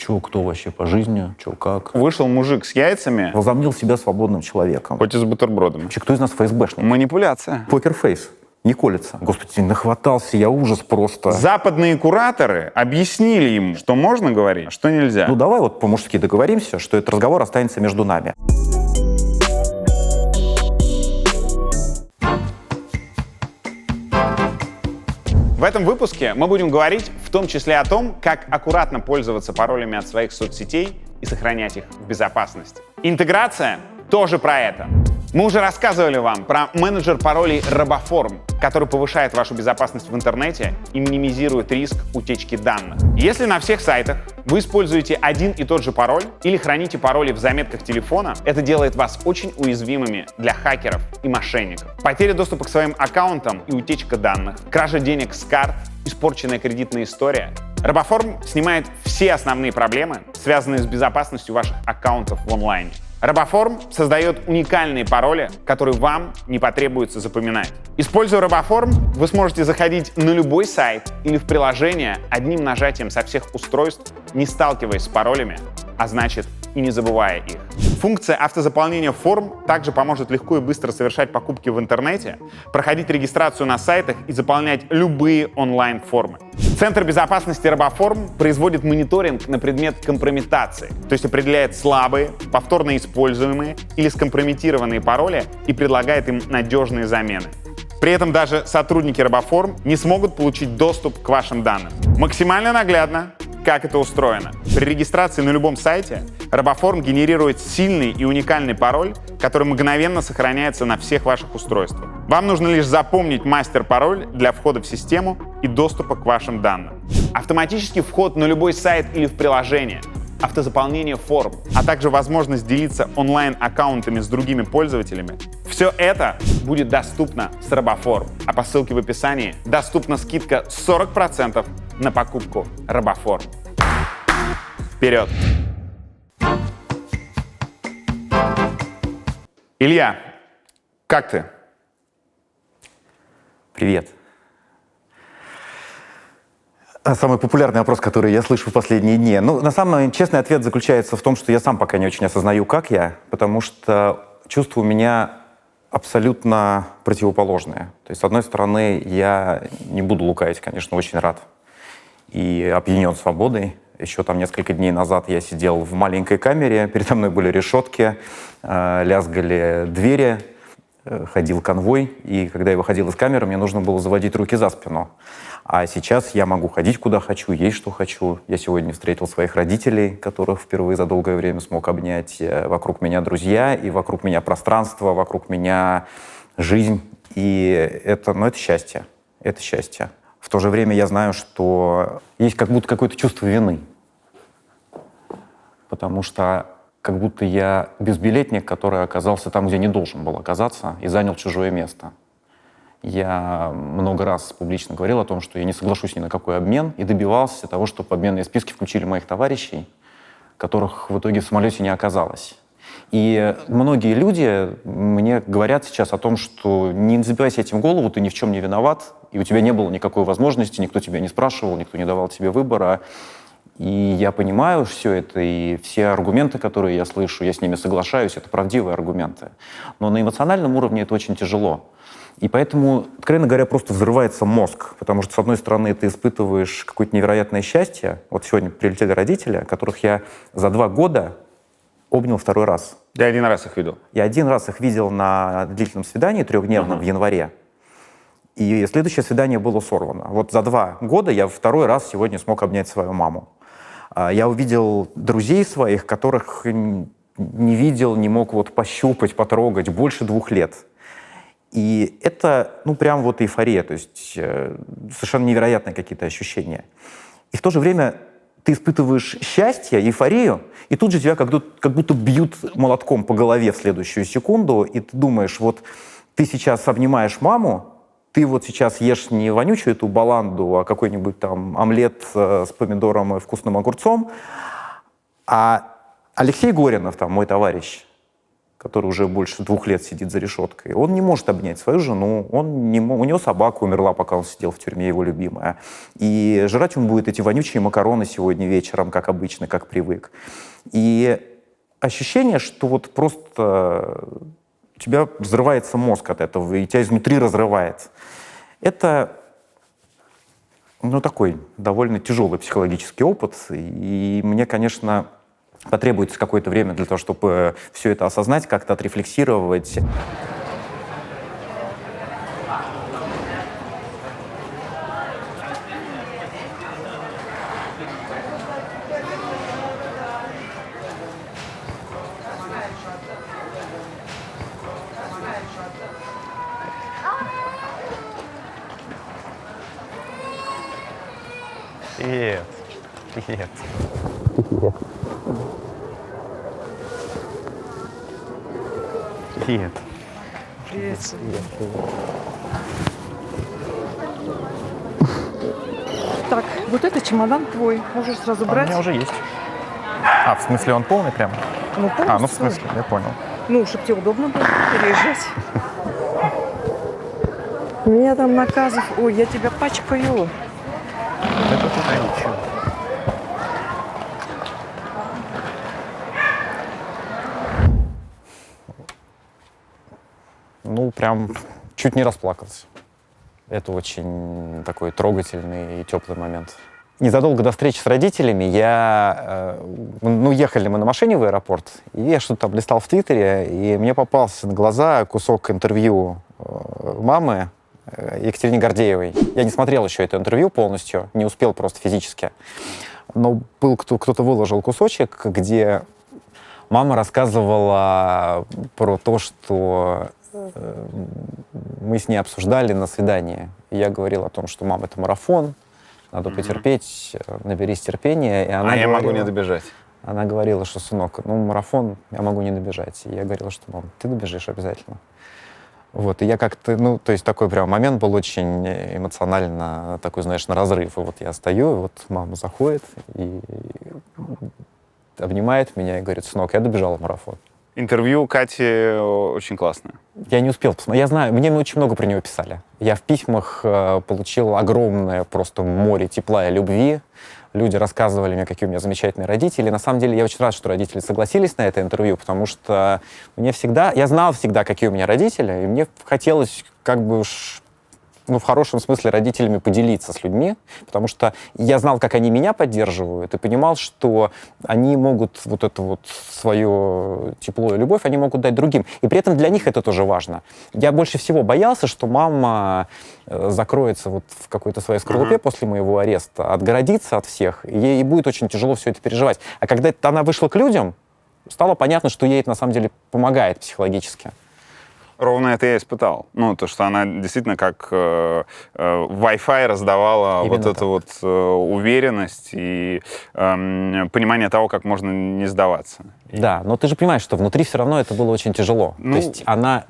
Чё, кто вообще по жизни, чё, как. Вышел мужик с яйцами. Возомнил себя свободным человеком. Хоть и с бутербродами. Вообще, кто из нас ФСБшник? Манипуляция. Покерфейс. Не колется. Господи, нахватался я, ужас просто. Западные кураторы объяснили ему, что можно говорить, а что нельзя. Ну давай вот по-мужски договоримся, что этот разговор останется между нами. В этом выпуске мы будем говорить в том числе о том, как аккуратно пользоваться паролями от своих соцсетей и сохранять их в безопасности. Интеграция тоже про это. Мы уже рассказывали вам про менеджер паролей RoboForm, который повышает вашу безопасность в интернете и минимизирует риск утечки данных. Если на всех сайтах вы используете один и тот же пароль или храните пароли в заметках телефона, это делает вас очень уязвимыми для хакеров и мошенников. Потеря доступа к своим аккаунтам и утечка данных, кража денег с карт, испорченная кредитная история. RoboForm снимает все основные проблемы, связанные с безопасностью ваших аккаунтов в онлайне. RoboForm создает уникальные пароли, которые вам не потребуется запоминать. Используя RoboForm, вы сможете заходить на любой сайт или в приложение одним нажатием со всех устройств, не сталкиваясь с паролями, а значит и не забывая их. Функция автозаполнения форм также поможет легко и быстро совершать покупки в интернете, проходить регистрацию на сайтах и заполнять любые онлайн-формы. Центр безопасности RoboForm производит мониторинг на предмет компрометации, то есть определяет слабые, повторно используемые или скомпрометированные пароли и предлагает им надежные замены. При этом даже сотрудники RoboForm не смогут получить доступ к вашим данным. Максимально наглядно, как это устроено. При регистрации на любом сайте RoboForm генерирует сильный и уникальный пароль, который мгновенно сохраняется на всех ваших устройствах. Вам нужно лишь запомнить мастер-пароль для входа в систему и доступа к вашим данным. Автоматический вход на любой сайт или в приложение, автозаполнение форм, а также возможность делиться онлайн-аккаунтами с другими пользователями. Все это будет доступно с RoboForm. А по ссылке в описании доступна скидка 40% на покупку RoboForm. Вперед! Илья, как ты? Привет. Самый популярный вопрос, который я слышу в последние дни. Ну, на самом деле, честный ответ заключается в том, что я сам пока не очень осознаю, как я, потому что чувства у меня абсолютно противоположные. То есть, с одной стороны, я не буду лукавить, конечно, очень рад и опьянен свободой. Еще там несколько дней назад я сидел в маленькой камере, передо мной были решетки, лязгали двери, ходил конвой, и когда я выходил из камеры, мне нужно было заводить руки за спину. А сейчас я могу ходить куда хочу, есть что хочу. Я сегодня встретил своих родителей, которых впервые за долгое время смог обнять. Вокруг меня друзья, и вокруг меня пространство, вокруг меня жизнь. И это счастье. Это счастье. В то же время я знаю, что есть как будто какое-то чувство вины. Потому что как будто я безбилетник, который оказался там, где не должен был оказаться, и занял чужое место. Я много раз публично говорил о том, что я не соглашусь ни на какой обмен, и добивался того, чтобы в обменные списки включили моих товарищей, которых в итоге в самолете не оказалось. И многие люди мне говорят сейчас о том, что не забивай себе этим голову, ты ни в чем не виноват, и у тебя не было никакой возможности, никто тебя не спрашивал, никто не давал тебе выбора. И я понимаю все это, и все аргументы, которые я слышу, я с ними соглашаюсь, это правдивые аргументы. Но на эмоциональном уровне это очень тяжело. И поэтому, откровенно говоря, просто взрывается мозг, потому что, с одной стороны, ты испытываешь какое-то невероятное счастье. Вот сегодня прилетели родители, которых я за 2 года обнял второй раз. Я один раз их видел. Я один раз их видел на длительном свидании, 3-дневном, в январе. И следующее свидание было сорвано. Вот за 2 года я второй раз сегодня смог обнять свою маму. Я увидел друзей своих, которых не видел, не мог вот пощупать, потрогать больше 2 лет. И это, прям вот эйфория, то есть совершенно невероятные какие-то ощущения. И в то же время ты испытываешь счастье, эйфорию, и тут же тебя как будто бьют молотком по голове в следующую секунду, и ты думаешь, вот ты сейчас обнимаешь маму, ты вот сейчас ешь не вонючую эту баланду, а какой-нибудь там омлет с помидором и вкусным огурцом, а Алексей Горинов, там, мой товарищ, который уже больше 2 лет сидит за решеткой, он не может обнять свою жену, у него собака умерла, пока он сидел в тюрьме, его любимая. И жрать он будет эти вонючие макароны сегодня вечером, как обычно, как привык. И ощущение, что вот просто у тебя взрывается мозг от этого, и тебя изнутри разрывает. Это, такой довольно тяжелый психологический опыт. И мне, конечно, потребуется какое-то время для того, чтобы все это осознать, как-то отрефлексировать. Привет. Привет. Привет. Привет. Так, вот это чемодан твой. Можешь сразу У брать. меня уже есть. В смысле он полный прям? Ну, полностью. В смысле, я понял. Ну, чтобы тебе удобно было переезжать. У меня там наказов. Ой, я тебя пачкаю. Это туда ничего. Прям чуть не расплакался. Это очень такой трогательный и теплый момент. Незадолго до встречи с родителями ехали мы на машине в аэропорт, и я что-то там листал в Твиттере, и мне попался на глаза кусок интервью мамы Екатерине Гордеевой. Я не смотрел еще это интервью полностью, не успел просто физически. Но кто-то выложил кусочек, где мама рассказывала про то, что мы с ней обсуждали на свидании. И я говорил о том, что, мам, это марафон, надо потерпеть, наберись терпения. И она я могу не добежать. Она говорила, что, сынок, марафон я могу не добежать. И я говорил, что, мам, ты добежишь обязательно. Вот, и я как-то, то есть такой прям момент был очень эмоционально, такой, знаешь, на разрыв. И вот я стою, и вот мама заходит и обнимает меня и говорит: сынок, я добежала марафон. Интервью Кати очень классное. Я не успел посмотреть. Я знаю, мне очень много про него писали. Я в письмах получил огромное просто море тепла и любви. Люди рассказывали мне, какие у меня замечательные родители. На самом деле, я очень рад, что родители согласились на это интервью, потому что я знал всегда, какие у меня родители, и мне хотелось в хорошем смысле родителями поделиться с людьми, потому что я знал, как они меня поддерживают, и понимал, что они могут вот это вот свое тепло и любовь, они могут дать другим. И при этом для них это тоже важно. Я больше всего боялся, что мама закроется вот в какой-то своей скорлупе после моего ареста, отгородится от всех, и ей будет очень тяжело все это переживать. А когда она вышла к людям, стало понятно, что ей это на самом деле помогает психологически. Ровно это я испытал. То, что она действительно как Wi-Fi раздавала Именно вот так. эту вот уверенность и понимание того, как можно не сдаваться. Да, но ты же понимаешь, что внутри все равно это было очень тяжело. То есть да.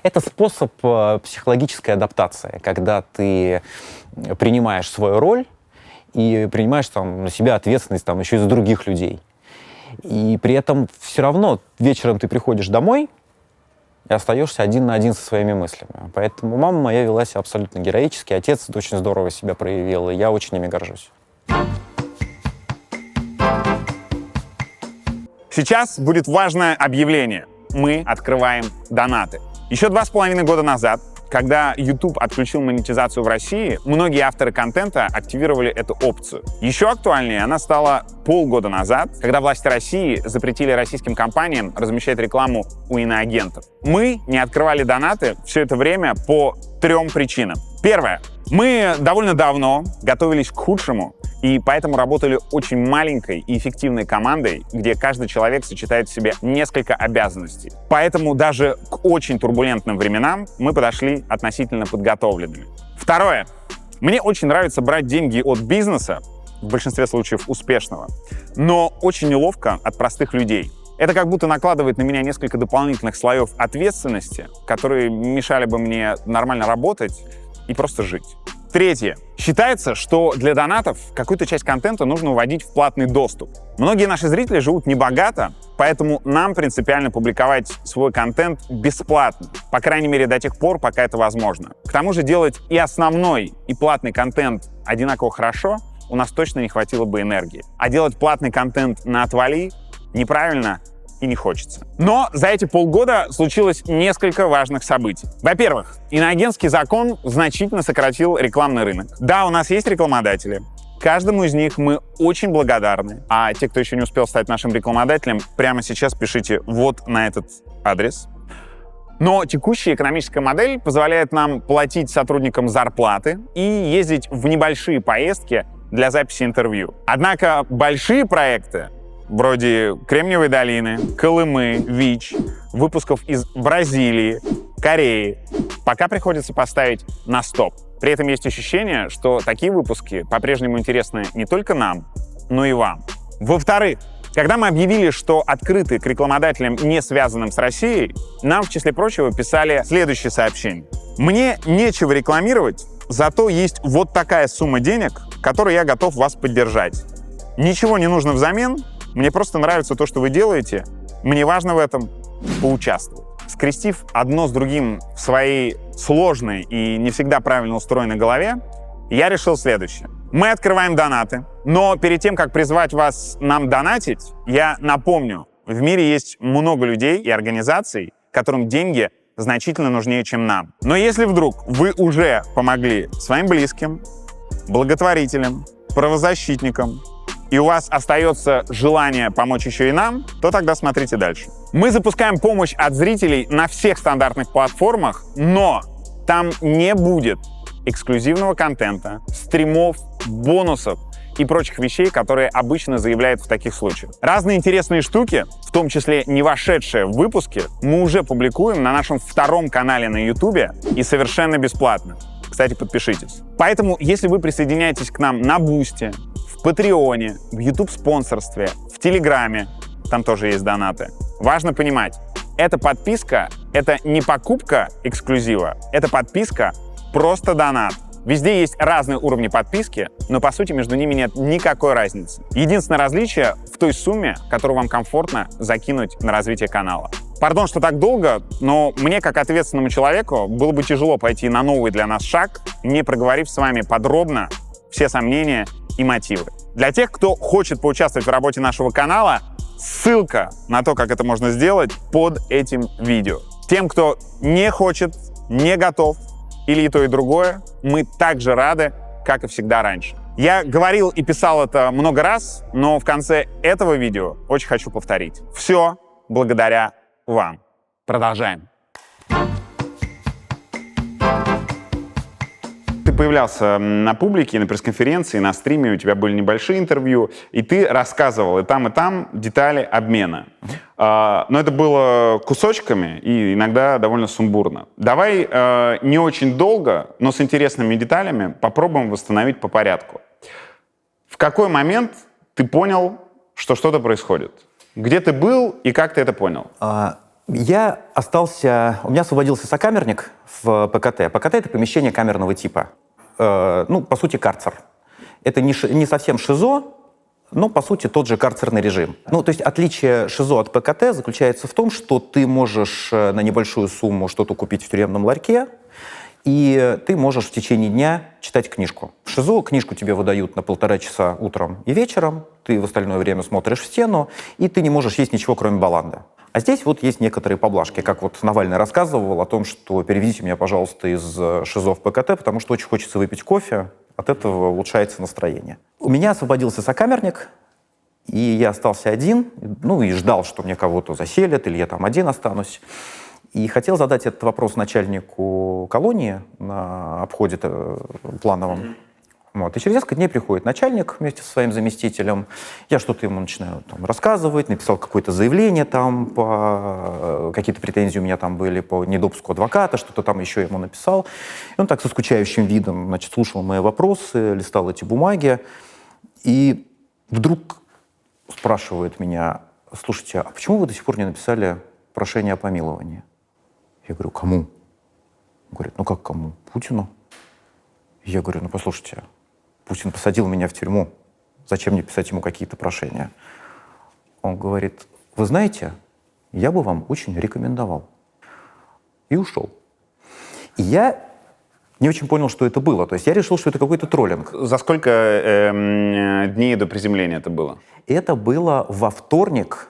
это способ психологической адаптации, когда ты принимаешь свою роль и принимаешь на себя ответственность еще и за других людей. И при этом все равно вечером ты приходишь домой и остаешься один на один со своими мыслями. Поэтому мама моя вела себя абсолютно героически, отец очень здорово себя проявил, и я очень ими горжусь. Сейчас будет важное объявление. Мы открываем донаты. Еще 2,5 года назад, когда YouTube отключил монетизацию в России, многие авторы контента активировали эту опцию. Еще актуальнее она стала полгода назад, когда власти России запретили российским компаниям размещать рекламу у иноагентов. Мы не открывали донаты все это время по 3 причинам. Первое. Мы довольно давно готовились к худшему, и поэтому работали очень маленькой и эффективной командой, где каждый человек сочетает в себе несколько обязанностей. Поэтому даже к очень турбулентным временам мы подошли относительно подготовленными. Второе. Мне очень нравится брать деньги от бизнеса, в большинстве случаев успешного, но очень неловко от простых людей. Это как будто накладывает на меня несколько дополнительных слоев ответственности, которые мешали бы мне нормально работать и просто жить. Третье. Считается, что для донатов какую-то часть контента нужно вводить в платный доступ. Многие наши зрители живут небогато, Поэтому нам принципиально публиковать свой контент бесплатно. По крайней мере, до тех пор, пока это возможно. К тому же делать и основной, и платный контент одинаково хорошо у нас точно не хватило бы энергии. А делать платный контент на отвали неправильно и не хочется. Но за эти полгода случилось несколько важных событий. Во-первых, иноагентский закон значительно сократил рекламный рынок. Да, у нас есть рекламодатели. Каждому из них мы очень благодарны. А те, кто еще не успел стать нашим рекламодателем, прямо сейчас пишите вот на этот адрес. Но текущая экономическая модель позволяет нам платить сотрудникам зарплаты и ездить в небольшие поездки для записи интервью. Однако большие проекты, вроде Кремниевой долины, Колымы, ВИЧ, выпусков из Бразилии, Кореи, пока приходится поставить на стоп. При этом есть ощущение, что такие выпуски по-прежнему интересны не только нам, но и вам. Во-вторых, когда мы объявили, что открыты к рекламодателям, не связанным с Россией, нам, в числе прочего, писали следующее сообщение. «Мне нечего рекламировать, зато есть вот такая сумма денег, которой я готов вас поддержать. Ничего не нужно взамен, мне просто нравится то, что вы делаете, мне важно в этом поучаствовать». Скрестив одно с другим в своей сложной и не всегда правильно устроенной голове, я решил следующее. Мы открываем донаты, но перед тем, как призвать вас нам донатить, я напомню, в мире есть много людей и организаций, которым деньги значительно нужнее, чем нам. Но если вдруг вы уже помогли своим близким, благотворителям, правозащитникам, и у вас остается желание помочь еще и нам, то тогда смотрите дальше. Мы запускаем помощь от зрителей на всех стандартных платформах, но там не будет эксклюзивного контента, стримов, бонусов и прочих вещей, которые обычно заявляют в таких случаях. Разные интересные штуки, в том числе не вошедшие в выпуски, мы уже публикуем на нашем втором канале на YouTube и совершенно бесплатно. Кстати, подпишитесь. Поэтому, если вы присоединяетесь к нам на Бусти, в Патреоне, в YouTube-спонсорстве, в Телеграме, там тоже есть донаты, важно понимать, эта подписка — это не покупка эксклюзива, это подписка — просто донат. Везде есть разные уровни подписки, но по сути между ними нет никакой разницы. Единственное различие в той сумме, которую вам комфортно закинуть на развитие канала. Пардон, что так долго, но мне, как ответственному человеку, было бы тяжело пойти на новый для нас шаг, не проговорив с вами подробно все сомнения и мотивы. Для тех, кто хочет поучаствовать в работе нашего канала, ссылка на то, как это можно сделать, под этим видео. Тем, кто не хочет, не готов, или и то, и другое, мы также рады, как и всегда раньше. Я говорил и писал это много раз, но в конце этого видео очень хочу повторить. Все благодаря вам. Продолжаем. Ты появлялся на публике, на пресс-конференции, на стриме, у тебя были небольшие интервью, и ты рассказывал и там детали обмена. Но это было кусочками и иногда довольно сумбурно. Давай не очень долго, но с интересными деталями попробуем восстановить по порядку. В какой момент ты понял, что что-то происходит? Где ты был и как ты это понял? Я остался... У меня освободился сокамерник в ПКТ. ПКТ — это помещение камерного типа. По сути, карцер. Это не совсем ШИЗО, но, по сути, тот же карцерный режим. То есть отличие ШИЗО от ПКТ заключается в том, что ты можешь на небольшую сумму что-то купить в тюремном ларьке, и ты можешь в течение дня читать книжку. В ШИЗО книжку тебе выдают на 1,5 часа утром и вечером, ты в остальное время смотришь в стену, и ты не можешь есть ничего, кроме баланды. А здесь вот есть некоторые поблажки, как вот Навальный рассказывал о том, что переведите меня, пожалуйста, из ШИЗО в ПКТ, потому что очень хочется выпить кофе, от этого улучшается настроение. У меня освободился сокамерник, и я остался один, и ждал, что мне кого-то заселят, или я там один останусь. И хотел задать этот вопрос начальнику колонии на обходе плановом. И через несколько дней приходит начальник вместе со своим заместителем. Я что-то ему начинаю рассказывать, написал какое-то заявление, какие-то претензии у меня там были по недопуску адвоката, что-то там еще ему написал. И он так со скучающим видом, слушал мои вопросы, листал эти бумаги. И вдруг спрашивает меня: слушайте, а почему вы до сих пор не написали прошение о помиловании? Я говорю: кому? Он говорит: как кому? Путину. Я говорю: послушайте, Путин посадил меня в тюрьму. Зачем мне писать ему какие-то прошения? Он говорит: вы знаете, я бы вам очень рекомендовал. И ушел. И я не очень понял, что это было. То есть я решил, что это какой-то троллинг. За сколько дней до приземления это было? Это было во вторник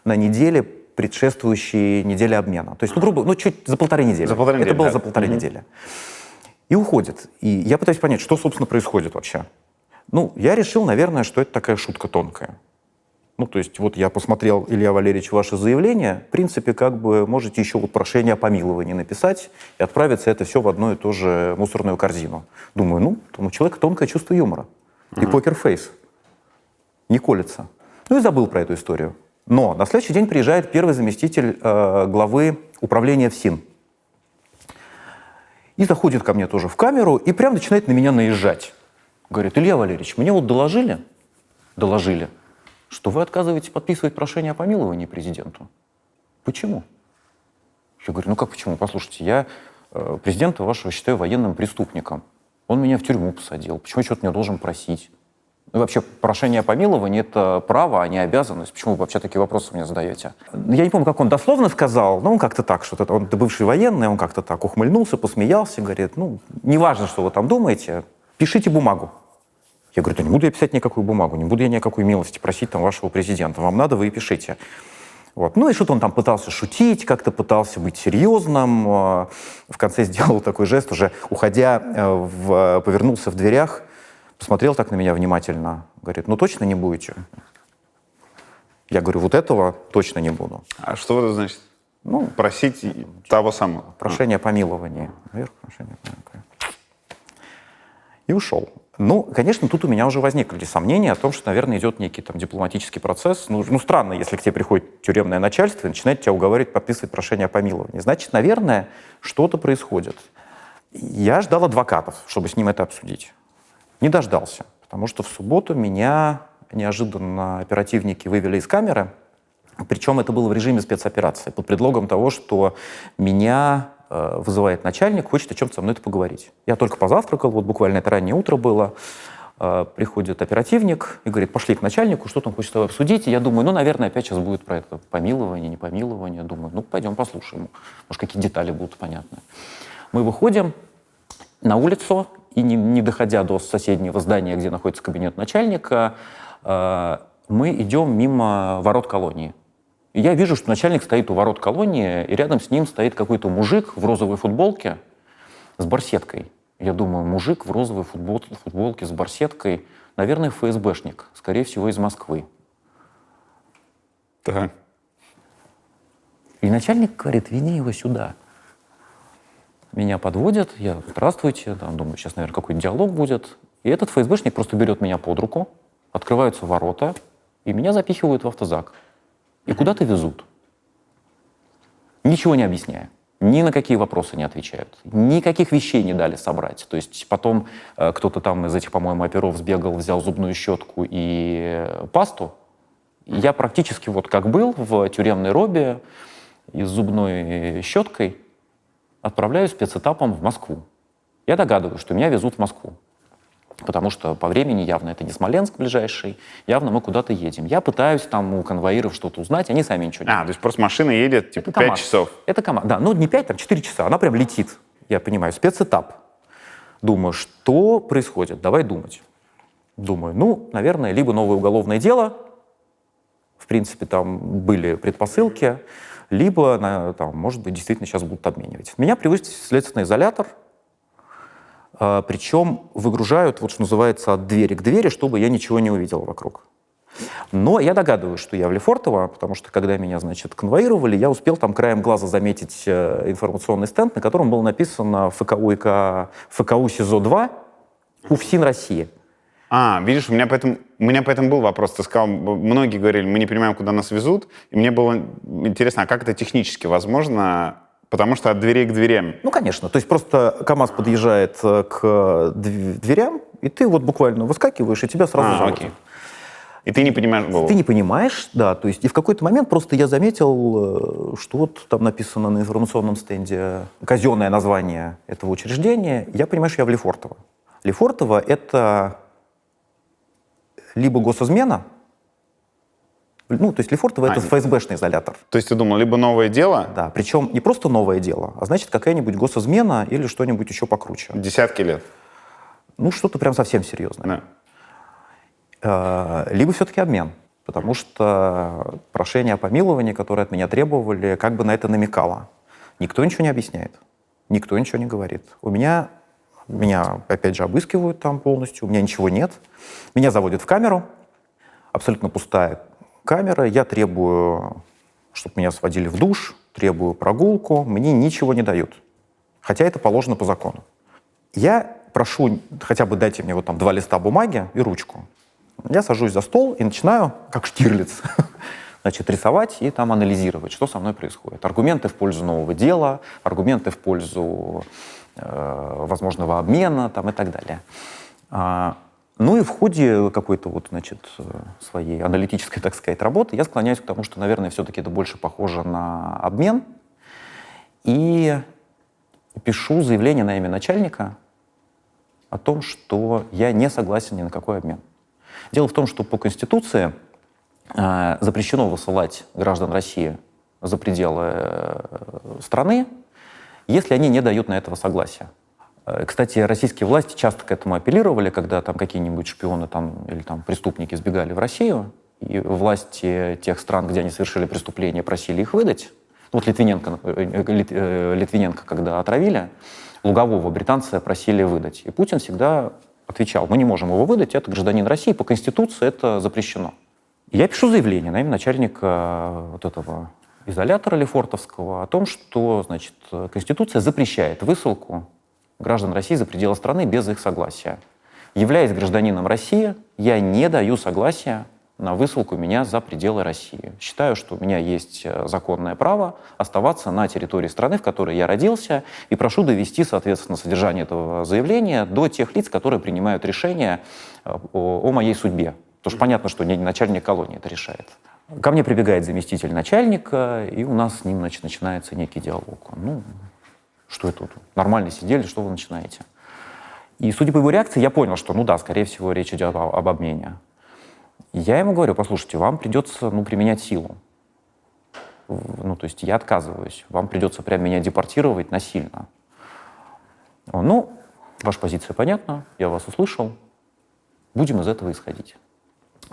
на неделе, предшествующей неделе обмена. То есть, грубо, чуть за полторы недели. За полторы недели, это было да. за полторы недели. И уходит. И я пытаюсь понять, что, собственно, происходит вообще. Я решил, наверное, что это такая шутка тонкая. То есть, вот я посмотрел, Илья Валерьевич, ваше заявление. В принципе, можете еще прошение о помиловании написать и отправиться это все в одну и ту же мусорную корзину. Думаю, у человека тонкое чувство юмора. И покерфейс. Не колется. И забыл про эту историю. Но на следующий день приезжает первый заместитель главы управления ФСИН. И заходит ко мне тоже в камеру и прям начинает на меня наезжать. Говорит, Илья Валерьевич, мне доложили, что вы отказываетесь подписывать прошение о помиловании президенту. Почему? Я говорю, как почему? Послушайте, я президента вашего считаю военным преступником. Он меня в тюрьму посадил. Почему я что-то не должен просить? И вообще, прошение о помиловании — это право, а не обязанность. Почему вы вообще такие вопросы мне задаете? Я не помню, как он дословно сказал, но он как-то так, что он бывший военный, он как-то так ухмыльнулся, посмеялся, говорит, неважно, что вы там думаете, пишите бумагу. Я говорю, да не буду я писать никакую бумагу, не буду я никакой милости просить там вашего президента. Вам надо, вы и пишите. И что-то он там пытался шутить, как-то пытался быть серьезным. В конце сделал такой жест, уже уходя, повернулся в дверях, посмотрел так на меня внимательно, говорит, точно не будете? Я говорю, вот этого точно не буду. А что это значит? Просить того самого. Прошение о помиловании. Вверх, прошение о помиловании. И ушел. Конечно, тут у меня уже возникли сомнения о том, что, наверное, идет некий дипломатический процесс. Странно, если к тебе приходит тюремное начальство и начинает тебя уговаривать подписывать прошение о помиловании. Значит, наверное, что-то происходит. Я ждал адвокатов, чтобы с ним это обсудить. Не дождался, потому что в субботу меня неожиданно оперативники вывели из камеры, причем это было в режиме спецоперации, под предлогом того, что меня вызывает начальник, хочет о чем-то со мной поговорить. Я только позавтракал, буквально это раннее утро было, приходит оперативник и говорит, пошли к начальнику, что там хочет с тобой обсудить. И я думаю, наверное, опять сейчас будет про это помилование, не помилование. Думаю, пойдем послушаем, может, какие детали будут понятны. Мы выходим на улицу, и не доходя до соседнего здания, где находится кабинет начальника, мы идем мимо ворот колонии. И я вижу, что начальник стоит у ворот колонии, и рядом с ним стоит какой-то мужик в розовой футболке с барсеткой. Я думаю, мужик в розовой футболке с барсеткой, наверное, ФСБшник, скорее всего, из Москвы. Так. И начальник говорит, веди его сюда. Меня подводят, я, здравствуйте, думаю, сейчас, наверное, какой-то диалог будет. И этот ФСБшник просто берет меня под руку, открываются ворота, и меня запихивают в автозак. И куда-то везут. Ничего не объясняя. Ни на какие вопросы не отвечают. Никаких вещей не дали собрать. То есть потом кто-то там из этих, по-моему, оперов сбегал, взял зубную щетку и пасту. И я практически как был в тюремной робе и с зубной щеткой отправляюсь спецэтапом в Москву. Я догадываюсь, что меня везут в Москву. Потому что по времени явно это не Смоленск ближайший, явно мы куда-то едем. Я пытаюсь там у конвоиров что-то узнать, они сами ничего не то есть просто машина едет, 5 часов. Это КамАЗ, да, не 5, 4 часа, она прям летит, я понимаю, спецэтап. Думаю, что происходит, давай думать. Думаю, наверное, либо новое уголовное дело, в принципе, там были предпосылки, либо, может быть, действительно сейчас будут обменивать. Меня привозят в следственный изолятор, причем выгружают, что называется, от двери к двери, чтобы я ничего не увидел вокруг. Но я догадываюсь, что я в Лефортово, потому что, когда меня, конвоировали, я успел там краем глаза заметить информационный стенд, на котором было написано ФКУ СИЗО-2 УФСИН России. Видишь, у меня поэтому был вопрос. Ты сказал, многие говорили, мы не понимаем, куда нас везут. И мне было интересно, а как это технически возможно? Потому что от дверей к дверям. Конечно. То есть просто КамАЗ подъезжает к дверям, и ты буквально выскакиваешь, и тебя сразу заводят. Окей. И ты не понимаешь голову. Ты не понимаешь, да. То есть и в какой-то момент просто я заметил, что там написано на информационном стенде казенное название этого учреждения. Я понимаю, что я в Лефортово. Лефортово — это либо госизмена, Ну, то есть Лефортово — это ФСБшный изолятор. То есть ты думал, либо новое дело, Да, причем не просто новое дело, а значит какая-нибудь госизмена или что-нибудь еще покруче. десятки лет. Ну, что-то прям совсем серьезное. Да. Либо все-таки обмен. Потому что прошение о помиловании, которое от меня требовали, как бы на это намекало. Никто ничего не объясняет. Никто ничего не говорит. Меня, опять же, обыскивают там полностью, у меня ничего нет. Меня заводят в камеру, абсолютно пустая камера. Я требую, чтобы меня сводили в душ, требую прогулку. Мне ничего не дают. Хотя это положено по закону. Я прошу, хотя бы дайте мне вот там 2 листа бумаги и ручку. Я сажусь за стол и начинаю, как Штирлиц, значит, рисовать и там анализировать, что со мной происходит. Аргументы в пользу нового дела, аргументы в пользу возможного обмена там, и так далее. Ну и в ходе какой-то вот, значит, своей аналитической, так сказать, работы я склоняюсь к тому, что, наверное, все-таки это больше похоже на обмен. И пишу заявление на имя начальника о том, что я не согласен ни на какой обмен. Дело в том, что по Конституции запрещено высылать граждан России за пределы страны, если они не дают на этого согласия. Кстати, российские власти часто к этому апеллировали, когда там какие-нибудь шпионы там, или там, преступники сбегали в Россию, и власти тех стран, где они совершили преступления, просили их выдать. Вот Литвиненко, когда отравили, Лугового британцы просили выдать. И Путин всегда отвечал: мы не можем его выдать, это гражданин России, по Конституции это запрещено. И я пишу заявление на имя начальника вот этого изолятора лефортовского о том, что, значит, Конституция запрещает высылку граждан России за пределы страны без их согласия. Являясь гражданином России, я не даю согласия на высылку меня за пределы России. Считаю, что у меня есть законное право оставаться на территории страны, в которой я родился, и прошу довести, соответственно, содержание этого заявления до тех лиц, которые принимают решение о моей судьбе. Потому что понятно, что не начальник колонии это решает. Ко мне прибегает заместитель начальника, и у нас с ним, значит, начинается некий диалог. Ну, что это тут? Нормально сидели, что вы начинаете? И, судя по его реакции, я понял, что, ну да, скорее всего, речь идет об обмене. Я ему говорю: послушайте, вам придется, применять силу. Ну, то есть я отказываюсь. Вам придется прям меня депортировать насильно. Он: ну, ваша позиция понятна, я вас услышал. Будем из этого исходить.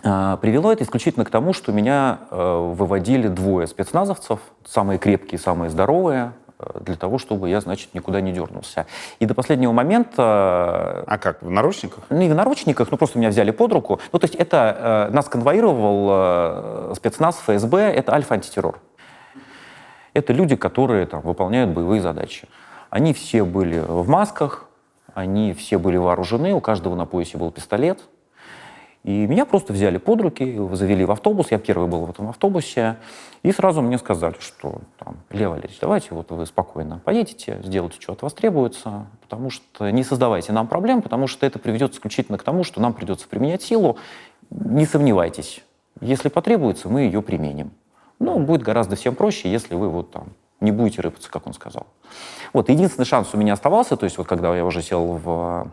Привело это исключительно к тому, что меня выводили 2 спецназовцев, самые крепкие, самые здоровые, для того, чтобы я, значит, никуда не дернулся. И до последнего момента... А как, в наручниках? Не в наручниках, просто меня взяли под руку. Ну, то есть это нас конвоировал спецназ ФСБ, это Альфа-антитеррор. Это люди, которые там выполняют боевые задачи. Они все были в масках, они все были вооружены, у каждого на поясе был пистолет. И меня просто взяли под руки, завели в автобус, я первый был в этом автобусе, и сразу мне сказали, что там: Лев Валерьевич, давайте вот вы спокойно поедете, сделайте, что от вас требуется, потому что не создавайте нам проблем, потому что это приведет исключительно к тому, что нам придется применять силу. Не сомневайтесь, если потребуется, мы ее применим. Но будет гораздо всем проще, если вы вот там не будете рыпаться, как он сказал. Вот, единственный шанс у меня оставался, то есть вот когда я уже сел в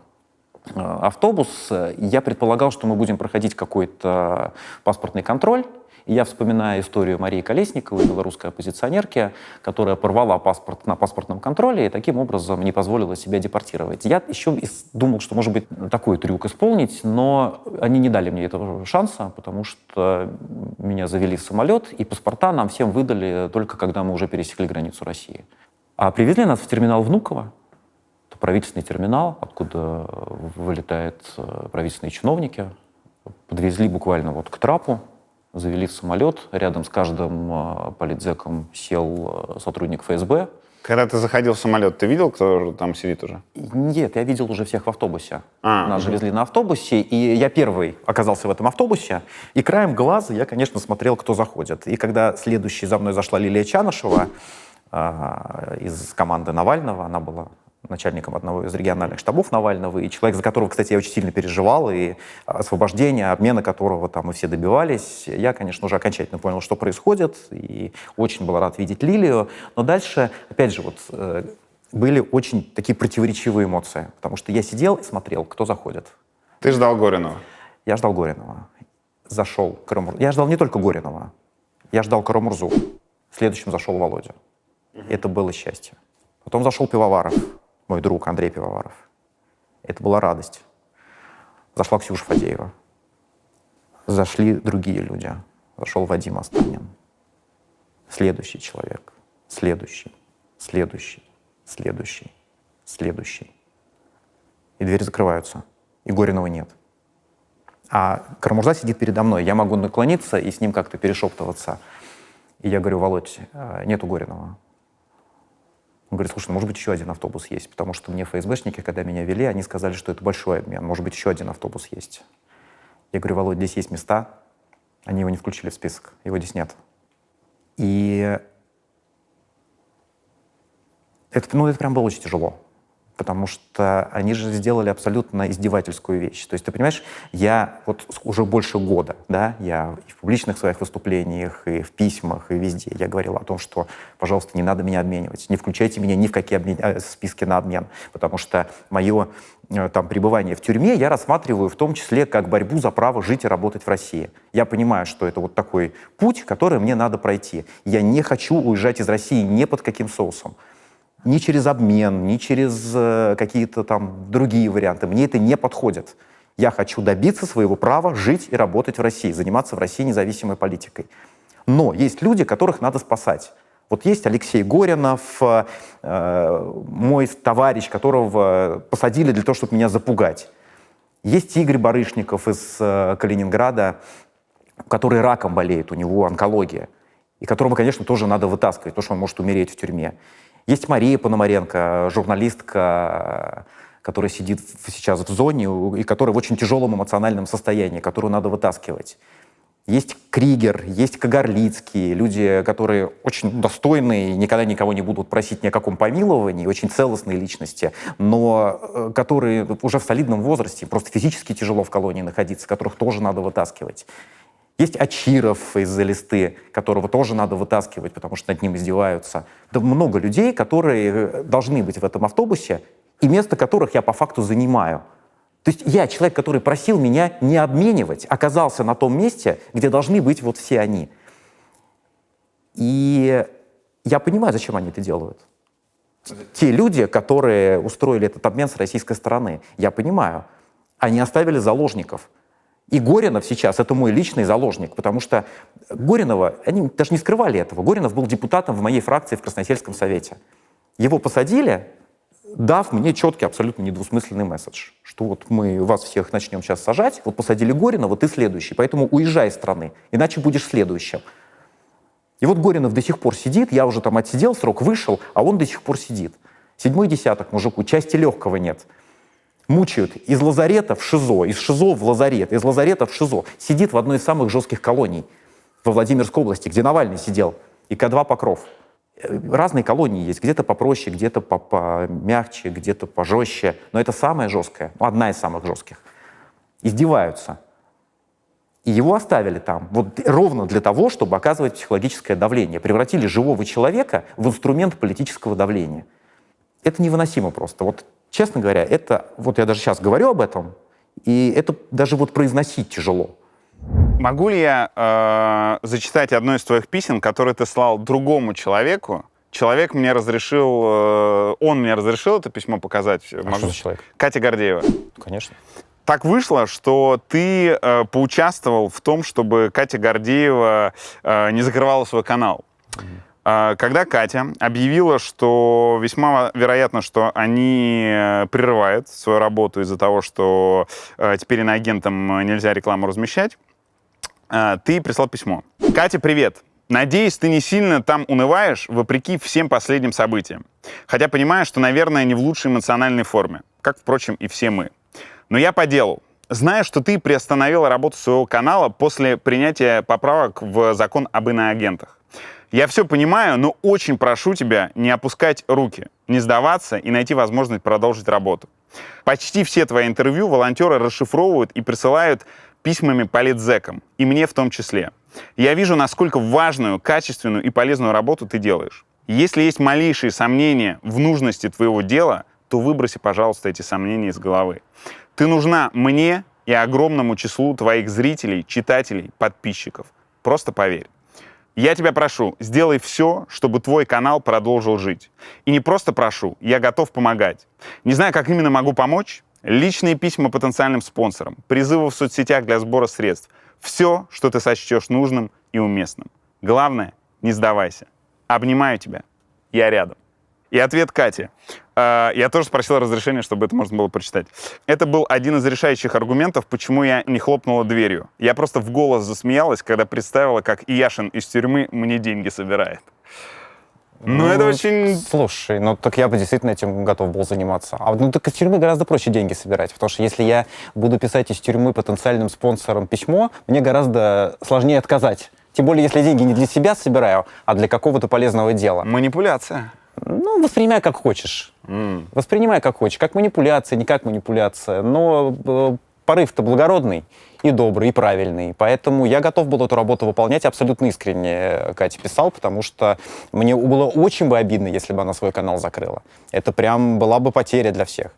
автобус, я предполагал, что мы будем проходить какой-то паспортный контроль. И я вспоминаю историю Марии Колесниковой, белорусской оппозиционерки, которая порвала паспорт на паспортном контроле и таким образом не позволила себя депортировать. Я еще думал, что, может быть, такой трюк исполнить, но они не дали мне этого шанса, потому что меня завели в самолет, и паспорта нам всем выдали только когда мы уже пересекли границу России. А привезли нас в терминал Внуково. Это правительственный терминал, откуда вылетают правительственные чиновники. Подвезли буквально вот к трапу, завели в самолет. Рядом с каждым политзеком сел сотрудник ФСБ. Когда ты заходил в самолет, ты видел, кто там сидит уже? Нет, я видел уже всех в автобусе. Нас же везли на автобусе, и я первый оказался в этом автобусе. И краем глаза я, конечно, смотрел, кто заходит. И когда следующей за мной зашла Лилия Чанышева из команды Навального, она была начальником одного из региональных штабов Навального, и человек, за которого, кстати, я очень сильно переживал, и освобождение, обмена которого там мы все добивались. Я, конечно, уже окончательно понял, что происходит, и очень был рад видеть Лилию. Но дальше, опять же, вот были очень такие противоречивые эмоции, потому что я сидел и смотрел, кто заходит. Ты ждал Горинова? Я ждал Горинова. зашел Карамурза. Я ждал не только Горинова, я ждал Карамурзу. Следующим зашел Володя. Это было счастье. Потом зашел Пивоваров, мой друг Андрей Пивоваров. Это была радость. Зашла Ксюша Фадеева. Зашли другие люди. Зашел Вадим Останин. Следующий человек. Следующий. И двери закрываются. И Горинова нет. А Карамурза сидит передо мной. Я могу наклониться и с ним как-то перешептываться. И я говорю: Володь, нету Горинова. Он говорит: слушай, может быть, еще один автобус есть, потому что мне ФСБшники, когда меня вели, они сказали, что это большой обмен, может быть, еще один автобус есть. Я говорю: Володь, здесь есть места, они его не включили в список, его здесь нет. И это прям было очень тяжело, потому что они же сделали абсолютно издевательскую вещь. То есть, ты понимаешь, я вот уже больше года, да, я и в публичных своих выступлениях, и в письмах, и везде, я говорил о том, что, пожалуйста, не надо меня обменивать, не включайте меня ни в какие списки на обмен, потому что мое там пребывание в тюрьме я рассматриваю в том числе как борьбу за право жить и работать в России. Я понимаю, что это вот такой путь, который мне надо пройти. Я не хочу уезжать из России ни под каким соусом. Ни через обмен, ни через какие-то там другие варианты. Мне это не подходит. Я хочу добиться своего права жить и работать в России, заниматься в России независимой политикой. Но есть люди, которых надо спасать. Вот есть Алексей Горинов, мой товарищ, которого посадили для того, чтобы меня запугать. Есть Игорь Барышников из Калининграда, который раком болеет, у него онкология, и которого, конечно, тоже надо вытаскивать, потому что он может умереть в тюрьме. Есть Мария Пономаренко, журналистка, которая сидит сейчас в зоне и которая в очень тяжелом эмоциональном состоянии, которую надо вытаскивать. Есть Кригер, есть Кагарлицкий, люди, которые очень достойные, никогда никого не будут просить ни о каком помиловании, очень целостные личности, но которые уже в солидном возрасте, просто физически тяжело в колонии находиться, которых тоже надо вытаскивать. Есть Ачиров из Элисты, которого тоже надо вытаскивать, потому что над ним издеваются. Да много людей, которые должны быть в этом автобусе, и место которых я по факту занимаю. То есть я, человек, который просил меня не обменивать, оказался на том месте, где должны быть вот все они. И я понимаю, зачем они это делают. Те люди, которые устроили этот обмен с российской стороны, я понимаю, они оставили заложников. И Горинов сейчас — это мой личный заложник, потому что Горинова, они даже не скрывали этого, Горинов был депутатом в моей фракции в Красносельском совете. Его посадили, дав мне четкий, абсолютно недвусмысленный месседж, что вот мы вас всех начнем сейчас сажать, вот посадили Горинова, ты следующий, поэтому уезжай из страны, иначе будешь следующим. И вот Горинов до сих пор сидит, я уже там отсидел, срок вышел, а он до сих пор сидит. 7-й десяток мужику, части легкого нет. Мучают из лазарета в ШИЗО, из ШИЗО в лазарет, из лазарета в ШИЗО. Сидит в одной из самых жестких колоний во Владимирской области, где Навальный сидел, и К2 Покров. Разные колонии есть, где-то попроще, где-то помягче, где-то пожестче, но это самая жесткая, одна из самых жестких. Издеваются. И его оставили там вот ровно для того, чтобы оказывать психологическое давление. Превратили живого человека в инструмент политического давления. Это невыносимо просто. Вот, честно говоря, это, вот я даже сейчас говорю об этом, и это даже вот произносить тяжело. Могу ли я зачитать одно из твоих писем, которое ты слал другому человеку? Человек мне разрешил, он мне разрешил это письмо показать. А что за человек? Катя Гордеева. Конечно. Так вышло, что ты поучаствовал в том, чтобы Катя Гордеева не закрывала свой канал. Когда Катя объявила, что весьма вероятно, что они прерывают свою работу из-за того, что теперь иноагентам нельзя рекламу размещать, ты прислал письмо. «Катя, привет. Надеюсь, ты не сильно там унываешь, вопреки всем последним событиям. Хотя понимаю, что, наверное, не в лучшей эмоциональной форме, как, впрочем, и все мы. Но я по делу. Знаю, что ты приостановила работу своего канала после принятия поправок в закон об иноагентах. Я все понимаю, но очень прошу тебя не опускать руки, не сдаваться и найти возможность продолжить работу. Почти все твои интервью волонтеры расшифровывают и присылают письмами политзекам, и мне в том числе. Я вижу, насколько важную, качественную и полезную работу ты делаешь. Если есть малейшие сомнения в нужности твоего дела, то выброси, пожалуйста, эти сомнения из головы. Ты нужна мне и огромному числу твоих зрителей, читателей, подписчиков. Просто поверь. Я тебя прошу, сделай все, чтобы твой канал продолжил жить. И не просто прошу, я готов помогать. Не знаю, как именно могу помочь. Личные письма потенциальным спонсорам, призывы в соцсетях для сбора средств. Все, что ты сочтешь нужным и уместным. Главное, не сдавайся. Обнимаю тебя. Я рядом. И ответ Кати. Я тоже спросил разрешения, чтобы это можно было прочитать. Это был один из решающих аргументов, почему я не хлопнула дверью. Я просто в голос засмеялась, когда представила, как Яшин из тюрьмы мне деньги собирает. Ну, это очень... Слушай, ну так я бы действительно этим готов был заниматься. Ну так из тюрьмы гораздо проще деньги собирать, потому что если я буду писать из тюрьмы потенциальным спонсорам письмо, мне гораздо сложнее отказать. Тем более, если деньги не для себя собираю, а для какого-то полезного дела. Манипуляция. Ну, воспринимай как хочешь. Воспринимай как хочешь. Как манипуляция, не как манипуляция. Но порыв-то благородный и добрый, и правильный. Поэтому я готов был эту работу выполнять абсолютно искренне, Кате писал, потому что мне было очень бы обидно, если бы она свой канал закрыла. Это прям была бы потеря для всех.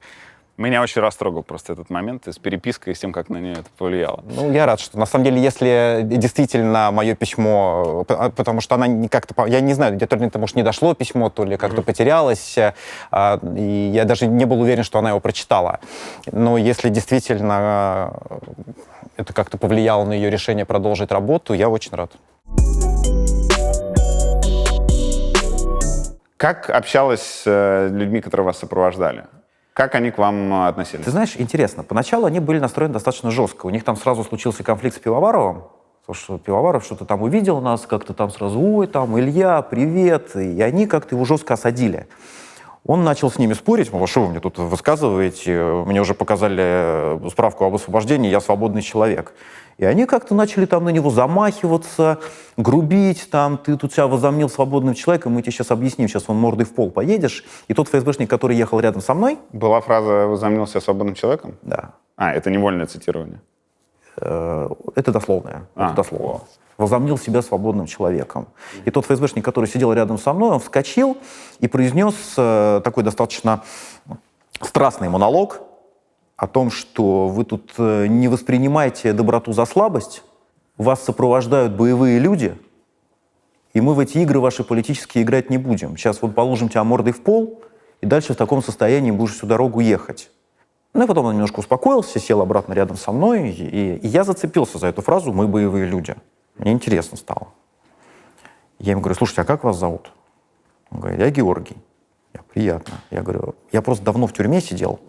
Меня очень растрогал просто этот момент с перепиской, и с тем, как на нее это повлияло. Ну, я рад, что на самом деле, если действительно мое письмо, потому что она как-то, я не знаю, то ли это, может, не дошло письмо, то ли как-то потерялось, и я даже не был уверен, что она его прочитала. Но если действительно это как-то повлияло на ее решение продолжить работу, я очень рад. Как общалась с людьми, которые вас сопровождали? Как они к вам относились? Ты знаешь, интересно, поначалу они были настроены достаточно жестко. У них там сразу случился конфликт с Пивоваровым, потому что Пивоваров что-то там увидел нас, как-то там сразу, ой, там, Илья, привет, и они как-то его жестко осадили. Он начал с ними спорить, мол, что вы мне тут высказываете, мне уже показали справку об освобождении, я свободный человек. И они как-то начали там на него замахиваться, грубить, там, ты тут себя возомнил свободным человеком, мы тебе сейчас объясним, сейчас вон мордой в пол поедешь. И тот ФСБшник, который ехал рядом со мной... Была фраза «возомнил себя свободным человеком»? Да. Это невольное цитирование. Это дословное. Это дословно. Возомнил себя свободным человеком. И тот ФСБшник, который сидел рядом со мной, он вскочил и произнес такой достаточно страстный монолог о том, что вы тут не воспринимаете доброту за слабость, вас сопровождают боевые люди, и мы в эти игры ваши политические играть не будем. Сейчас вот положим тебя мордой в пол, и дальше в таком состоянии будешь всю дорогу ехать. Ну и потом он немножко успокоился, сел обратно рядом со мной, и я зацепился за эту фразу «мы боевые люди». Мне интересно стало. Я ему говорю, слушайте, а как вас зовут? Он говорит, я Георгий. Я, приятно. Я говорю, я просто давно в тюрьме сидел.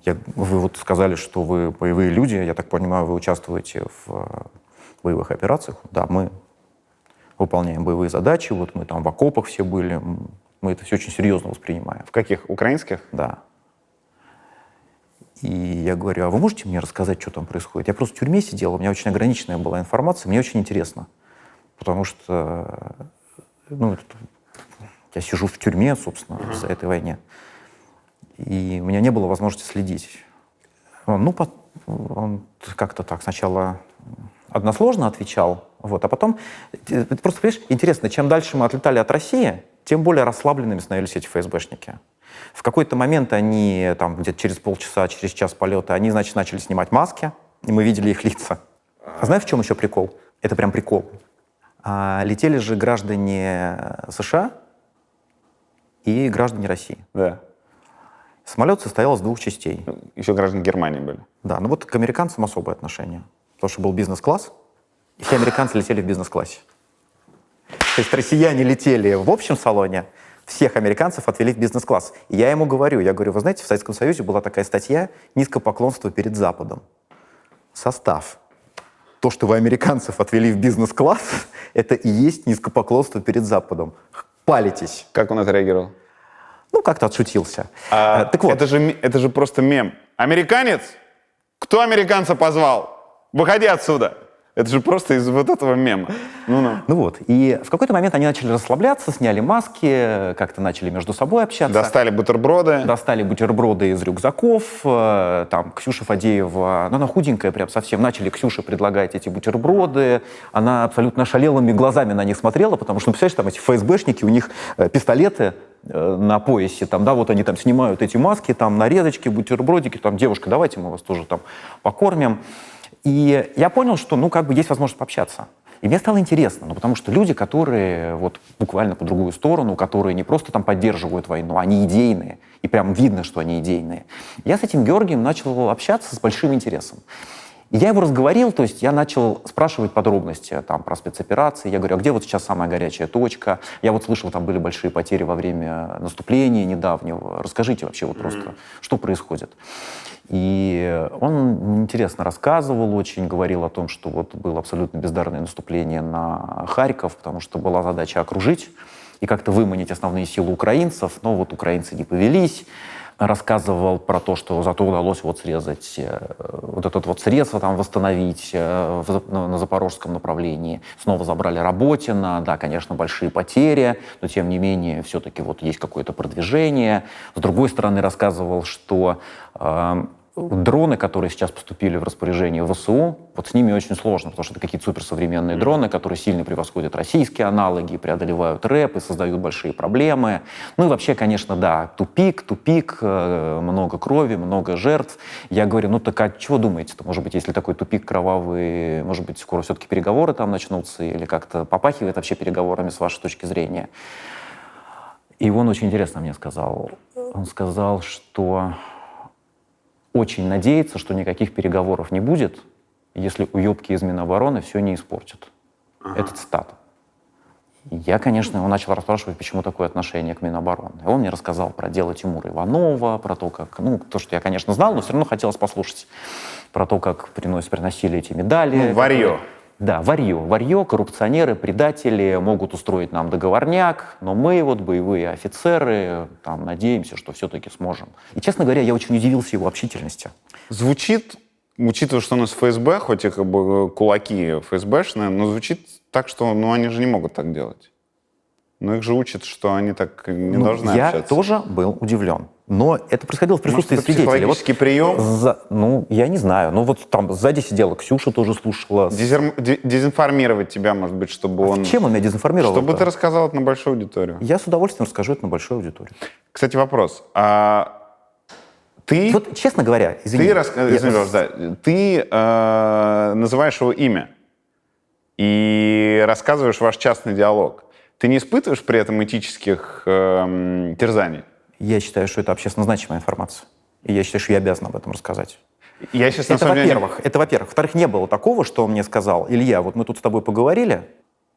Вы вот сказали, что вы боевые люди, я так понимаю, вы участвуете в боевых операциях. Да, мы выполняем боевые задачи, вот мы там в окопах все были, мы это все очень серьезно воспринимаем. В каких? Украинских? Да. И я говорю, а вы можете мне рассказать, что там происходит? Я просто в тюрьме сидел, у меня очень ограниченная была информация, мне очень интересно. Потому что я сижу в тюрьме, собственно, за этой войне. И у меня не было возможности следить. Он как-то так сначала односложно отвечал, вот, а потом, ты просто понимаешь, интересно, чем дальше мы отлетали от России, тем более расслабленными становились эти ФСБшники. В какой-то момент они, там, где-то через полчаса, через час полета, они, значит, начали снимать маски, и мы видели их лица. А знаешь, в чем еще прикол? Это прям прикол. Летели же граждане США и граждане России. Да. Самолет состоял из двух частей. Еще граждане Германии были. Да, ну вот к американцам особое отношение. Потому что был бизнес-класс, и все американцы летели в бизнес-классе. То есть россияне летели в общем салоне, всех американцев отвели в бизнес-класс. И я ему говорю, вы знаете, в Советском Союзе была такая статья «Низкопоклонство перед Западом». Состав. То, что вы американцев отвели в бизнес-класс, это и есть низкопоклонство перед Западом. Палитесь. Как он отреагировал? Ну, как-то отшутился. Так вот. Это же просто мем. Американец? Кто американца позвал? Выходи отсюда. Это же просто из вот этого мема. Ну вот. И в какой-то момент они начали расслабляться, сняли маски, как-то начали между собой общаться. Достали бутерброды. Достали бутерброды из рюкзаков. Там Ксюша Фадеева, она худенькая прям совсем. Начали Ксюше предлагать эти бутерброды. Она абсолютно ошалелыми глазами на них смотрела, потому что, представляешь, там эти ФСБшники, у них пистолеты на поясе, там, да, вот они там снимают эти маски, там, нарезочки, бутербродики, там, девушка, давайте мы вас тоже там покормим. И я понял, что, ну, как бы есть возможность пообщаться. И мне стало интересно, ну, потому что люди, которые вот буквально по другую сторону, которые не просто там поддерживают войну, они идейные, и прям видно, что они идейные. Я с этим Георгием начал общаться с большим интересом. И я его разговорил, то есть я начал спрашивать подробности там, про спецоперации. Я говорю, а где вот сейчас самая горячая точка? Я вот слышал, там были большие потери во время наступления недавнего. Расскажите вообще вот просто, что происходит. И он интересно рассказывал очень, говорил о том, что вот было абсолютно бездарное наступление на Харьков, потому что была задача окружить и как-то выманить основные силы украинцев, но вот украинцы не повелись. Рассказывал про то, что зато удалось вот срезать, вот этот вот срез там восстановить на запорожском направлении. Снова забрали Работино, да, конечно, большие потери, но тем не менее все-таки вот есть какое-то продвижение. С другой стороны, рассказывал, что дроны, которые сейчас поступили в распоряжение ВСУ, вот с ними очень сложно, потому что это какие-то суперсовременные дроны, которые сильно превосходят российские аналоги, преодолевают рэп и создают большие проблемы. Ну и вообще, конечно, да, тупик, много крови, много жертв. Я говорю, ну так а чего думаете-то? Может быть, если такой тупик кровавый, может быть, скоро все-таки переговоры там начнутся или как-то попахивает вообще переговорами с вашей точки зрения? И он очень интересно мне сказал. Он сказал, что очень надеется, что никаких переговоров не будет, если уебки из Минобороны все не испортят. Это цитата. И я, конечно, его начал расспрашивать, почему такое отношение к Минобороны. И он мне рассказал про дело Тимура Иванова, про то, как... Ну, то, что я, конечно, знал, но все равно хотелось послушать. Про то, как приносили эти медали. Ну, варьё. Да, варьё, коррупционеры, предатели могут устроить нам договорняк, но мы, вот боевые офицеры, там, надеемся, что все-таки сможем. И, честно говоря, я очень удивился его общительности. Звучит, учитывая, что у нас ФСБ, хоть и как бы кулаки ФСБшные, но звучит так, что ну, они же не могут так делать. Но их же учат, что они так не должны общаться. Я тоже был удивлен. Но это происходило в присутствии Может, это свидетелей. психологический прием? Ну, я не знаю. Ну, вот там сзади сидела Ксюша, тоже слушала. Дезинформировать тебя, может быть, чтобы он... Чем он меня дезинформировал? Чтобы ты рассказал это на большую аудиторию. Я с удовольствием расскажу это на большую аудиторию. Кстати, вопрос. Ты... Вот, честно говоря, извини. Ты называешь его имя и рассказываешь ваш частный диалог. Ты не испытываешь при этом этических терзаний? Я считаю, что это общественно значимая информация. И я считаю, что я обязан об этом рассказать. Я сейчас, Это во-первых. Во-вторых, не было такого, что он мне сказал: Илья, вот мы тут с тобой поговорили,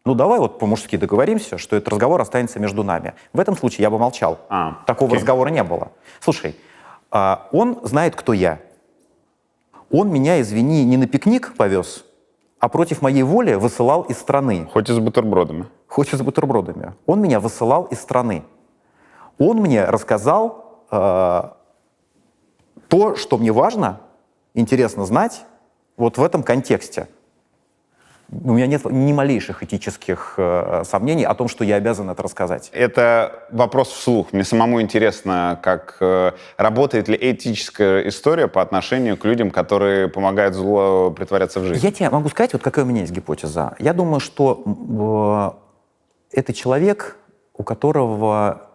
ну давай вот по-мужски договоримся, что этот разговор останется между нами. В этом случае я бы молчал. Такого разговора не было. Слушай, он знает, кто я. Он меня, извини, не на пикник повез, а против моей воли высылал из страны. Хоть и с бутербродами. Хоть и с бутербродами. Он меня высылал из страны. Он мне рассказал то, что мне важно, интересно знать вот в этом контексте. У меня нет ни малейших этических сомнений о том, что я обязан это рассказать. Это вопрос вслух. Мне самому интересно, как работает ли этическая история по отношению к людям, которые помогают злу притворяться в жизнь. Я тебе могу сказать, вот какая у меня есть гипотеза. Я думаю, что это человек, у которого...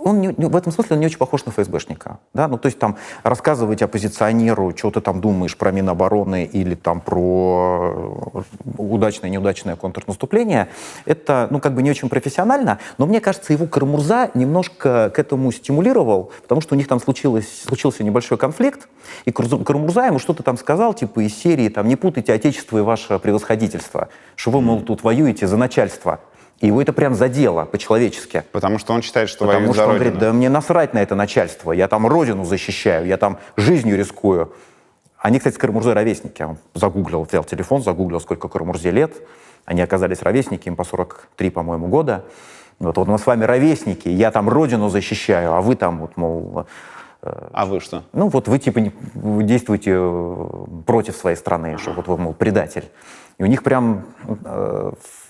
Он в этом смысле он не очень похож на ФСБшника. Да? Ну, то есть там рассказывать оппозиционеру, что ты там думаешь про Минобороны или там про удачное, неудачное контрнаступление, это, ну, как бы не очень профессионально, но мне кажется, его Карамурза немножко к этому стимулировал, потому что у них там случился небольшой конфликт, и Карамурза ему что-то там сказал, типа из серии, там, не путайте отечество и ваше превосходительство, что вы, мол, тут воюете за начальство. И его это прям задело по-человечески. Потому что он считает, что Потому воюет что за он Родину. говорит, да мне насрать на это начальство, я там родину защищаю, я там жизнью рискую. Они, кстати, с Карамурзой ровесники. Он загуглил, взял телефон, загуглил, сколько Карамурзе лет. Они оказались ровесники, им по 43, по-моему, года. Вот мы с вами ровесники, я там родину защищаю, а вы там, вот, мол... А вы что? Ну вот вы типа вы действуете против своей страны, что вот вы, мол, предатель. И у них прям...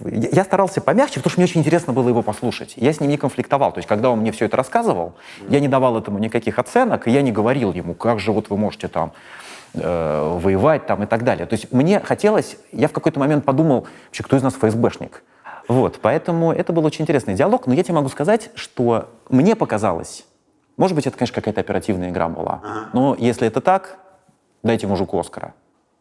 Я старался помягче, потому что мне очень интересно было его послушать. Я с ним не конфликтовал. То есть, когда он мне все это рассказывал, я не давал этому никаких оценок, и я не говорил ему, как же вот вы можете там воевать там и так далее. То есть мне хотелось... Я в какой-то момент подумал, вообще, кто из нас ФСБшник? Вот, поэтому это был очень интересный диалог, но я тебе могу сказать, что мне показалось, может быть, это, конечно, какая-то оперативная игра была, но если это так, дайте мужику Оскара,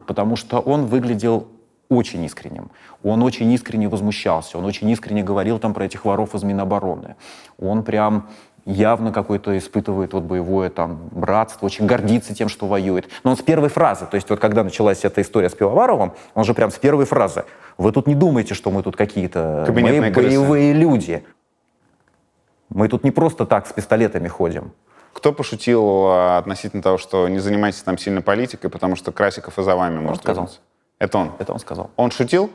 потому что он выглядел очень искренним, он очень искренне возмущался, он очень искренне говорил там про этих воров из Минобороны, он прям явно какое-то испытывает вот боевое там братство, очень гордится тем, что воюет. Но он с первой фразы, то есть вот когда началась эта история с Пивоваровым, он же прям с первой фразы: вы тут не думайте, что мы тут какие-то Кабинетные крысы. боевые люди. Мы тут не просто так с пистолетами ходим. Кто пошутил относительно того, что не занимайтесь там сильно политикой, потому что Красиков и за вами может сказал. вернуться? Это он. Это он сказал. Он шутил?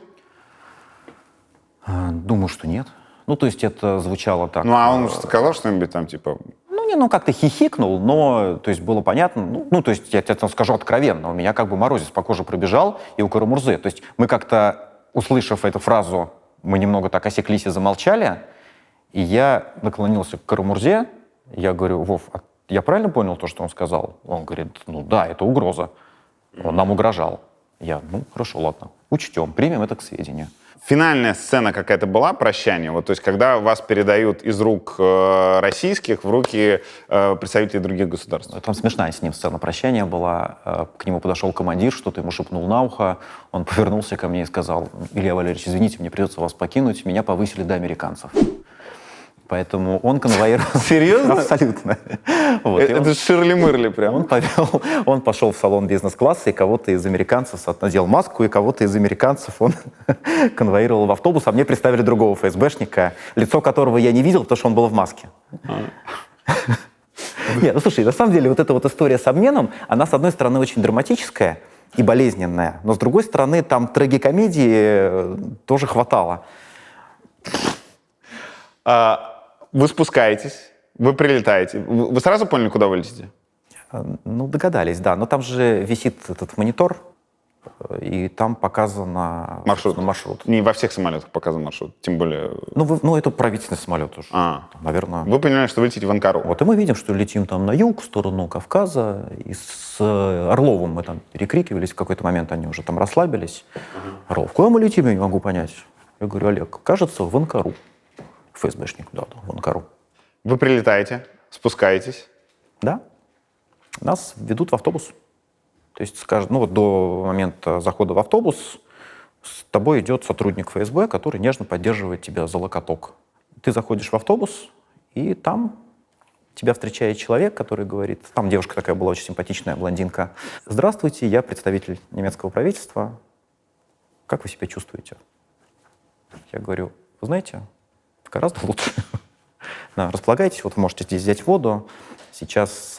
Думаю, что нет. Ну, то есть это звучало так. Ну, а он сказал что-нибудь там, типа... Ну, как-то хихикнул, но, то есть, было понятно, то есть, я тебе скажу откровенно, у меня как бы морозец по коже пробежал, и у Карамурзы. То есть, мы как-то, услышав эту фразу, мы немного так осеклись и замолчали, и я наклонился к Карамурзе, я говорю: Вов, а я правильно понял то, что он сказал? Он говорит: ну да, это угроза, он нам угрожал. Я: ну, хорошо, ладно, учтем, примем это к сведению. Финальная сцена какая-то была, прощание? Вот, то есть, когда вас передают из рук российских в руки представителей других государств? Там смешная с ним сцена прощания была. К нему подошел командир, что-то ему шепнул на ухо. Он повернулся ко мне и сказал: Илья Валерьевич, извините, мне придется вас покинуть. Меня повысили до американцев. Поэтому он конвоировал... Серьезно? Абсолютно. Вот, и Это Ширли-Мырли прям. он пошел в салон бизнес-класса, и кого-то из американцев надел маску, и кого-то из американцев он конвоировал в автобус, а мне представили другого ФСБшника, лицо которого я не видел, потому что он был в маске. Нет, ну слушай, на самом деле вот эта вот история с обменом, она, с одной стороны, очень драматическая и болезненная, но, с другой стороны, там трагикомедии тоже хватало. Вы спускаетесь, вы прилетаете. Вы сразу поняли, куда вы летите? Ну, догадались, да. Но там же висит этот монитор, и там показано маршрут. Не во всех самолетах показан маршрут, тем более... Ну, это правительственный самолет уже. Наверное. Вы понимаете, что вы летите в Анкару? Вот, и мы видим, что летим там на юг, в сторону Кавказа, и с Орловым мы там перекрикивались, в какой-то момент они уже там расслабились. Орлов: куда мы летим, я не могу понять. Я говорю: Олег, кажется, в Анкару. ФСБшник, да, в Анкару. Вы прилетаете, спускаетесь. Да. Нас ведут в автобус. То есть, скажем, вот до момента захода в автобус с тобой идет сотрудник ФСБ, который нежно поддерживает тебя за локоток. Ты заходишь в автобус, и там тебя встречает человек, который говорит... Там девушка такая была очень симпатичная, блондинка. Здравствуйте, я представитель немецкого правительства. Как вы себя чувствуете? Я говорю: вы знаете, гораздо лучше. Да, располагайтесь, вот вы можете здесь взять воду. Сейчас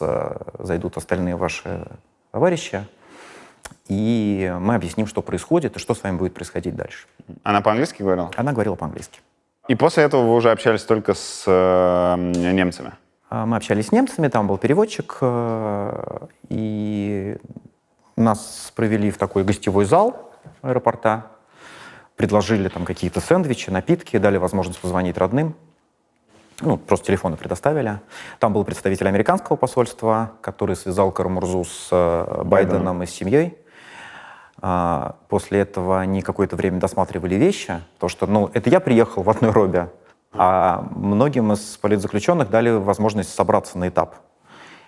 зайдут остальные ваши товарищи, и мы объясним, что происходит и что с вами будет происходить дальше. Она по-английски говорила? Она говорила по-английски. И после этого вы уже общались только с немцами? Мы общались с немцами, там был переводчик, и нас провели в такой гостевой зал аэропорта, предложили там какие-то сэндвичи, напитки, дали возможность позвонить родным. Ну, просто телефоны предоставили. Там был представитель американского посольства, который связал Карамурзу с Байденом и с семьей. После этого они какое-то время досматривали вещи, потому что, это я приехал в одной робе, а многим из политзаключенных дали возможность собраться на этап.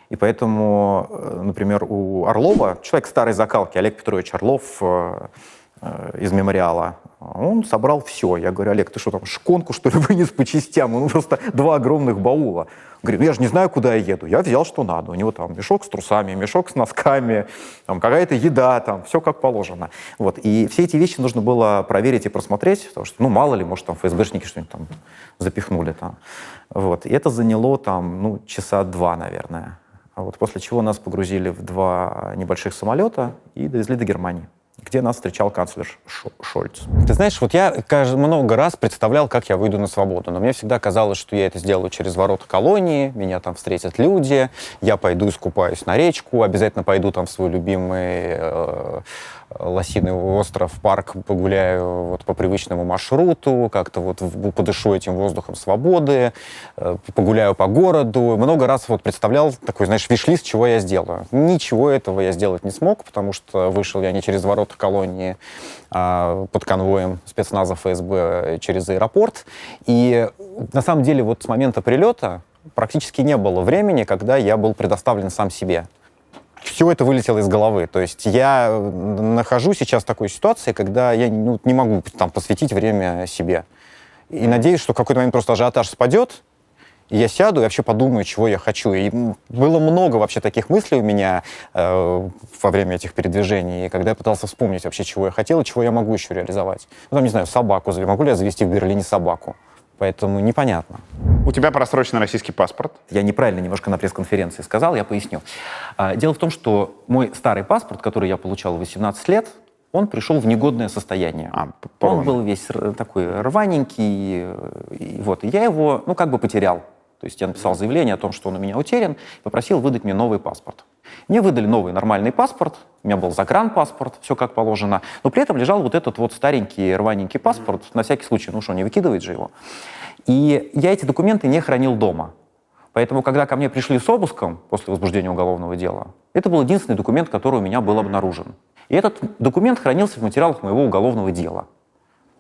И поэтому, например, у Орлова, человек старой закалки, Олег Петрович Орлов из мемориала, он собрал все. Я говорю: Олег, ты что там, шконку, что ли, вынес по частям? Ну, просто 2 огромных баула. Говорю: я же не знаю, куда я еду. Я взял, что надо. У него там мешок с трусами, мешок с носками, там какая-то еда, там все как положено. Вот. И все эти вещи нужно было проверить и просмотреть, потому что, мало ли, может, там ФСБшники что-нибудь там запихнули там. Вот. И это заняло там, часа 2, наверное. А вот после чего нас погрузили в 2 небольших самолета и довезли до Германии, где нас встречал канцлер Шольц. Ты знаешь, вот я много раз представлял, как я выйду на свободу, но мне всегда казалось, что я это сделаю через ворота колонии, меня там встретят люди, я пойду искупаюсь на речку, обязательно пойду там в свой любимый Лосиный остров, парк, погуляю вот по привычному маршруту, как-то вот подышу этим воздухом свободы, погуляю по городу. Много раз вот представлял такой, знаешь, виш-лист, чего я сделаю. Ничего этого я сделать не смог, потому что вышел я не через ворота колонии, а под конвоем спецназа ФСБ через аэропорт. И на самом деле вот с момента прилета практически не было времени, когда я был предоставлен сам себе. Все это вылетело из головы. То есть я нахожусь сейчас в такой ситуации, когда я не могу там посвятить время себе. И надеюсь, что в какой-то момент просто ажиотаж спадет, и я сяду и вообще подумаю, чего я хочу. И было много вообще таких мыслей у меня во время этих передвижений, когда я пытался вспомнить вообще, чего я хотел и чего я могу еще реализовать. Ну, там, не знаю, собаку. Могу ли я завести в Берлине собаку? Поэтому непонятно. У тебя просрочен российский паспорт. Я неправильно немножко на пресс-конференции сказал, я поясню. Дело в том, что мой старый паспорт, который я получал в 18 лет, он пришел в негодное состояние. Он был весь такой рваненький, и вот. И я его, как бы потерял. То есть я написал заявление о том, что он у меня утерян, и попросил выдать мне новый паспорт. Мне выдали новый нормальный паспорт, у меня был загранпаспорт, все как положено, но при этом лежал вот этот вот старенький рваненький паспорт, на всякий случай, что, не выкидывает же его. И я эти документы не хранил дома. Поэтому, когда ко мне пришли с обыском после возбуждения уголовного дела, это был единственный документ, который у меня был обнаружен. И этот документ хранился в материалах моего уголовного дела.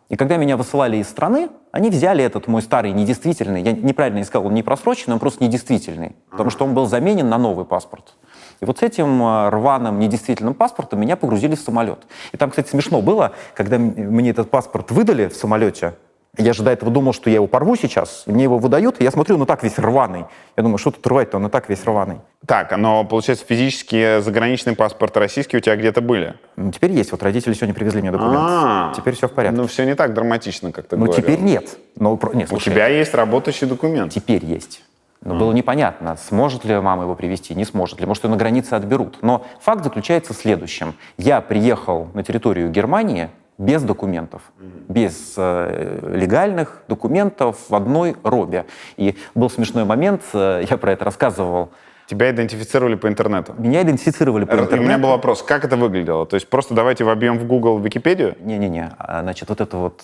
И когда меня высылали из страны, они взяли этот мой старый недействительный, я неправильно сказал, он не просроченный, он просто недействительный, потому что он был заменен на новый паспорт. И вот с этим рваным, недействительным паспортом меня погрузили в самолет. И там, кстати, смешно было, когда мне этот паспорт выдали в самолете. Я же до этого думал, что я его порву сейчас. Мне его выдают, и я смотрю, так весь рваный. Я думаю, что тут рвать-то, он и так весь рваный. Так, но, получается, физически заграничный паспорт российский у тебя где-то были? Теперь есть. Вот родители сегодня привезли мне документ. Теперь все в порядке. Ну, все не так драматично, как ты говорил. Теперь нет. Нет, у тебя есть работающий документ. Теперь есть. Но было непонятно, сможет ли мама его привезти, не сможет ли. Может, ее на границе отберут. Но факт заключается в следующем. Я приехал на территорию Германии без документов, без легальных документов в одной робе. И был смешной момент, я про это рассказывал. Тебя идентифицировали по интернету? Меня идентифицировали по интернету. У меня был вопрос, как это выглядело? То есть просто давайте вобьем в Google Википедию? Не-не-не. Значит, вот эта вот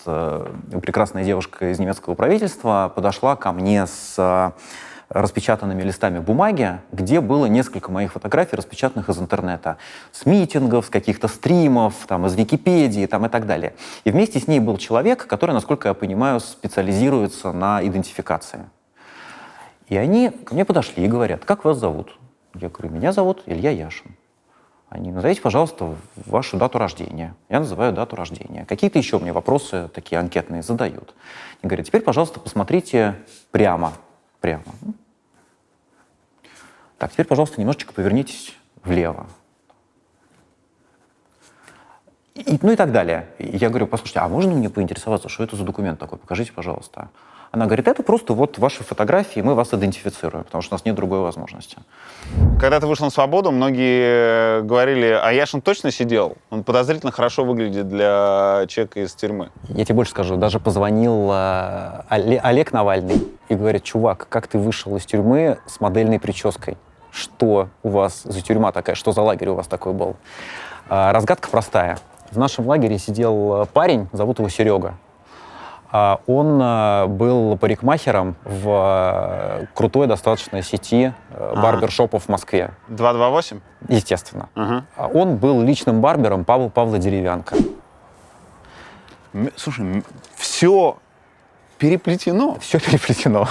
прекрасная девушка из немецкого правительства подошла ко мне с распечатанными листами бумаги, где было несколько моих фотографий, распечатанных из интернета. С митингов, с каких-то стримов, из Википедии и так далее. И вместе с ней был человек, который, насколько я понимаю, специализируется на идентификации. И они ко мне подошли и говорят, как вас зовут? Я говорю, меня зовут Илья Яшин. Они, назовите, пожалуйста, вашу дату рождения. Я называю дату рождения. Какие-то еще мне вопросы такие анкетные задают. Они говорят, теперь, пожалуйста, посмотрите прямо. Так, теперь, пожалуйста, немножечко повернитесь влево. И так далее. И я говорю, послушайте, а можно мне поинтересоваться, что это за документ такой? Покажите, пожалуйста. Она говорит, это просто вот ваши фотографии, мы вас идентифицируем, потому что у нас нет другой возможности. Когда ты вышел на свободу, многие говорили, а Яшин точно сидел? Он подозрительно хорошо выглядит для человека из тюрьмы. Я тебе больше скажу, даже позвонил Олег Навальный и говорит, чувак, как ты вышел из тюрьмы с модельной прической? Что у вас за тюрьма такая, что за лагерь у вас такой был? Разгадка простая. В нашем лагере сидел парень, зовут его Серега. Он был парикмахером в крутой достаточно сети барбершопов в Москве. 228? Естественно. Он был личным барбером Павла Деревянко. Слушай, все переплетено. Все переплетено.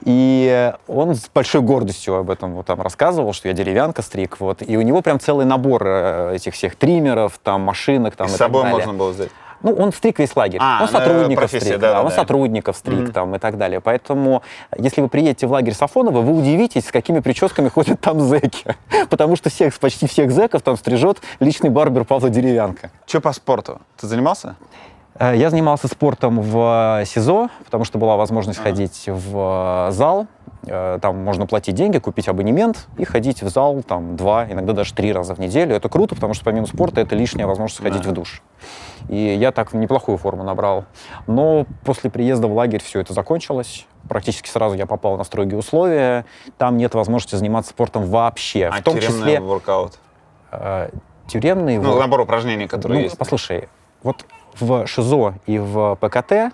И он с большой гордостью об этом там рассказывал, что я Деревянко стриг. И у него прям целый набор этих всех триммеров, машинок. И с собой можно было взять? Он стриг весь лагерь. Он сотрудников стриг, он сотрудников стриг и так далее. Поэтому, если вы приедете в лагерь Сафонова, вы удивитесь, с какими прическами ходят там зэки. Потому что почти всех зэков там стрижет личный барбер Павла Деревянко. Что по спорту? Ты занимался? Я занимался спортом в СИЗО, потому что была возможность ходить в зал. Там можно платить деньги, купить абонемент и ходить в зал 2, иногда даже 3 раза в неделю. Это круто, потому что помимо спорта это лишняя возможность ходить в душ. И я так неплохую форму набрал. Но после приезда в лагерь все это закончилось. Практически сразу я попал на строгие условия. Там нет возможности заниматься спортом вообще. В том числе воркаут? Тюремный... Ну, набор упражнений, которые Ну, есть. послушай, вот в ШИЗО и в ПКТ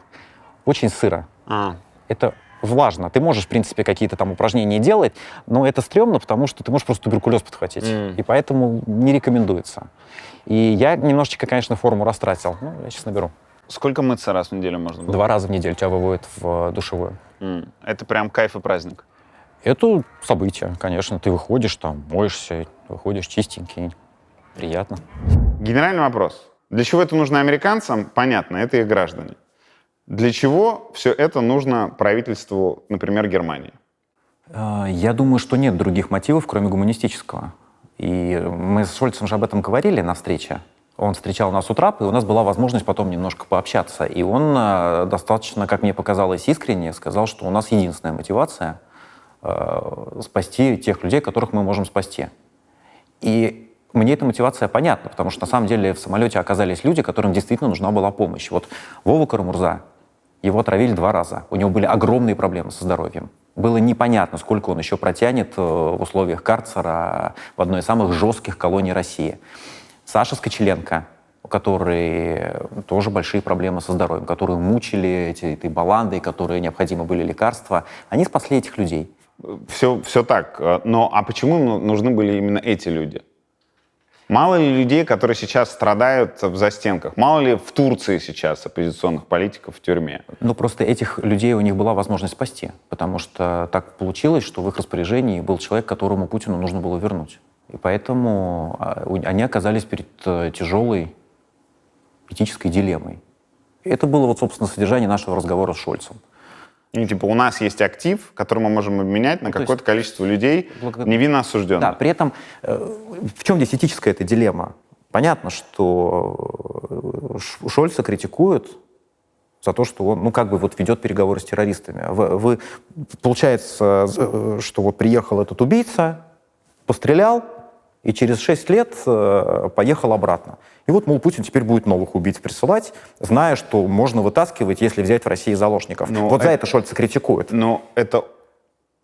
очень сыро. А. Это влажно. Ты можешь, в принципе, какие-то там упражнения делать, но это стрёмно, потому что ты можешь просто туберкулез подхватить. И поэтому не рекомендуется. И я немножечко, конечно, форму растратил. Ну, я сейчас наберу. Сколько мыться раз в неделю можно было? 2 раза в неделю тебя выводят в душевую. Это прям кайф и праздник. Это событие, конечно. Ты выходишь там, моешься, выходишь чистенький. Приятно. Генеральный вопрос. Для чего это нужно американцам? Понятно, это их граждане. Для чего все это нужно правительству, например, Германии? Я думаю, что нет других мотивов, кроме гуманистического. И мы с Шольцем же об этом говорили на встрече. Он встречал нас у трапа, и у нас была возможность потом немножко пообщаться. И он достаточно, как мне показалось, искренне сказал, что у нас единственная мотивация спасти тех людей, которых мы можем спасти. И мне эта мотивация понятна, потому что на самом деле в самолете оказались люди, которым действительно нужна была помощь. Вот Вова Карамурза, его отравили 2 раза. У него были огромные проблемы со здоровьем. Было непонятно, сколько он еще протянет в условиях карцера в одной из самых жестких колоний России. Саша Скочеленко, у которой тоже большие проблемы со здоровьем, которые мучили этой баландой, которые необходимы были лекарства, они спасли этих людей. Все так. Но а почему нужны были именно эти люди? Мало ли людей, которые сейчас страдают в застенках? Мало ли в Турции сейчас оппозиционных политиков в тюрьме? Ну, просто этих людей у них была возможность спасти, потому что так получилось, что в их распоряжении был человек, которому Путину нужно было вернуть. И поэтому они оказались перед тяжелой этической дилеммой. И это было, вот, собственно, содержание нашего разговора с Шольцем. Ну, типа, у нас есть актив, который мы можем обменять на какое-то количество людей, невинно осужденных. Да, при этом в чем здесь этическая эта дилемма? Понятно, что Шольца критикуют за то, что он, ну, как бы вот ведет переговоры с террористами. Получается, что вот приехал этот убийца, пострелял, и через 6 лет поехал обратно. И вот, мол, Путин теперь будет новых убийц присылать, зная, что можно вытаскивать, если взять в России заложников. Но вот за это Шольца критикуют. Но это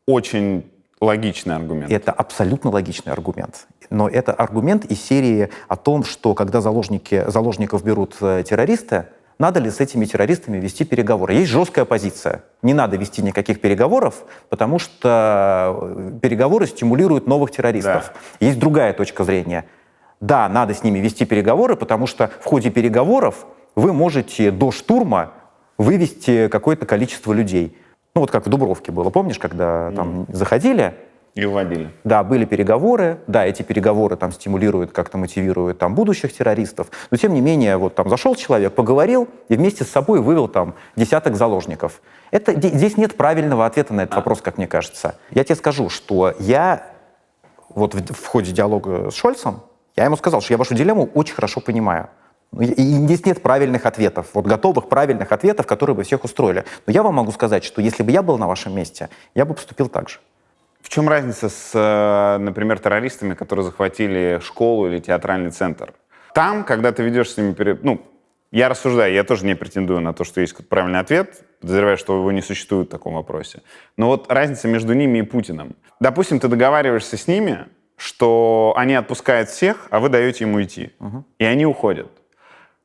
очень логичный аргумент. Это абсолютно логичный аргумент. Но это аргумент из серии о том, что когда заложников берут террористы, надо ли с этими террористами вести переговоры. Есть жесткая позиция. Не надо вести никаких переговоров, потому что переговоры стимулируют новых террористов. Да. Есть другая точка зрения. Да, надо с ними вести переговоры, потому что в ходе переговоров вы можете до штурма вывести какое-то количество людей. Ну вот как в Дубровке было, помнишь, когда там заходили? И уводили. Да, были переговоры, да, эти переговоры там стимулируют, как-то мотивируют там будущих террористов, но тем не менее, вот там зашел человек, поговорил и вместе с собой вывел там десяток заложников. Здесь нет правильного ответа на этот вопрос, как мне кажется. Я тебе скажу, что я вот в ходе диалога с Шольцем, я ему сказал, что я вашу дилемму очень хорошо понимаю. И здесь нет правильных ответов, вот готовых правильных ответов, которые бы всех устроили. Но я вам могу сказать, что если бы я был на вашем месте, я бы поступил так же. В чем разница с, например, террористами, которые захватили школу или театральный центр? Там, когда ты ведешь с ними... Ну, я рассуждаю, я тоже не претендую на то, что есть какой-то правильный ответ, подозреваю, что его не существует в таком вопросе. Но вот разница между ними и Путиным. Допустим, ты договариваешься с ними, что они отпускают всех, а вы даете им уйти. И они уходят.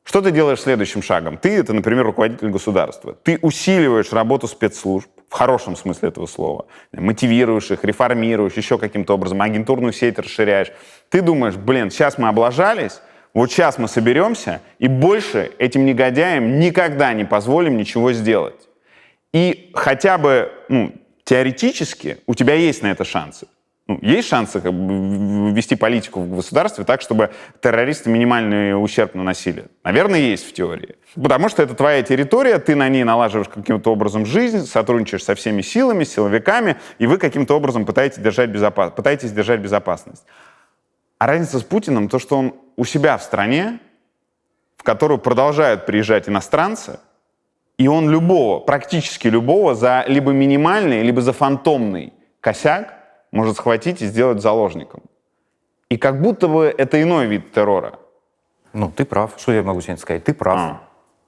Что ты делаешь следующим шагом? Ты — это, например, руководитель государства. Ты усиливаешь работу спецслужб, в хорошем смысле этого слова. Мотивируешь их, реформируешь, еще каким-то образом, агентурную сеть расширяешь. Ты думаешь, блин, сейчас мы облажались, вот сейчас мы соберемся, и больше этим негодяям никогда не позволим ничего сделать. И хотя бы, теоретически у тебя есть на это шансы. Есть шансы вести политику в государстве так, чтобы террористы минимальный ущерб наносили? Наверное, есть в теории. Потому что это твоя территория, ты на ней налаживаешь каким-то образом жизнь, сотрудничаешь со всеми силами, с силовиками, и вы каким-то образом пытаетесь держать безопасность. А разница с Путиным то, что он у себя в стране, в которую продолжают приезжать иностранцы, и он практически любого, за либо минимальный, либо за фантомный косяк может схватить и сделать заложником. И как будто бы это иной вид террора. Ну, ты прав. Что я могу сегодня сказать? Ты прав.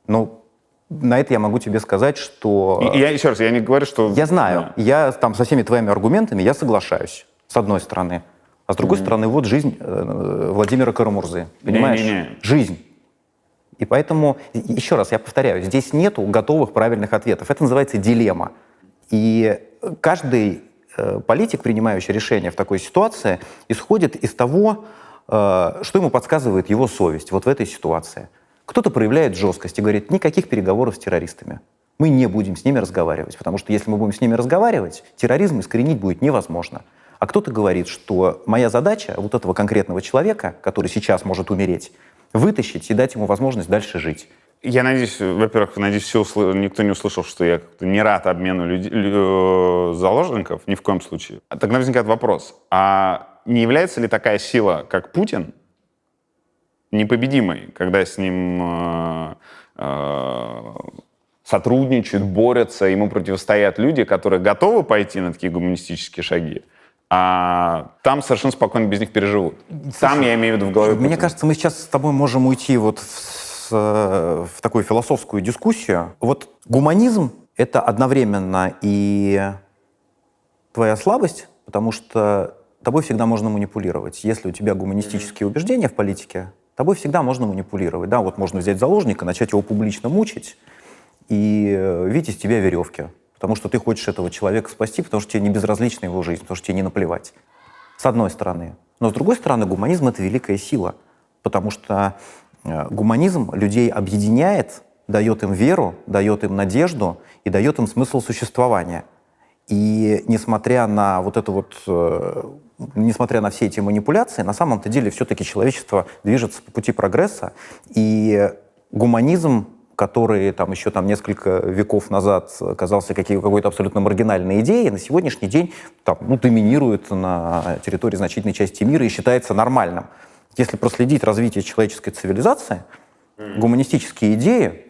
Ну, на это я могу тебе сказать, что... Еще раз, я не говорю, что... Я знаю. Да. Я там со всеми твоими аргументами я соглашаюсь, с одной стороны. А с другой стороны, вот жизнь Владимира Карамурзы. Понимаешь? Не-не-не. Жизнь. И поэтому, еще раз, я повторяю, здесь нету готовых правильных ответов. Это называется дилемма. И каждый политик, принимающий решение в такой ситуации, исходит из того, что ему подсказывает его совесть вот в этой ситуации. Кто-то проявляет жесткость и говорит, никаких переговоров с террористами. Мы не будем с ними разговаривать, потому что если мы будем с ними разговаривать, терроризм искоренить будет невозможно. А кто-то говорит, что моя задача вот этого конкретного человека, который сейчас может умереть, вытащить и дать ему возможность дальше жить. Я надеюсь, во-первых, никто не услышал, что я как-то не рад обмену заложников, ни в коем случае. Тогда возникает вопрос, а не является ли такая сила, как Путин, непобедимой, когда с ним сотрудничают, борются, ему противостоят люди, которые готовы пойти на такие гуманистические шаги, а там совершенно спокойно без них переживут. Там, я имею в виду, в голове Мне Путина. кажется, мы сейчас с тобой можем уйти вот в такую философскую дискуссию. Вот гуманизм — это одновременно и твоя слабость, потому что тобой всегда можно манипулировать. Если у тебя гуманистические убеждения в политике, тобой всегда можно манипулировать. Да, вот можно взять заложника, начать его публично мучить и видеть из тебя веревки. Потому что ты хочешь этого человека спасти, потому что тебе не безразлична его жизнь, потому что тебе не наплевать. С одной стороны. Но с другой стороны, гуманизм — это великая сила. Потому что гуманизм людей объединяет, дает им веру, дает им надежду и дает им смысл существования. И несмотря на вот это вот, несмотря на все эти манипуляции, на самом-то деле все-таки человечество движется по пути прогресса. И гуманизм, который там еще несколько веков назад казался какой-то абсолютно маргинальной идеей, на сегодняшний день доминирует на территории значительной части мира и считается нормальным. Если проследить развитие человеческой цивилизации, гуманистические идеи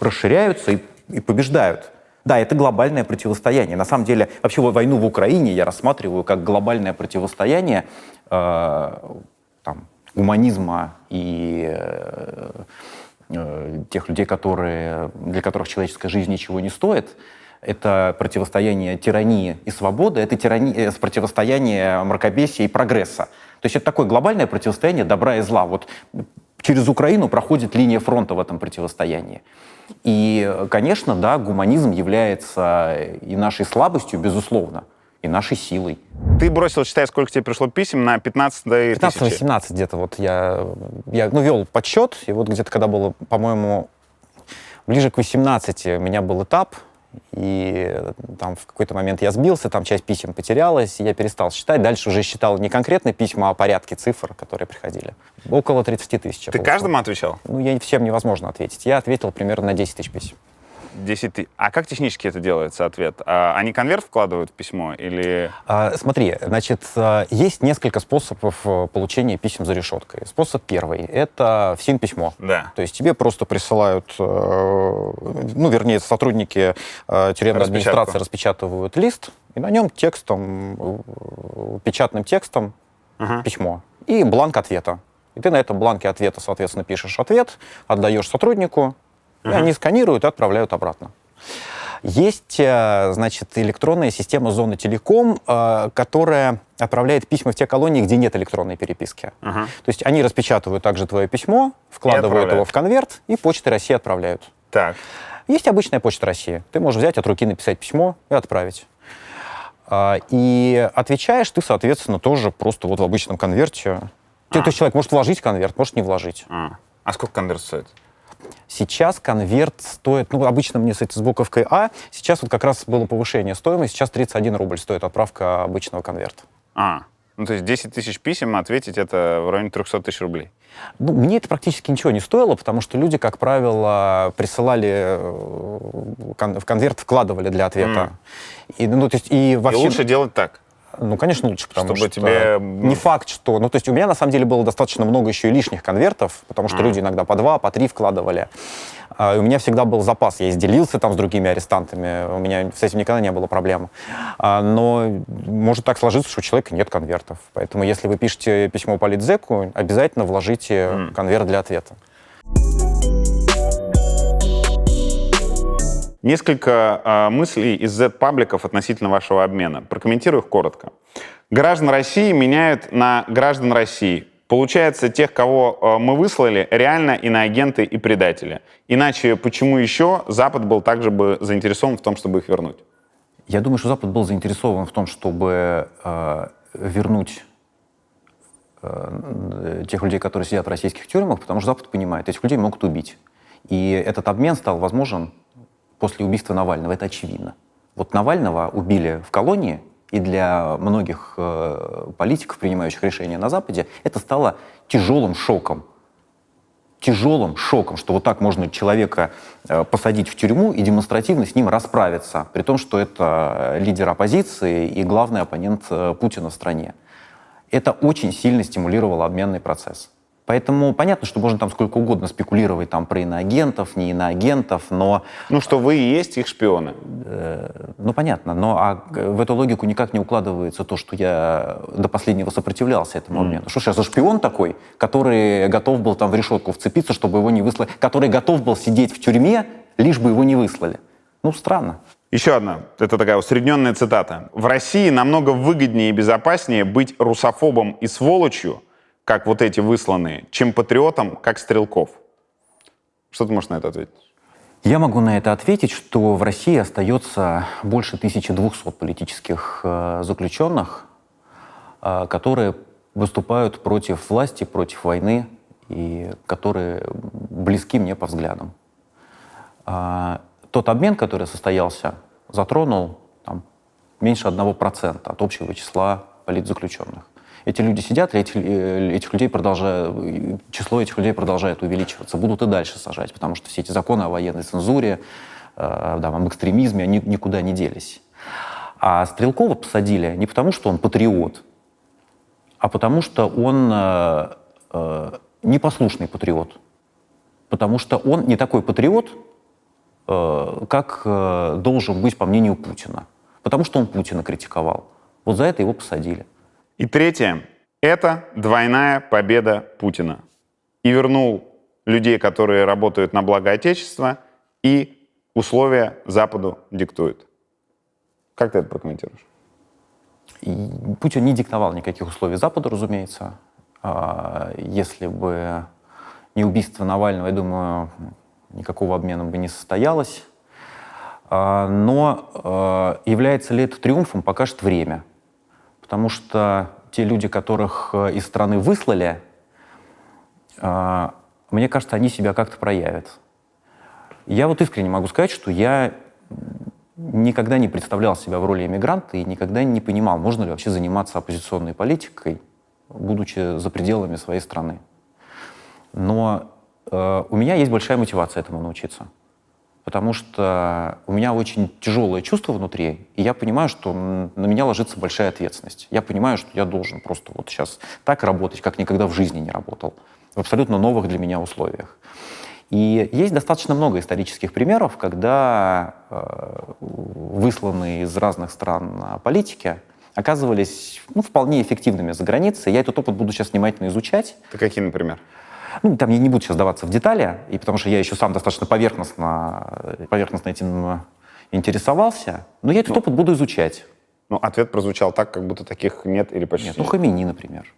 расширяются и побеждают. Да, это глобальное противостояние. На самом деле, вообще войну в Украине я рассматриваю как глобальное противостояние гуманизма и тех людей, для которых человеческая жизнь ничего не стоит. Это противостояние тирании и свободы, это противостояние мракобесия и прогресса. То есть это такое глобальное противостояние добра и зла. Вот через Украину проходит линия фронта в этом противостоянии. И, конечно, да, гуманизм является и нашей слабостью, безусловно, и нашей силой. Ты бросил, считай, сколько тебе пришло писем на 15-й тысячи? 15-18 где-то вот я вел подсчет, и вот где-то когда было, по-моему, ближе к 18 у меня был этап, и там в какой-то момент я сбился, там часть писем потерялась, и я перестал считать. Дальше уже считал не конкретные письма, а порядки цифр, которые приходили. Около 30 тысяч. Ты каждому отвечал? Всем невозможно ответить. Я ответил примерно на 10 тысяч писем. 10 тысяч. А как технически это делается, ответ? Они конверт вкладывают в письмо или... Смотри, значит, есть несколько способов получения писем за решеткой. Способ первый — это ФСИН-письмо. Да. То есть тебе просто присылают, вернее, сотрудники тюремной администрации распечатывают лист, и на нем текстом, печатным текстом письмо и бланк ответа. И ты на этом бланке ответа, соответственно, пишешь ответ, отдаешь сотруднику, и они сканируют и отправляют обратно. Есть, значит, электронная система Зоны Телеком, которая отправляет письма в те колонии, где нет электронной переписки. То есть они распечатывают также твое письмо, вкладывают его в конверт и Почтой России отправляют. Так. Есть обычная Почта России. Ты можешь взять от руки, написать письмо и отправить. И отвечаешь ты, соответственно, тоже просто вот в обычном конверте. То есть человек может вложить конверт, может не вложить. А сколько конверт стоит? Сейчас конверт стоит, обычно мне с буковкой А, сейчас вот как раз было повышение стоимости, сейчас 31 рубль стоит отправка обычного конверта. То есть 10 тысяч писем ответить — это в районе 300 тысяч рублей. Мне это практически ничего не стоило, потому что люди, как правило, присылали в конверт, вкладывали для ответа. И лучше делать так? Конечно, лучше, потому чтобы что тебе... не факт, что... то есть у меня, на самом деле, было достаточно много еще и лишних конвертов, потому что люди иногда по 2, по 3 вкладывали. И у меня всегда был запас. Я делился там с другими арестантами, у меня с этим никогда не было проблем. Но может так сложиться, что у человека нет конвертов. Поэтому если вы пишете письмо политзеку, обязательно вложите конверт для ответа. Несколько мыслей из Z-пабликов относительно вашего обмена. Прокомментирую их коротко. Граждан России меняют на граждан России. Получается, тех, кого мы выслали, реально иноагенты и предатели. Иначе почему еще Запад был также бы заинтересован в том, чтобы их вернуть? Я думаю, что Запад был заинтересован в том, чтобы вернуть тех людей, которые сидят в российских тюрьмах, потому что Запад понимает, этих людей могут убить. И этот обмен стал возможен после убийства Навального, это очевидно. Вот Навального убили в колонии, и для многих политиков, принимающих решения на Западе, это стало тяжелым шоком. Тяжелым шоком, что вот так можно человека посадить в тюрьму и демонстративно с ним расправиться, при том, что это лидер оппозиции и главный оппонент Путина в стране. Это очень сильно стимулировало обменный процесс. Поэтому понятно, что можно там сколько угодно спекулировать там, про иноагентов, не иноагентов, но... Ну, что вы и есть их шпионы. Ну, понятно, но в эту логику никак не укладывается то, что я до последнего сопротивлялся этому обмену. Что ж, я за шпион такой, который готов был там в решетку вцепиться, чтобы его не выслали, который готов был сидеть в тюрьме, лишь бы его не выслали. Ну, странно. Еще одна, это такая усредненная цитата. «В России намного выгоднее и безопаснее быть русофобом и сволочью, как вот эти высланные, чем патриотом, как Стрелков». Что ты можешь на это ответить? Я могу на это ответить, что в России остается больше 1200 политических заключенных, которые выступают против власти, против войны и которые близки мне по взглядам. Тот обмен, который состоялся, затронул там, меньше 1% от общего числа политзаключенных. Эти люди сидят, число этих людей продолжает увеличиваться. Будут и дальше сажать, потому что все эти законы о военной цензуре, об экстремизме, они никуда не делись. А Стрелкова посадили не потому, что он патриот, а потому что он непослушный патриот. Потому что он не такой патриот, как должен быть, по мнению Путина. Потому что он Путина критиковал. Вот за это его посадили. И третье. Это двойная победа Путина. И вернул людей, которые работают на благо Отечества, и условия Западу диктует. Как ты это прокомментируешь? И Путин не диктовал никаких условий Западу, разумеется. Если бы не убийство Навального, я думаю, никакого обмена бы не состоялось. Но является ли это триумфом, покажет время. Потому что те люди, которых из страны выслали, мне кажется, они себя как-то проявят. Я вот искренне могу сказать, что я никогда не представлял себя в роли эмигранта и никогда не понимал, можно ли вообще заниматься оппозиционной политикой, будучи за пределами своей страны. Но у меня есть большая мотивация этому научиться. Потому что у меня очень тяжелое чувство внутри, и я понимаю, что на меня ложится большая ответственность. Я понимаю, что я должен просто вот сейчас так работать, как никогда в жизни не работал, в абсолютно новых для меня условиях. И есть достаточно много исторических примеров, когда высланные из разных стран политики оказывались вполне эффективными за границей. Я этот опыт буду сейчас внимательно изучать. Это какие, например? Там я не буду сейчас вдаваться в детали, и потому что я еще сам достаточно поверхностно этим интересовался, но я этот опыт буду изучать. Ну, ответ прозвучал так, как будто таких нет или почти нет. Хамини, например.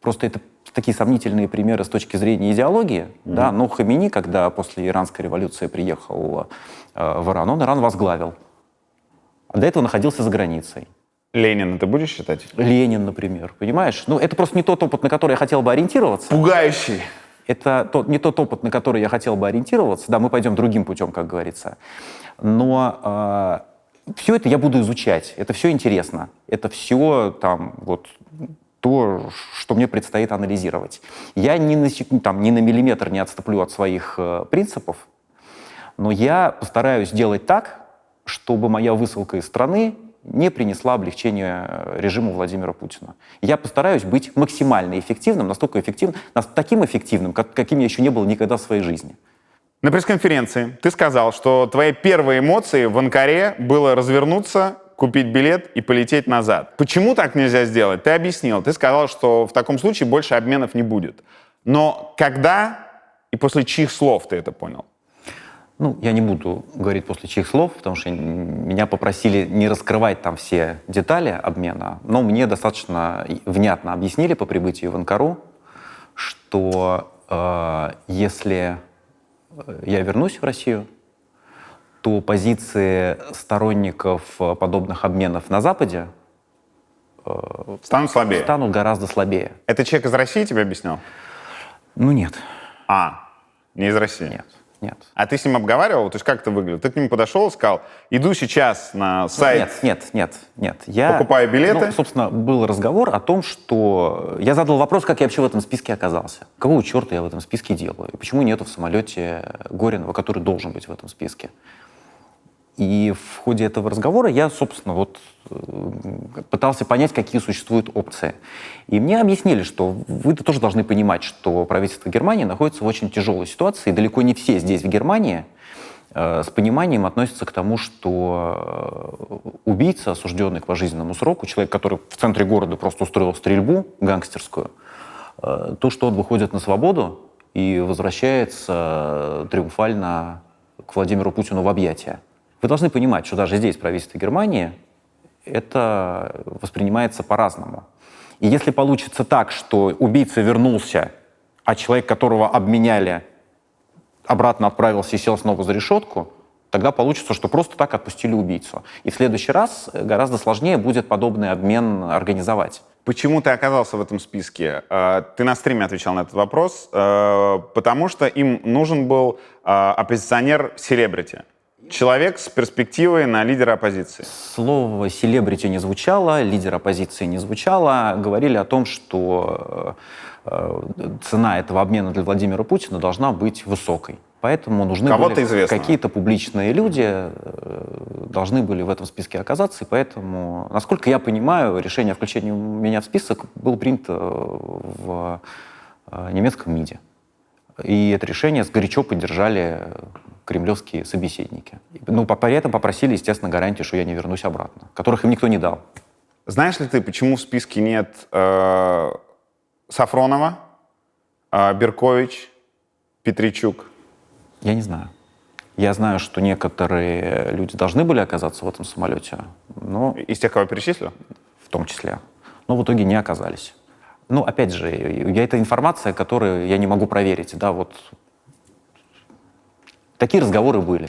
Просто это такие сомнительные примеры с точки зрения идеологии, да, но Хамини, когда после Иранской революции приехал в Иран, он Иран возглавил. А до этого находился за границей. Ленина ты будешь считать? Ленин, например, понимаешь? Это просто не тот опыт, на который я хотел бы ориентироваться. Пугающий. Это не тот опыт, на который я хотел бы ориентироваться. Да, мы пойдем другим путем, как говорится. Но все это я буду изучать. Это все интересно. Это все то, что мне предстоит анализировать. Я ни на миллиметр не отступлю от своих принципов, но я постараюсь сделать так, чтобы моя высылка из страны не принесла облегчения режиму Владимира Путина. Я постараюсь быть максимально эффективным, таким эффективным, каким я еще не был никогда в своей жизни. На пресс-конференции ты сказал, что твои первые эмоции в Анкаре было развернуться, купить билет и полететь назад. Почему так нельзя сделать? Ты объяснил. Ты сказал, что в таком случае больше обменов не будет. Но когда и после чьих слов ты это понял? Ну, я не буду говорить после чьих слов, потому что меня попросили не раскрывать там все детали обмена, но мне достаточно внятно объяснили по прибытию в Анкару, что если я вернусь в Россию, то позиции сторонников подобных обменов на Западе Станут слабее. станут гораздо слабее. Это человек из России тебе объяснял? Ну, нет. Не из России? Нет. Нет. А ты с ним обговаривал? То есть как это выглядит? Ты к нему подошел и сказал, иду сейчас на сайт, Нет. Я, покупаю билеты? Ну, собственно, был разговор о том, что... Я задал вопрос, как я вообще в этом списке оказался. Какого черта я в этом списке делаю? И почему нету в самолете Горинова, который должен быть в этом списке? И в ходе этого разговора я, собственно, вот пытался понять, какие существуют опции. И мне объяснили, что вы тоже должны понимать, что правительство Германии находится в очень тяжелой ситуации. И далеко не все здесь, в Германии, с пониманием относятся к тому, что убийца, осужденный к пожизненному сроку, человек, который в центре города просто устроил стрельбу гангстерскую, то, что он выходит на свободу и возвращается триумфально к Владимиру Путину в объятия. Вы должны понимать, что даже здесь, в правительстве Германии, это воспринимается по-разному. И если получится так, что убийца вернулся, а человек, которого обменяли, обратно отправился и сел снова за решетку, тогда получится, что просто так отпустили убийцу. И в следующий раз гораздо сложнее будет подобный обмен организовать. Почему ты оказался в этом списке? Ты на стриме отвечал на этот вопрос. Потому что им нужен был оппозиционер-селебрити. Человек с перспективой на лидера оппозиции. Слово «селебрити» не звучало, лидер оппозиции не звучало. Говорили о том, что цена этого обмена для Владимира Путина должна быть высокой. Поэтому нужны были какие-то публичные люди, должны были в этом списке оказаться. И поэтому, насколько я понимаю, решение о включении меня в список было принято в немецком МИДе. И это решение горячо поддержали кремлевские собеседники. Ну, при этом попросили, естественно, гарантии, что я не вернусь обратно, которых им никто не дал. Знаешь ли ты, почему в списке нет Сафронова, Беркович, Петричук? Я не знаю. Я знаю, что некоторые люди должны были оказаться в этом самолете, но... Из тех, кого перечислил? В том числе. Но в итоге не оказались. Ну, опять же, это информация, которую я не могу проверить. Да, вот такие разговоры были.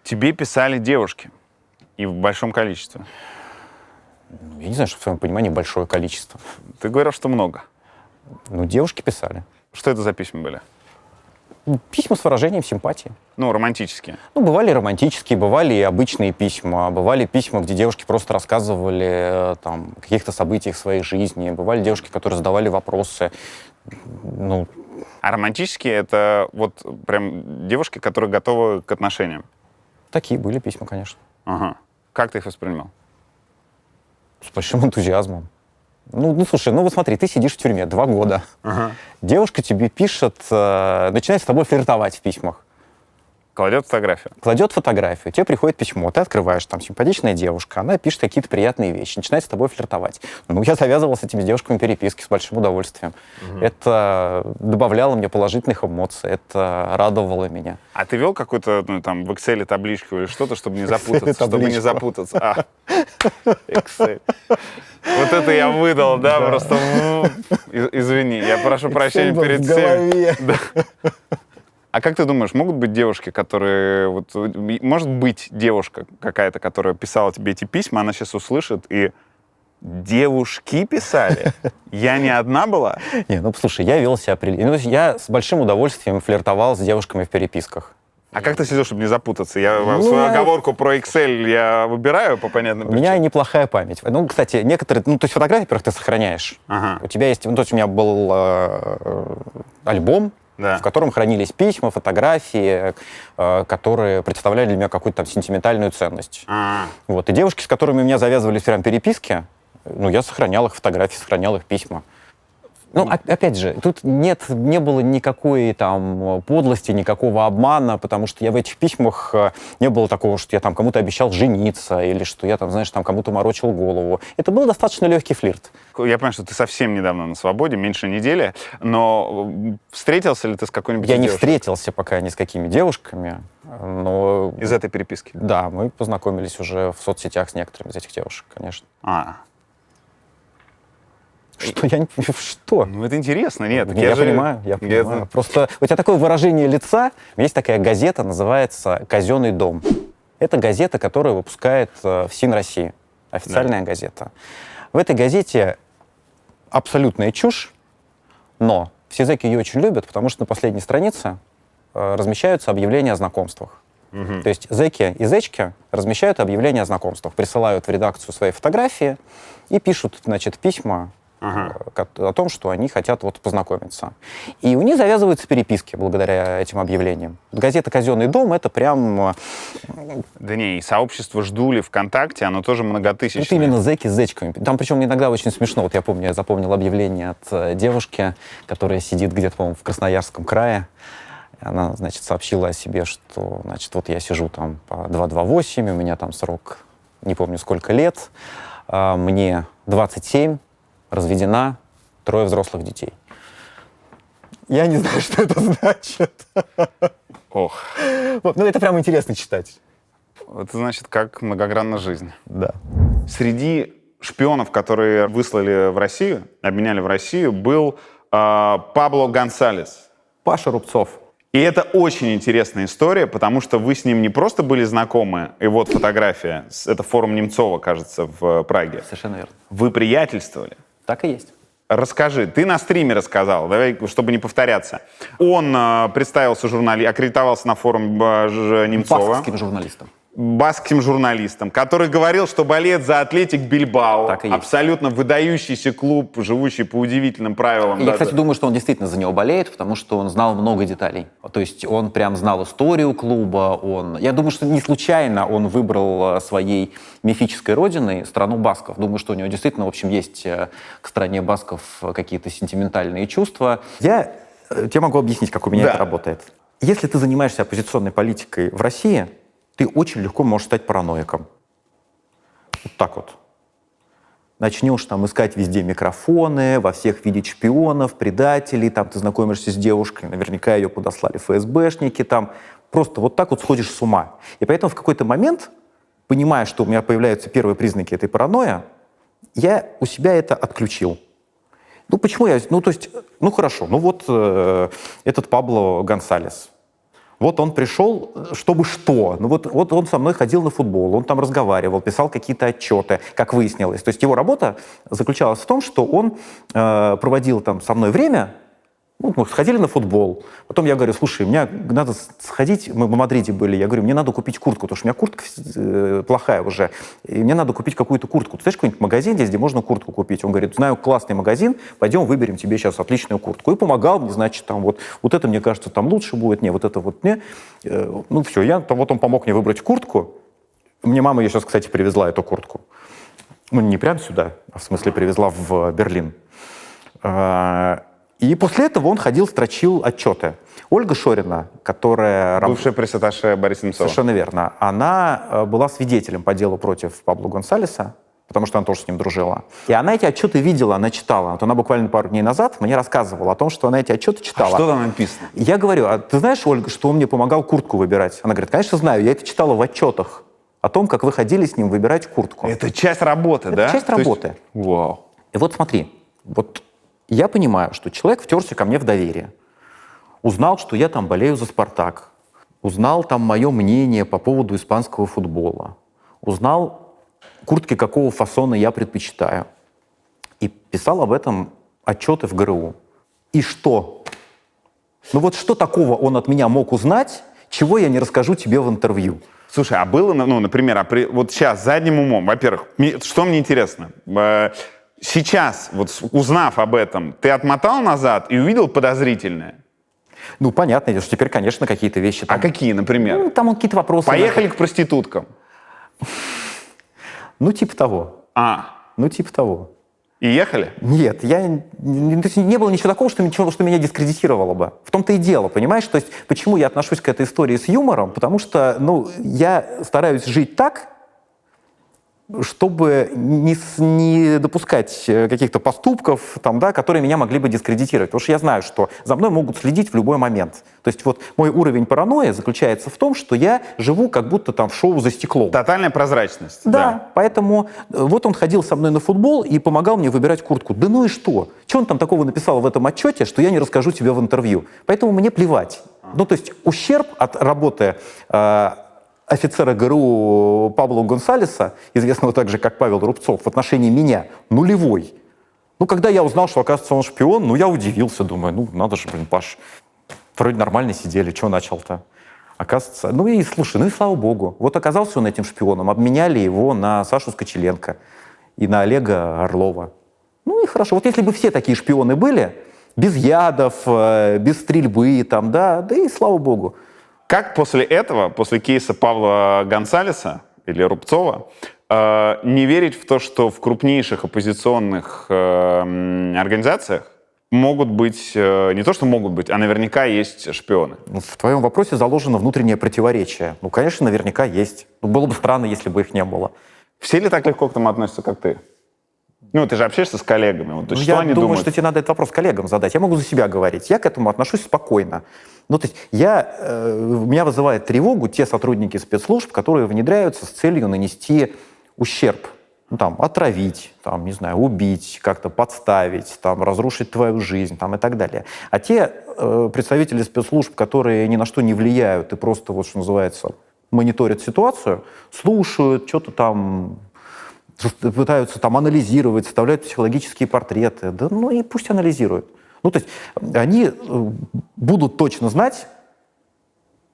Тебе писали девушки. И в большом количестве. Я не знаю, что в своем понимании большое количество. Ты говорил, что много. Ну, девушки писали. Что это за письма были? Письма с выражением симпатии. Ну, романтические. Ну, бывали романтические, бывали и обычные письма. Бывали письма, где девушки просто рассказывали там, о каких-то событиях своей жизни. Бывали девушки, которые задавали вопросы. Ну... А романтические — это вот прям девушки, которые готовы к отношениям? Такие были письма, конечно. Ага. Как ты их воспринимал? С большим энтузиазмом. Ну, слушай, ну вот смотри, ты сидишь в тюрьме 2 года. Ага. Девушка тебе пишет, начинает с тобой флиртовать в письмах. Кладет фотографию. Кладет фотографию, тебе приходит письмо, ты открываешь, там симпатичная девушка, она пишет какие-то приятные вещи, начинает с тобой флиртовать. Ну, я завязывал с этими девушками переписки с большим удовольствием. Это добавляло мне положительных эмоций, это радовало меня. А ты вел какую-то, ну, там, в Excel табличку или что-то, чтобы не запутаться? Чтобы не запутаться. Excel. Вот это я выдал, да, просто... Извини, я прошу прощения перед всеми. А как ты думаешь, могут быть девушки, которые... Вот, может быть девушка какая-то, которая писала тебе эти письма, она сейчас услышит и... Девушки писали? Я не одна была? Не, ну, слушай, я вел себя прилично. Я с большим удовольствием флиртовал с девушками в переписках. А как ты сидел, чтобы не запутаться? Я свою оговорку про Excel я выбираю по понятным У причинам. меня неплохая память. Ну, кстати, некоторые... Ну, то есть фотографии, во-первых, ты сохраняешь. Ага. У тебя есть... Ну, то есть у меня был альбом, Да. в котором хранились письма, фотографии, которые представляли для меня какую-то там сентиментальную ценность. Вот. И девушки, с которыми у меня завязывались прям переписки, ну, я сохранял их фотографии, сохранял их письма. Ну, опять же, тут не было никакой там подлости, никакого обмана, потому что я в этих письмах не было такого, что я там кому-то обещал жениться, или что я там, знаешь, там кому-то морочил голову. Это был достаточно легкий флирт. Я понимаю, что ты совсем недавно на свободе, меньше недели, но встретился ли ты с какой-нибудь Я не девушкой встретился пока ни с какими девушками, но... из этой переписки? Да, мы познакомились уже в соцсетях с некоторыми из этих девушек, конечно. Что? Я не понимаю, что? Ну это интересно, нет. Я понимаю, я понимаю. Просто у тебя такое выражение лица. Есть такая газета, называется «Казенный дом». Это газета, которую выпускает ФСИН России. Официальная газета. В этой газете абсолютная чушь, но все зэки ее очень любят, потому что на последней странице размещаются объявления о знакомствах. То есть зэки и зэчки размещают объявления о знакомствах, присылают в редакцию свои фотографии и пишут, значит, письма о том, что они хотят вот познакомиться. И у них завязываются переписки благодаря этим объявлениям. Газета «Казенный дом» — это прям... Да не, и сообщество «Ждули» ВКонтакте, оно тоже многотысячное. Это именно зэки с зэчками. Там причем иногда очень смешно. Вот я помню, я запомнил объявление от девушки, которая сидит где-то, по-моему, в Красноярском крае. Она, значит, сообщила о себе, что, значит, вот я сижу там по 228, у меня там срок, не помню сколько лет, мне 27, разведена, 3 взрослых детей. Я не знаю, что это значит. Ох. Вот, ну, это прям интересно читать. Это значит, как многогранна жизнь. Да. Среди шпионов, которые выслали в Россию, обменяли в Россию, был Пабло Гонсалес. Паша Рубцов. И это очень интересная история, потому что вы с ним не просто были знакомы, и вот фотография, это форум Немцова, кажется, в Праге. Совершенно верно. Вы приятельствовали. Так и есть. Расскажи, ты на стриме рассказал, давай, чтобы не повторяться. Он представился аккредитовался на форум Немцова. Баскским журналистом. Баскским журналистом, который говорил, что болеет за Атлетик Бильбао. Так и есть. Абсолютно выдающийся клуб, живущий по удивительным правилам. Я, кстати, думаю, что он действительно за него болеет, потому что он знал много деталей. То есть он прям знал историю клуба. Я думаю, что не случайно он выбрал своей мифической родиной страну басков. Думаю, что у него действительно, в общем, есть к стране басков какие-то сентиментальные чувства. Я тебе могу объяснить, как у меня это работает. Если ты занимаешься оппозиционной политикой в России, ты очень легко можешь стать параноиком. Вот так вот. Начнешь там искать везде микрофоны, во всех видеть шпионов, предателей, там ты знакомишься с девушкой, наверняка ее подослали ФСБшники, там просто вот так вот сходишь с ума. И поэтому в какой-то момент, понимая, что у меня появляются первые признаки этой паранойи, я у себя это отключил. Ну почему я... Ну то есть, ну хорошо, ну вот этот Пабло Гонсалес. Вот он пришел, чтобы что? Ну вот он со мной ходил на футбол, он там разговаривал, писал какие-то отчеты, как выяснилось. То есть его работа заключалась в том, что он проводил там со мной время, ну, мы сходили на футбол. Потом я говорю, слушай, мне надо сходить, мы в Мадриде были, я говорю, мне надо купить куртку, потому что у меня куртка плохая уже, и мне надо купить какую-то куртку. Ты знаешь какой-нибудь магазин здесь, где можно куртку купить? Он говорит, знаю классный магазин, пойдем выберем тебе сейчас отличную куртку. И помогал мне, значит, там вот это, мне кажется, там лучше будет, не, вот это вот не. Ну все, вот он помог мне выбрать куртку. Мне мама ее сейчас, кстати, привезла, эту куртку. Ну не прям сюда, а в смысле привезла в Берлин. И после этого он ходил, строчил отчеты. Ольга Шорина, которая... Бывшая пресс-атташе Бориса Немцова. Совершенно верно. Она была свидетелем по делу против Пабло Гонсалеса, потому что она тоже с ним дружила. И она эти отчеты видела, она читала. Вот она буквально пару дней назад мне рассказывала о том, что она эти отчеты читала. А что там написано? Я говорю, а ты знаешь, Ольга, что он мне помогал куртку выбирать? Она говорит, конечно, знаю, я это читала в отчетах о том, как вы ходили с ним выбирать куртку. Это часть работы, да? Это часть работы. Вау. И вот смотри, вот я понимаю, что человек втерся ко мне в доверие, узнал, что я там болею за «Спартак», узнал там мое мнение по поводу испанского футбола, узнал, куртки какого фасона я предпочитаю, и писал об этом отчеты в ГРУ. И что? Ну вот что такого он от меня мог узнать, чего я не расскажу тебе в интервью? Слушай, а было, ну, например, вот сейчас задним умом, во-первых, что мне интересно, сейчас, вот узнав об этом, ты отмотал назад и увидел подозрительное? Ну, понятно, что теперь, конечно, какие-то вещи там... А какие, например? Ну, там какие-то вопросы... Поехали к проституткам. Ну, типа того. Ну, типа того. И ехали? Нет, то есть не было ничего такого, что меня дискредитировало бы. В том-то и дело, понимаешь? То есть почему я отношусь к этой истории с юмором? Потому что, я стараюсь жить так, чтобы не допускать каких-то поступков, которые меня могли бы дискредитировать. Потому что я знаю, что за мной могут следить в любой момент. То есть вот мой уровень паранойи заключается в том, что я живу как будто в шоу «За стеклом». Тотальная прозрачность. Да, поэтому вот он ходил со мной на футбол и помогал мне выбирать куртку. Да ну и что? Что он там такого написал в этом отчете, что я не расскажу тебе в интервью? Поэтому мне плевать. То есть ущерб от работы офицера ГРУ Пабло Гонсалеса, известного также как Павел Рубцов, в отношении меня нулевой. Когда я узнал, что, оказывается, он шпион, я удивился, думаю, надо же, Паш, вроде нормально сидели, что начал-то? Оказывается, слушай, и слава богу. Вот оказался он этим шпионом, обменяли его на Сашу Скочеленко и на Олега Орлова. И хорошо. Вот если бы все такие шпионы были, без ядов, без стрельбы, да и слава богу. Как после этого, после кейса Павла Гонсалеса или Рубцова, не верить в то, что в крупнейших оппозиционных организациях могут быть, не то что могут быть, а наверняка есть шпионы? В твоем вопросе заложено внутреннее противоречие. Конечно, наверняка есть. Было бы странно, если бы их не было. Все ли так легко к этому относятся, как ты? Ты же общаешься с коллегами. То есть, что я они думаю, думают? что тебе надо этот вопрос коллегам задать. Я могу за себя говорить. Я к этому отношусь спокойно. То есть меня вызывает тревогу те сотрудники спецслужб, которые внедряются с целью нанести ущерб. Отравить, не знаю, убить, как-то подставить, разрушить твою жизнь и так далее. А те представители спецслужб, которые ни на что не влияют и просто, что называется, мониторят ситуацию, слушают, что-то пытаются анализировать, составляют психологические портреты. И пусть анализируют. То есть они будут точно знать,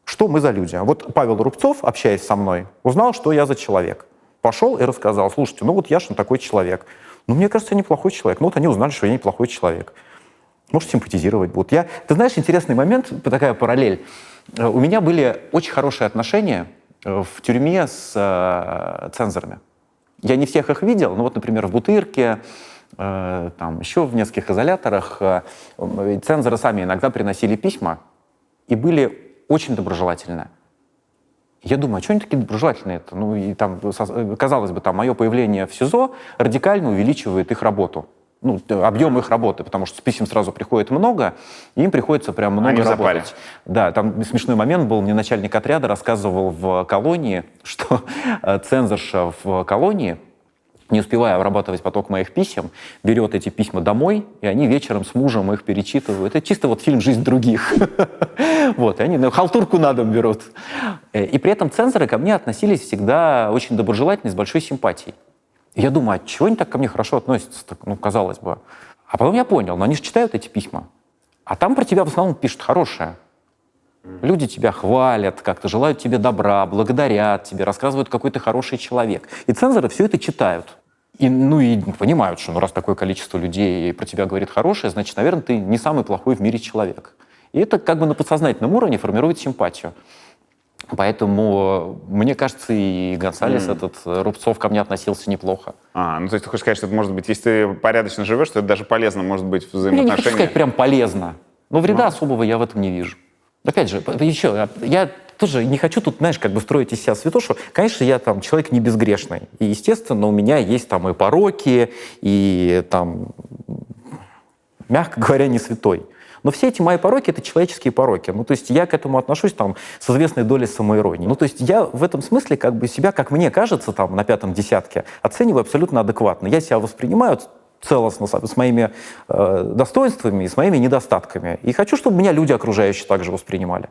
что мы за люди. Вот Павел Рубцов, общаясь со мной, узнал, что я за человек. Пошел и рассказал: слушайте, Яшин такой человек. Мне кажется, я неплохой человек. Они узнали, что я неплохой человек. Может, симпатизировать будут. Ты знаешь, интересный момент, такая параллель. У меня были очень хорошие отношения в тюрьме с цензорами. Я не всех их видел, например, в Бутырке, еще в нескольких изоляторах цензоры сами иногда приносили письма и были очень доброжелательны. Я думаю, а что они такие доброжелательные-то? Казалось бы, мое появление в СИЗО радикально увеличивает их работу. Объем их работы, потому что с писем сразу приходит много, и им приходится прям много работать. Да, там смешной момент был, мне начальник отряда рассказывал в колонии, что цензорша в колонии, не успевая обрабатывать поток моих писем, берет эти письма домой, и они вечером с мужем их перечитывают. Это чисто фильм «Жизнь других». И они халтурку на дом берут. И при этом цензоры ко мне относились всегда очень доброжелательно, с большой симпатией. И я думаю, а чего они так ко мне хорошо относятся, казалось бы. А потом я понял, они же читают эти письма, а там про тебя в основном пишут хорошее. Люди тебя хвалят, как-то желают тебе добра, благодарят тебе, рассказывают, какой ты хороший человек. И цензоры все это читают. И понимают, что раз такое количество людей про тебя говорит хорошее, значит, наверное, ты не самый плохой в мире человек. И это на подсознательном уровне формирует симпатию. Поэтому, мне кажется, и Гонсалес, Рубцов ко мне относился неплохо. То есть ты хочешь сказать, что это может быть, если ты порядочно живешь, то это даже полезно может быть в взаимоотношениях? Я не хочу сказать прям полезно, но вреда особого я в этом не вижу. Опять же, я тоже не хочу тут, строить из себя святошу. Конечно, я человек не безгрешный. И, естественно, у меня есть и пороки, и мягко говоря, не святой. Но все эти мои пороки — это человеческие пороки. То есть я к этому отношусь с известной долей самоиронии. То есть я в этом смысле себя, как мне кажется, на 5-м десятке, оцениваю абсолютно адекватно. Я себя воспринимаю целостно, с моими достоинствами и с моими недостатками. И хочу, чтобы меня люди окружающие также воспринимали.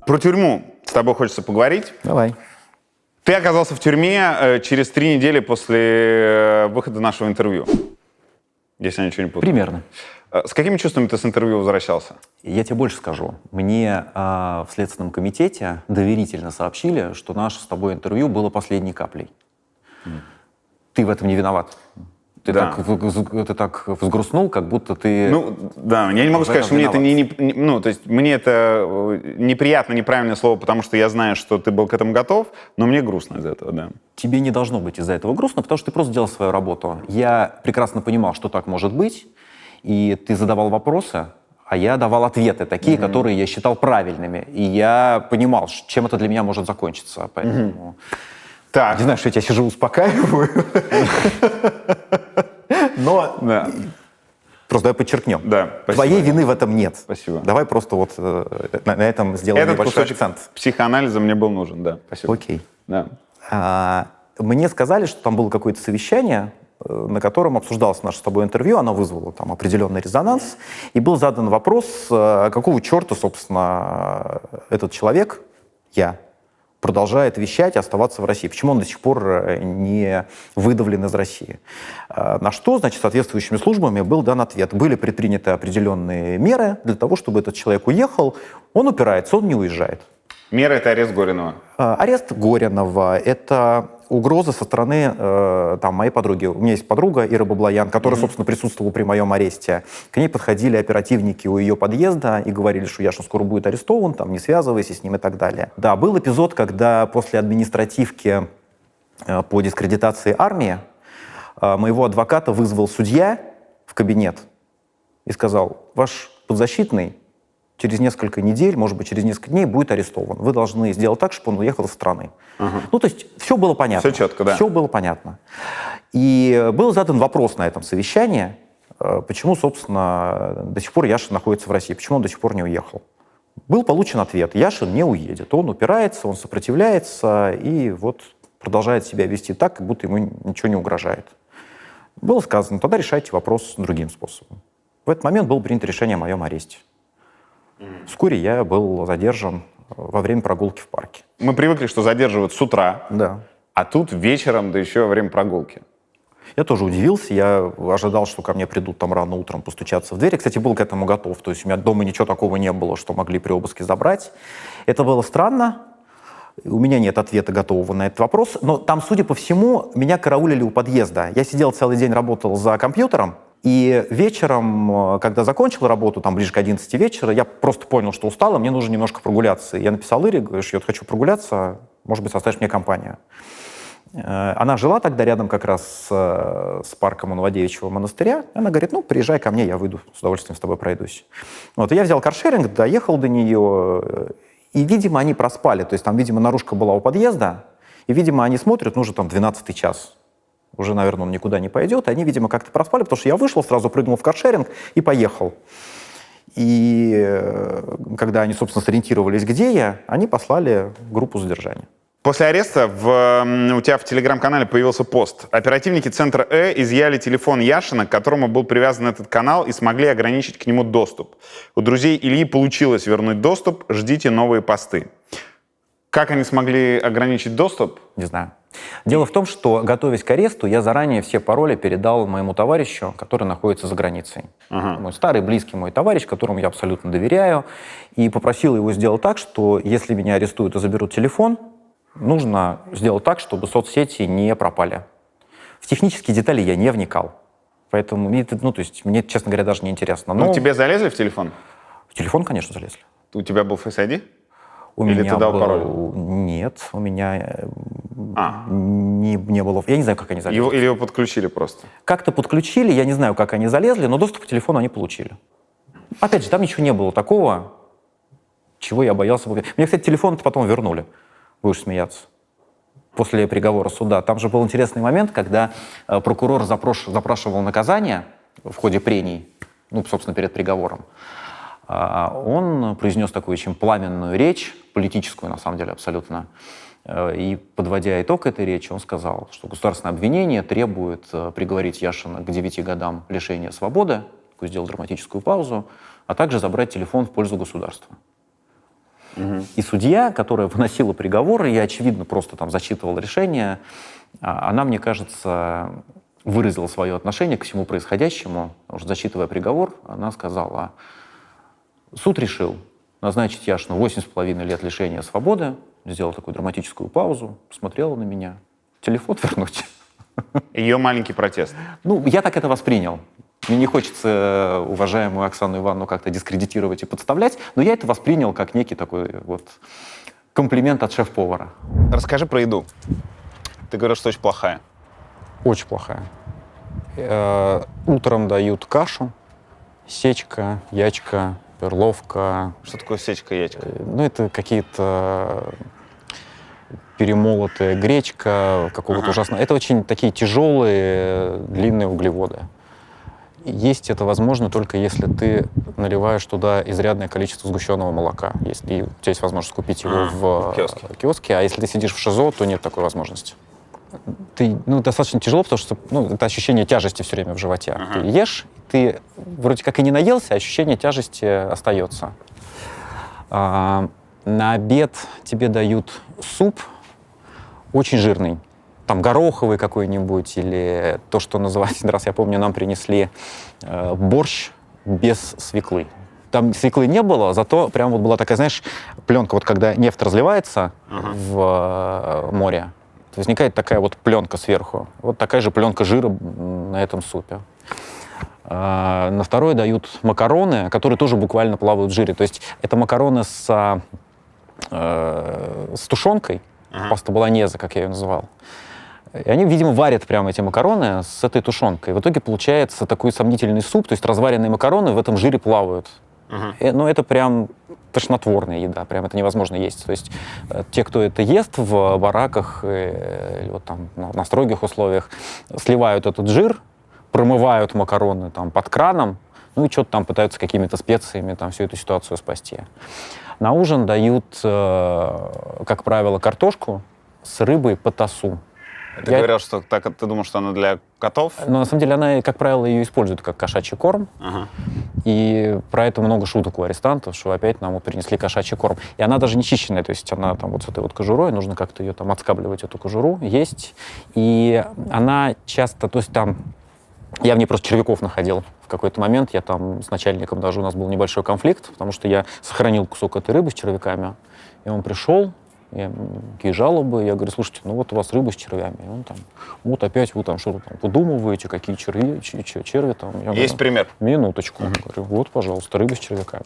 Про тюрьму с тобой хочется поговорить. Давай. Ты оказался в тюрьме через 3 недели после выхода нашего интервью. Если я ничего не путаю. Примерно. С какими чувствами ты с интервью возвращался? Я тебе больше скажу. Мне в Следственном комитете доверительно сообщили, что наше с тобой интервью было последней каплей. Ты в этом не виноват. Ты так взгрустнул, как будто ты... Ну, да, я не могу сказать, что мне это ну, то есть мне это неприятно, неправильное слово, потому что я знаю, что ты был к этому готов, но мне грустно из-за этого, да. Тебе не должно быть из-за этого грустно, потому что ты просто делал свою работу. Я прекрасно понимал, что так может быть, и ты задавал вопросы, а я давал ответы, такие, которые я считал правильными. И я понимал, чем это для меня может закончиться. Поэтому... Так. Не знаю, что я тебя сижу, успокаиваю. Но Да. просто давай подчеркнем. Да, спасибо. Твоей вины в этом нет. Спасибо. Давай просто вот на этом сделаем Этот небольшой кусочек акцент. психоанализа мне был нужен, да. Спасибо. Окей. Да. Мне сказали, что там было какое-то совещание, на котором обсуждалось наше с тобой интервью, оно вызвало там определенный резонанс, и был задан вопрос, какого черта, собственно, этот человек, я, продолжает вещать и оставаться в России. Почему он до сих пор не выдавлен из России? На что, значит, соответствующими службами был дан ответ. Были предприняты определенные меры для того, чтобы этот человек уехал. Он упирается, он не уезжает. Мера — это арест Горинова. Арест Горинова — это угроза со стороны там, моей подруги. У меня есть подруга Ира Баблоян, которая, собственно, присутствовала при моем аресте. К ней подходили оперативники у ее подъезда и говорили, что Яшин скоро будет арестован, там, не связывайся с ним и так далее. Да, был эпизод, когда после административки по дискредитации армии моего адвоката вызвал судья в кабинет и сказал: ваш подзащитный через несколько недель, может быть, через несколько дней будет арестован. Вы должны сделать так, чтобы он уехал из страны. Ну, то есть все было понятно. Все четко, да. Все было понятно. И был задан вопрос на этом совещании, почему, собственно, до сих пор Яшин находится в России, почему он до сих пор не уехал. Был получен ответ: Яшин не уедет. Он упирается, он сопротивляется и вот продолжает себя вести так, как будто ему ничего не угрожает. Было сказано: тогда решайте вопрос другим способом. В этот момент было принято решение о моем аресте. Вскоре я был задержан во время прогулки в парке. Мы привыкли, что задерживают с утра, Да. а тут вечером, да еще во время прогулки. Я тоже удивился, я ожидал, что ко мне придут там рано утром постучаться в дверь. Я, кстати, был к этому готов, то есть у меня дома ничего такого не было, что могли при обыске забрать. Это было странно, у меня нет ответа готового на этот вопрос, но там, судя по всему, меня караулили у подъезда. Я сидел целый день, работал за компьютером, и вечером, когда закончил работу, там ближе к 11 вечера, я просто понял, что устал, и мне нужно немножко прогуляться. Я написал Ире, говорю, что я хочу прогуляться, может быть, составишь мне компанию. Она жила тогда рядом как раз с парком у Новодевичьего монастыря. Она говорит: ну, приезжай ко мне, я выйду, с удовольствием с тобой пройдусь. Вот, и я взял каршеринг, доехал до нее, и, видимо, они проспали. То есть там, видимо, наружка была у подъезда, и, видимо, они смотрят, ну, уже там 12-й час. Уже, наверное, он никуда не пойдет. И они, видимо, как-то проспали, потому что я вышел, сразу прыгнул в каршеринг и поехал. И когда они, собственно, сориентировались, где я, они послали группу задержания. После ареста у тебя в телеграм-канале появился пост. Оперативники Центра изъяли телефон Яшина, к которому был привязан этот канал, и смогли ограничить к нему доступ. У друзей Ильи получилось вернуть доступ, ждите новые посты. Как они смогли ограничить доступ? Не знаю. Дело в том, что, готовясь к аресту, я заранее все пароли передал моему товарищу, который находится за границей. Мой старый, близкий мой товарищ, которому я абсолютно доверяю, и попросил его сделать так, что если меня арестуют и заберут телефон, нужно сделать так, чтобы соцсети не пропали. В технические детали я не вникал. Поэтому, то есть, мне, честно говоря, даже не интересно. Но Тебе залезли в телефон? в телефон, конечно, залезли. У тебя был Face ID? У Или меня ты дал был... пароль? Нет, у меня не было. Я не знаю, как они залезли. Или его подключили просто? Как-то подключили, я не знаю, как они залезли, но доступ к телефону они получили. Опять же, там ничего не было такого, чего я боялся. Мне, кстати, телефон потом вернули. Будешь смеяться. После приговора суда. Там же был интересный момент, когда прокурор запрашивал наказание в ходе прений, собственно, перед приговором. Он произнес такую очень пламенную речь, политическую, на самом деле, абсолютно. И, подводя итог этой речи, он сказал, что государственное обвинение требует приговорить Яшина к 9 годам лишения свободы, сделал драматическую паузу, а также забрать телефон в пользу государства. И судья, которая выносила приговор, и, очевидно, просто там зачитывала решение, она, мне кажется, выразила свое отношение ко всему происходящему. Потому что, зачитывая приговор, она сказала: суд решил назначить Яшину 8,5 лет лишения свободы, сделала такую драматическую паузу, посмотрела на меня. Телефон вернуть. Ее маленький протест. Ну, я так это воспринял. Мне не хочется уважаемую Оксану Ивановну как-то дискредитировать и подставлять, но я это воспринял как некий такой вот комплимент от шеф-повара. Расскажи про еду. Ты говорил, что очень плохая. Очень плохая. Утром дают кашу, сечка, ячка, перловка. Что такое сечка, ячка? Ну, это какие-то перемолотая гречка какого-то ужасного. Это очень такие тяжелые, длинные углеводы. Есть это возможно только если ты наливаешь туда изрядное количество сгущенного молока. Если у тебя есть возможность купить его в киоске, а если ты сидишь в ШИЗО, то нет такой возможности. Достаточно тяжело, потому что это ощущение тяжести все время в животе. Ты ешь, ты вроде как и не наелся, а ощущение тяжести остается. На обед тебе дают суп очень жирный. Там гороховый какой-нибудь или то, что называется, один раз я помню, нам принесли борщ без свеклы. Там свеклы не было, зато прям вот была такая, знаешь, пленка, вот когда нефть разливается в море, возникает такая вот пленка сверху. Вот такая же пленка жира на этом супе. На второе дают макароны, которые тоже буквально плавают в жире. То есть это макароны с тушенкой, паста болоньезе, как я ее называл. И они, видимо, варят прямо эти макароны с этой тушенкой. В итоге получается такой сомнительный суп, то есть разваренные макароны в этом жире плавают. Но это прям тошнотворная еда, прям это невозможно есть. То есть те, кто это ест в бараках или вот там на строгих условиях, сливают этот жир, промывают макароны там под краном, ну и что-то там пытаются какими-то специями там всю эту ситуацию спасти. На ужин дают, как правило, картошку с рыбой по тасу. Ты говорил, что так, ты думал, что она для котов? Но на самом деле она, как правило, ее использует как кошачий корм. И про это много шуток у арестантов, что опять нам вот принесли кошачий корм. И она даже не чищенная, то есть она там вот с этой вот кожурой, нужно как-то ее там отскабливать, эту кожуру, есть. И она часто, то есть там, я в ней просто червяков находил в какой-то момент, я там с начальником даже, у нас был небольшой конфликт, потому что я сохранил кусок этой рыбы с червяками, и он пришел, какие жалобы, я говорю, слушайте, ну вот у вас рыба с червями, и он там, вот опять вы там что-то там выдумываете, какие черви там. Я Есть говорю, пример? Минуточку. Говорю, вот, пожалуйста, рыба с червяками.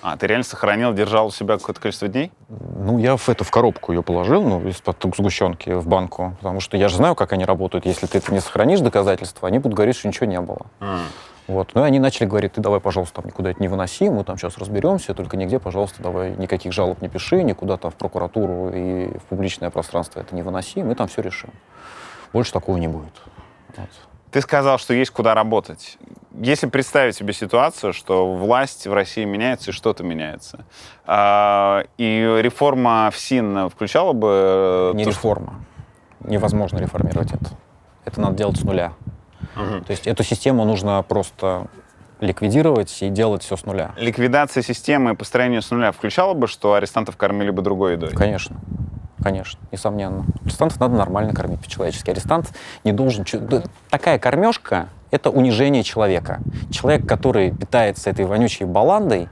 А, ты реально сохранил, держал у себя какое-то количество дней? Ну, я в коробку ее положил, из-под сгущенки в банку, потому что я же знаю, как они работают. Если ты это не сохранишь доказательства, они будут говорить, что ничего не было. Вот. Ну и они начали говорить, ты давай, пожалуйста, там никуда это не выноси, мы там сейчас разберемся, только нигде, пожалуйста, давай никаких жалоб не пиши, никуда там в прокуратуру и в публичное пространство это не выноси, мы там все решим. Больше такого не будет. Вот. Ты сказал, что есть куда работать. Если представить себе ситуацию, что власть в России меняется и что-то меняется, и реформа ФСИН включала бы... Не реформа. Невозможно реформировать это. Это надо делать с нуля. То есть эту систему нужно просто ликвидировать и делать все с нуля. Ликвидация системы и построение с нуля включала бы, что арестантов кормили бы другой едой? Конечно. Конечно, несомненно. Арестантов надо нормально кормить по-человечески. Арестант не должен... Такая кормежка — это унижение человека. Человек, который питается этой вонючей баландой,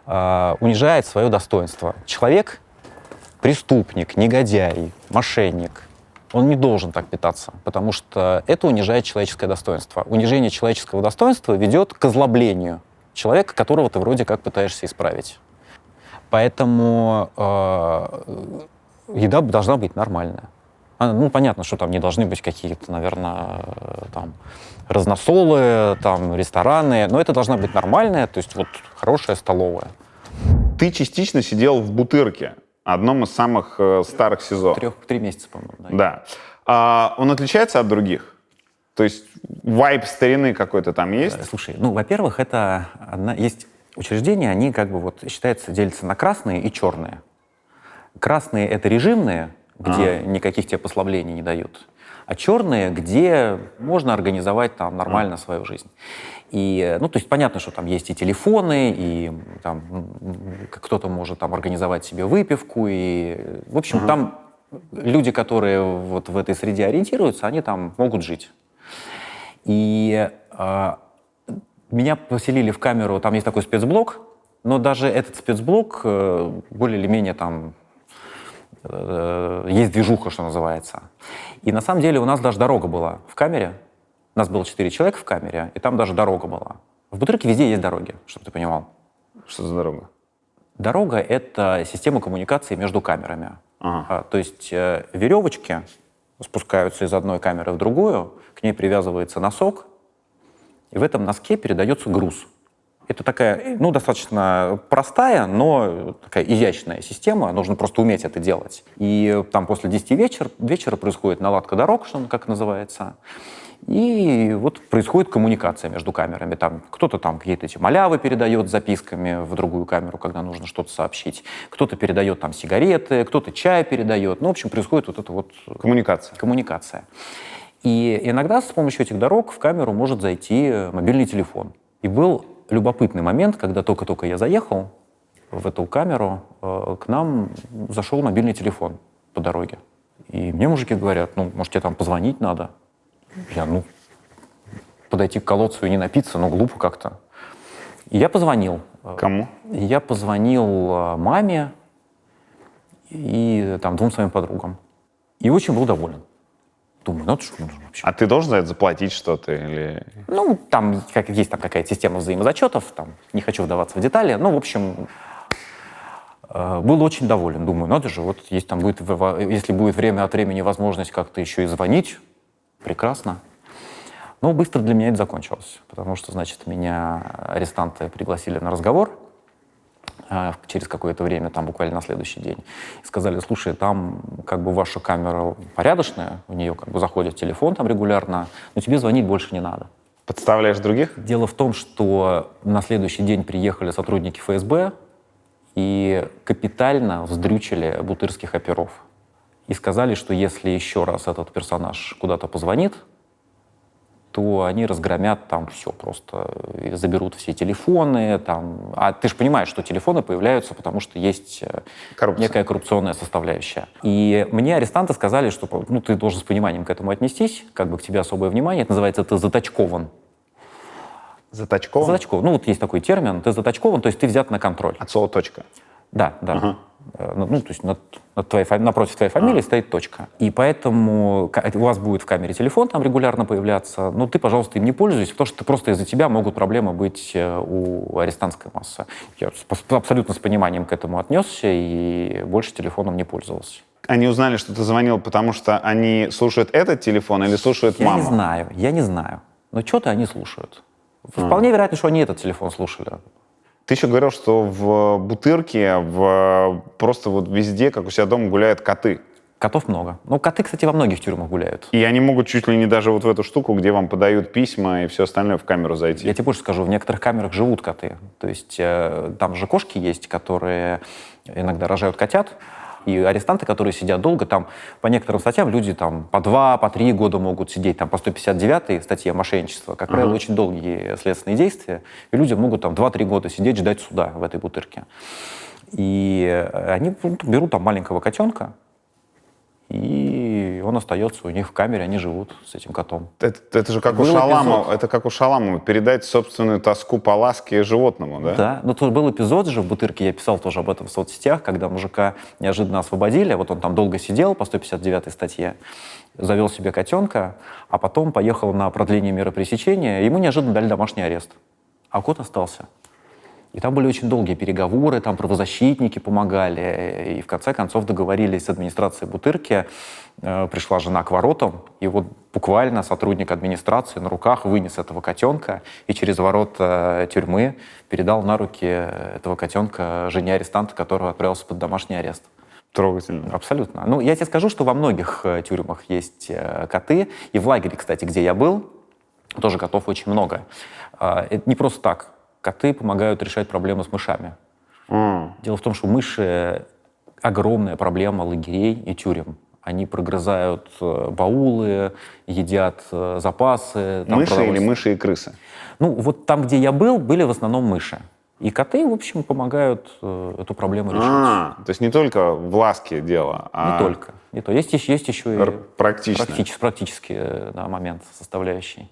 унижает свое достоинство. Человек — преступник, негодяй, мошенник. Он не должен так питаться, потому что это унижает человеческое достоинство. Унижение человеческого достоинства ведет к озлоблению человека, которого ты вроде как пытаешься исправить. Поэтому еда должна быть нормальная. Ну, понятно, что там не должны быть какие-то, наверное, там, разносолы, там, рестораны, но это должна быть нормальная, то есть вот хорошая столовая. Ты частично сидел в Бутырке, одном из самых старых СИЗО. 3 месяца, по-моему. Да. Он отличается от других? То есть вайб старины какой-то там есть? Слушай, ну, во-первых, это есть учреждения, они как бы вот считаются, делятся на красные и черные. Красные — это режимные, где никаких тебе послаблений не дают, а черные, где можно организовать там нормально свою жизнь. И, ну, то есть понятно, что там есть и телефоны, и там кто-то может там организовать себе выпивку, и, в общем, там люди, которые вот в этой среде ориентируются, они там могут жить. И меня поселили в камеру, там есть такой спецблок, но даже этот спецблок более или менее там есть движуха, что называется. И на самом деле у нас даже дорога была в камере. У нас было 4 человека в камере, и там даже дорога была. В Бутырке везде есть дороги, чтобы ты понимал. Что за дорога? Дорога — это система коммуникации между камерами. Ага. То есть веревочки спускаются из одной камеры в другую, к ней привязывается носок, и в этом носке передается груз. Это такая, достаточно простая, но такая изящная система. Нужно просто уметь это делать. И там после 10 вечера происходит наладка дорог, что как называется. И вот происходит коммуникация между камерами. Там кто-то там какие-то эти малявы передает с записками в другую камеру, когда нужно что-то сообщить. Кто-то передает там сигареты, кто-то чай передает. В общем, происходит вот эта вот коммуникация. И иногда с помощью этих дорог в камеру может зайти мобильный телефон. И был любопытный момент, когда только-только я заехал в эту камеру, к нам зашел мобильный телефон по дороге. И мне мужики говорят, может, тебе там позвонить надо? Я, подойти к колодцу и не напиться, глупо как-то. И я позвонил. Кому? Я позвонил маме и там 2 своим подругам. И очень был доволен. Думаю, это что нужно вообще? А ты должен за это заплатить что-то? Или... Там есть там какая-то система взаимозачетов, там, не хочу вдаваться в детали. В общем, был очень доволен. Думаю, надо же, вот если там будет, если будет время от времени возможность как-то еще и звонить, прекрасно. Но быстро для меня это закончилось, потому что, значит, меня арестанты пригласили на разговор через какое-то время, там буквально на следующий день. И сказали, слушай, там ваша камера порядочная, у нее заходит телефон там регулярно, но тебе звонить больше не надо. Подставляешь других? Дело в том, что на следующий день приехали сотрудники ФСБ и капитально вздрючили бутырских оперов. И сказали, что если еще раз этот персонаж куда-то позвонит, то они разгромят там все просто. И заберут все телефоны. Там. А ты же понимаешь, что телефоны появляются, потому что есть некая коррупционная составляющая. И мне арестанты сказали, что ты должен с пониманием к этому отнестись, к тебе особое внимание. Это называется «ты заточкован». Заточкован? Заточкован. Есть такой термин. Ты заточкован, то есть ты взят на контроль. От слова «точка». Да. Ага. То есть напротив твоей фамилии стоит точка. И поэтому у вас будет в камере телефон там регулярно появляться, ты, пожалуйста, им не пользуйся, потому что просто из-за тебя могут проблемы быть у арестантской массы. Я абсолютно с пониманием к этому отнесся и больше телефоном не пользовался. Они узнали, что ты звонил, потому что они слушают этот телефон или слушают маму? Я не знаю. Но что-то они слушают. Вполне вероятно, что они этот телефон слушали. Ты еще говорил, что в Бутырке просто везде, как у себя дома, гуляют коты. Котов много. Коты, кстати, во многих тюрьмах гуляют. И они могут чуть ли не даже в эту штуку, где вам подают письма и все остальное, в камеру зайти. Я тебе больше скажу, в некоторых камерах живут коты. То есть там же кошки есть, которые иногда рожают котят. И арестанты, которые сидят долго, там по некоторым статьям люди там по 2, по 3 года могут сидеть, там по 159 статье мошенничества. Как правило, очень долгие следственные действия, и люди могут там 2-3 года сидеть, ждать суда в этой Бутырке. И они берут там маленького котенка, и он остается у них в камере, они живут с этим котом. Это же как у Шаламова. Это как у Шаламова. Передать собственную тоску по ласке животному, да? Да. Тут был эпизод же в Бутырке, я писал тоже об этом в соцсетях, когда мужика неожиданно освободили, он там долго сидел по 159 статье, завел себе котенка, а потом поехал на продление меры пресечения, ему неожиданно дали домашний арест. А кот остался. И там были очень долгие переговоры, там правозащитники помогали, и в конце концов договорились с администрацией Бутырки. Пришла жена к воротам, и буквально сотрудник администрации на руках вынес этого котенка и через ворота тюрьмы передал на руки этого котенка жене арестанта, который отправился под домашний арест. Трогательно. Абсолютно. Я тебе скажу, что во многих тюрьмах есть коты, и в лагере, кстати, где я был, тоже котов очень много. Это не просто так. Коты помогают решать проблемы с мышами. Дело в том, что мыши — огромная проблема лагерей и тюрем. Они прогрызают баулы, едят запасы. Мыши или мыши и крысы? Там, где я был, были в основном мыши. И коты, в общем, помогают эту проблему решить. То есть не только в ласке дело, а... Не только. Есть еще и практический момент составляющий.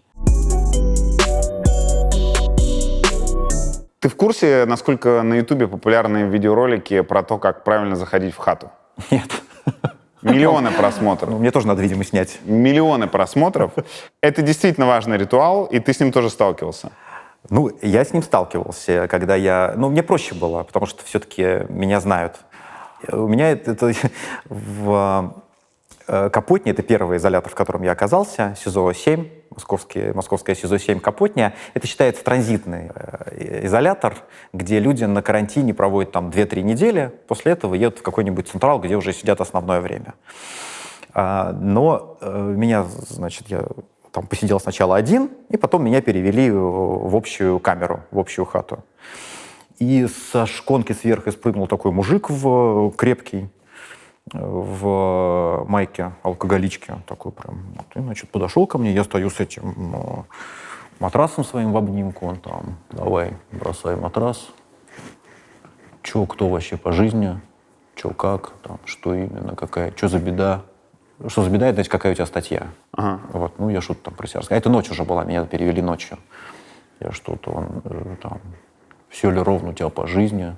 Ты в курсе, насколько на Ютубе популярны видеоролики про то, как правильно заходить в хату? Нет. Миллионы просмотров. Ну, мне тоже надо, видимо, снять. Миллионы просмотров. Это действительно важный ритуал, и ты с ним тоже сталкивался. Ну, я с ним сталкивался, когда я... Ну, мне проще было, потому что все-таки меня знают. У меня это в Капотне, это первый изолятор, в котором я оказался, СИЗО-7, московское СИЗО-7 Капотня. Это считается транзитный изолятор, где люди на карантине проводят там 2-3 недели, после этого едут в какой-нибудь централ, где уже сидят основное время. Но меня, значит, я там посидел сначала один, и потом меня перевели в общую камеру, в общую хату. И со шконки сверху спрыгнул такой мужик крепкий, в майке алкоголички. Такой прям. И, значит, подошел ко мне, я стою с этим матрасом своим в обнимку. Он там, давай, бросай матрас. Че, кто вообще по жизни? Че, как? Там, что именно, какая? Что за беда? Что за беда, это, значит, какая у тебя статья? Ага. Вот, ну, я что-то там про себя рассказал. Это ночь уже была, меня перевели ночью. Я что-то, там, все ли ровно у тебя по жизни,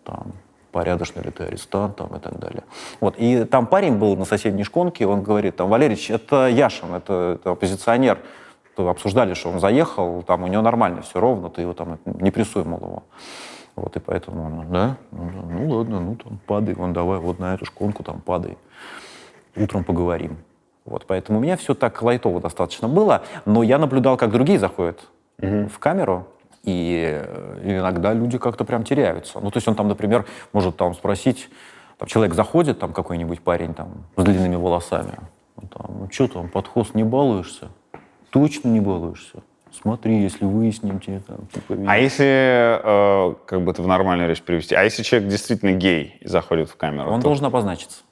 там, порядочный ли ты арестант, там, и так далее. Вот, и там парень был на соседней шконке, он говорит, там, Валерьевич, это Яшин, это оппозиционер. То обсуждали, что он заехал, там, у него нормально, все ровно, ты его там, не прессуй, мол, его. Вот, и поэтому он, да, ну ладно, ну, там, падай, вон, давай, вот на эту шконку, там, падай. Утром поговорим. Вот, поэтому у меня все так лайтово достаточно было, но я наблюдал, как другие заходят в камеру, и иногда люди как-то прям теряются. Ну, то есть он там, например, может там спросить, там, человек заходит, там какой-нибудь парень там с длинными волосами, он там, ну что там, под хвост не балуешься? Точно не балуешься? Смотри, если выясним тебе там... А если, как бы это в нормальную речь привести, а если человек действительно гей и заходит в камеру? Он то... должен обозначиться.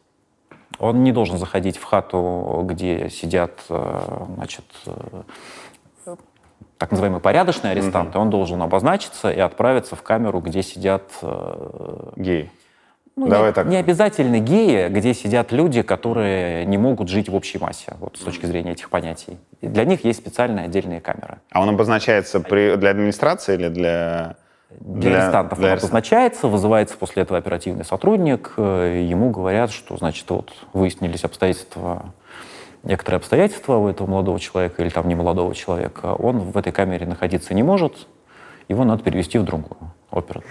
Он не должен заходить в хату, где сидят, значит, так называемые порядочные арестанты. Он должен обозначиться и отправиться в камеру, где сидят... Геи. Ну, Давай так. Не обязательно геи, где сидят люди, которые не могут жить в общей массе, вот, с точки зрения этих понятий. И для них есть специальные отдельные камеры. А он обозначается для администрации или для... Для арестантов он обозначается, вызывается после этого оперативный сотрудник, ему говорят, что, значит, вот выяснились некоторые обстоятельства у этого молодого человека или там не молодого человека, он в этой камере находиться не может, его надо перевести в другую оперу.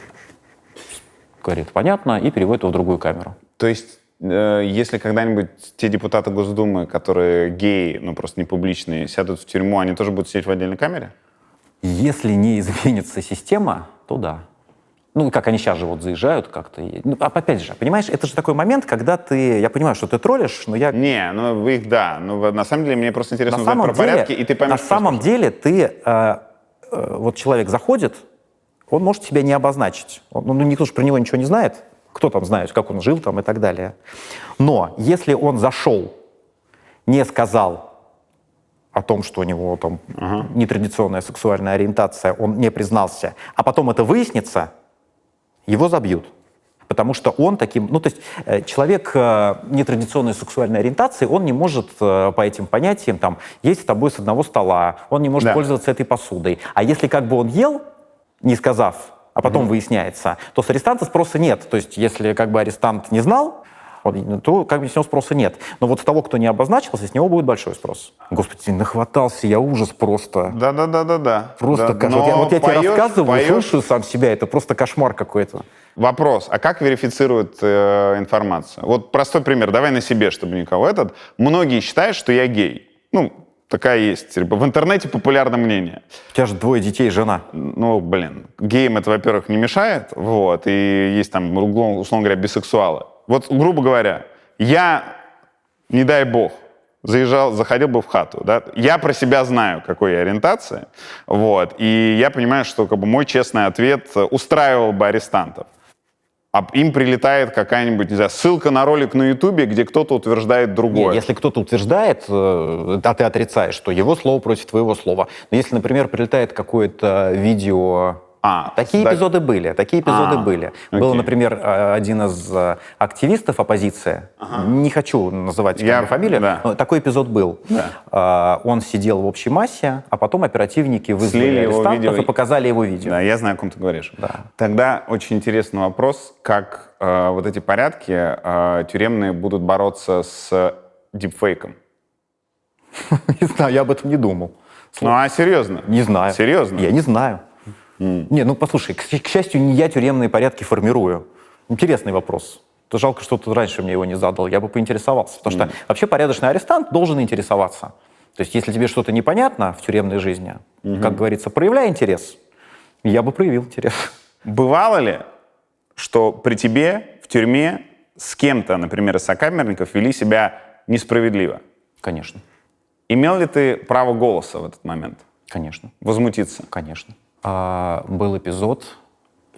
Говорит, понятно, и переводит его в другую камеру. То есть, если когда-нибудь те депутаты Госдумы, которые геи, ну просто не публичные, сядут в тюрьму, они тоже будут сидеть в отдельной камере? Если не изменится система, то да. Ну, как они сейчас же вот заезжают как-то. Ну, опять же, понимаешь, это же такой момент, когда ты... Я понимаю, что ты троллишь, но я... Не, ну вы их, да. Ну, на самом деле, мне просто интересно узнать про порядки, и ты поймешь... На самом деле, ты... вот человек заходит, он может себя не обозначить. Ну, никто же про него ничего не знает. Кто там знает, как он жил там и так далее. Но если он зашел, не сказал о том, что у него там нетрадиционная сексуальная ориентация, он не признался, а потом это выяснится, его забьют. Потому что он таким... Ну, то есть человек нетрадиционной сексуальной ориентации, он не может по этим понятиям там есть с тобой с одного стола, он не может пользоваться этой посудой. А если как бы он ел, не сказав, а потом выясняется, то с арестанта спроса нет. То есть если как бы арестант не знал, то как бы с него спроса нет. Но вот с того, кто не обозначился, с него будет большой спрос. Господи, нахватался я, ужас просто. Да. Просто вот я тебе рассказываю, слушаю сам себя, это просто кошмар какой-то. Вопрос, а как верифицируют информацию? Вот простой пример, давай на себе, чтобы никого Многие считают, что я гей. Ну, такая есть. В интернете популярное мнение. У тебя же 2 детей, жена. Ну, блин, геям это, во-первых, не мешает, вот, и есть там, условно говоря, бисексуалы. Вот, грубо говоря, я, не дай бог, заходил бы в хату, да, я про себя знаю, какой я ориентации, вот, и я понимаю, что как бы мой честный ответ устраивал бы арестантов. А им прилетает какая-нибудь, не знаю, ссылка на ролик на Ютубе, где кто-то утверждает другое. Нет, если кто-то утверждает, а ты отрицаешь, то его слово против твоего слова. Но если, например, прилетает какое-то видео Такие да. эпизоды были, такие эпизоды были. Был, окей. например, один из активистов оппозиции, не хочу называть как бы фамилию, да. но такой эпизод был. Он сидел в общей массе, а потом оперативники вызвали Слили его арестантов видео. и показали его видео. Да, я знаю, о ком ты говоришь. Да. Тогда очень интересный вопрос, как вот эти порядки тюремные будут бороться с дипфейком. Не знаю, я об этом не думал. Ну а серьезно? Не знаю. Серьезно? Я не знаю. Не, ну послушай, к счастью, не я тюремные порядки формирую. Интересный вопрос. То жалко, что ты раньше мне его не задал, я бы поинтересовался. Потому что вообще порядочный арестант должен интересоваться. То есть если тебе что-то непонятно в тюремной жизни, как говорится, проявляй интерес. Я бы проявил интерес. Бывало ли, что при тебе в тюрьме с кем-то, например, из сокамерников, вели себя несправедливо? Конечно, Имел ли ты право голоса в этот момент? конечно, Возмутиться? конечно. Был эпизод,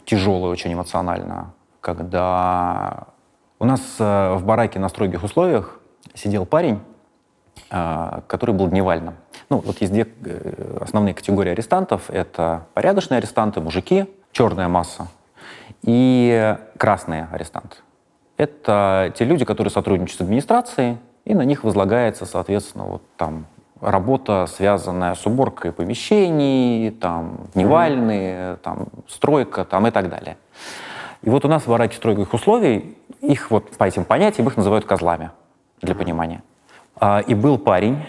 тяжелый очень эмоционально, когда у нас в бараке на строгих условиях сидел парень, который был дневальным. Ну, вот есть две основные категории арестантов. Это порядочные арестанты, мужики, черная масса, и красные арестанты. Это те люди, которые сотрудничают с администрацией, и на них возлагается, соответственно, вот там работа, связанная с уборкой помещений, там, дневальные, там, стройка там, и так далее. И вот у нас в бараке строгих условий, их вот по этим понятиям, их называют козлами, для понимания. И был парень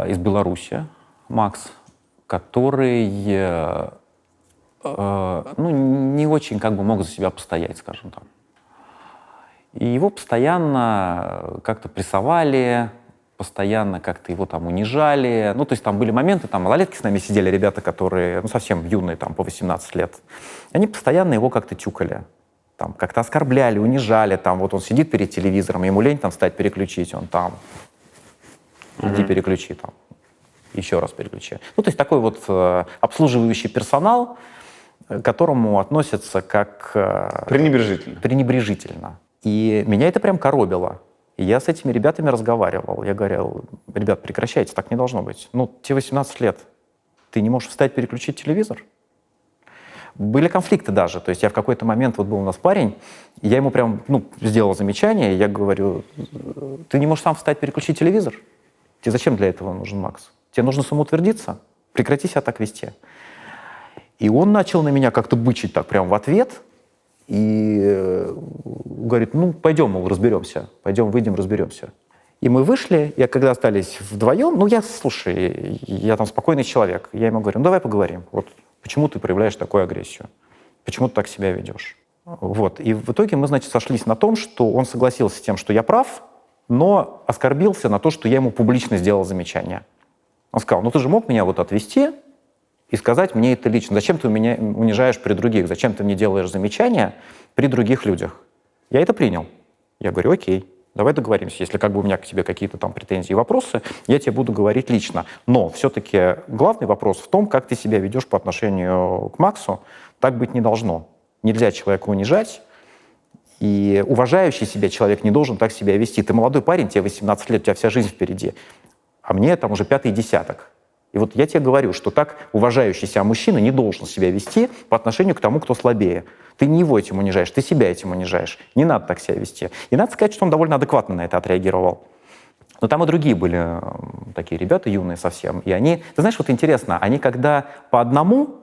из Беларуси, Макс, который не очень как бы мог за себя постоять, скажем так. И его постоянно как-то прессовали, постоянно как-то его там унижали. Ну, то есть там были моменты, там малолетки с нами сидели, ребята, которые, ну, совсем юные, там, по 18 лет. Они постоянно его как-то тюкали, там, как-то оскорбляли, унижали, там, вот он сидит перед телевизором, ему лень там встать, переключить, он там, иди переключи, там, еще раз переключи. Ну, то есть такой вот обслуживающий персонал, к которому относятся как... Пренебрежительно. Пренебрежительно. И меня это прям коробило. И я с этими ребятами разговаривал. Я говорил: ребят, прекращайте, так не должно быть. Ну, тебе 18 лет. Ты не можешь встать, переключить телевизор? Были конфликты даже. То есть я в какой-то момент, вот был у нас парень, и я ему прям, сделал замечание, я говорю: ты не можешь сам встать, переключить телевизор? Тебе зачем для этого нужен Макс? Тебе нужно самоутвердиться? Прекрати себя так вести. И он начал на меня как-то бычить так прям в ответ, и говорит: пойдем, мол, разберемся. Пойдем, выйдем, разберемся. И мы вышли, и когда остались вдвоем, слушай, я там спокойный человек. Я ему говорю: давай поговорим. Вот почему ты проявляешь такую агрессию? Почему ты так себя ведешь? Вот. И в итоге мы, сошлись на том, что он согласился с тем, что я прав, но оскорбился на то, что я ему публично сделал замечание. Он сказал: ты же мог меня вот отвести и сказать мне это лично. Зачем ты меня унижаешь при других? Зачем ты мне делаешь замечания при других людях? Я это принял. Я говорю: окей, давай договоримся. Если у меня к тебе какие-то там претензии и вопросы, я тебе буду говорить лично. Но все-таки главный вопрос в том, как ты себя ведешь по отношению к Максу. Так быть не должно. Нельзя человека унижать, и уважающий себя человек не должен так себя вести. Ты молодой парень, тебе 18 лет, у тебя вся жизнь впереди. А мне там уже 5-й десяток. И вот я тебе говорю, что так уважающий себя мужчина не должен себя вести по отношению к тому, кто слабее. Ты не его этим унижаешь, ты себя этим унижаешь. Не надо так себя вести. И надо сказать, что он довольно адекватно на это отреагировал. Но там и другие были такие ребята, юные совсем. И они, ты знаешь, вот интересно, они когда по одному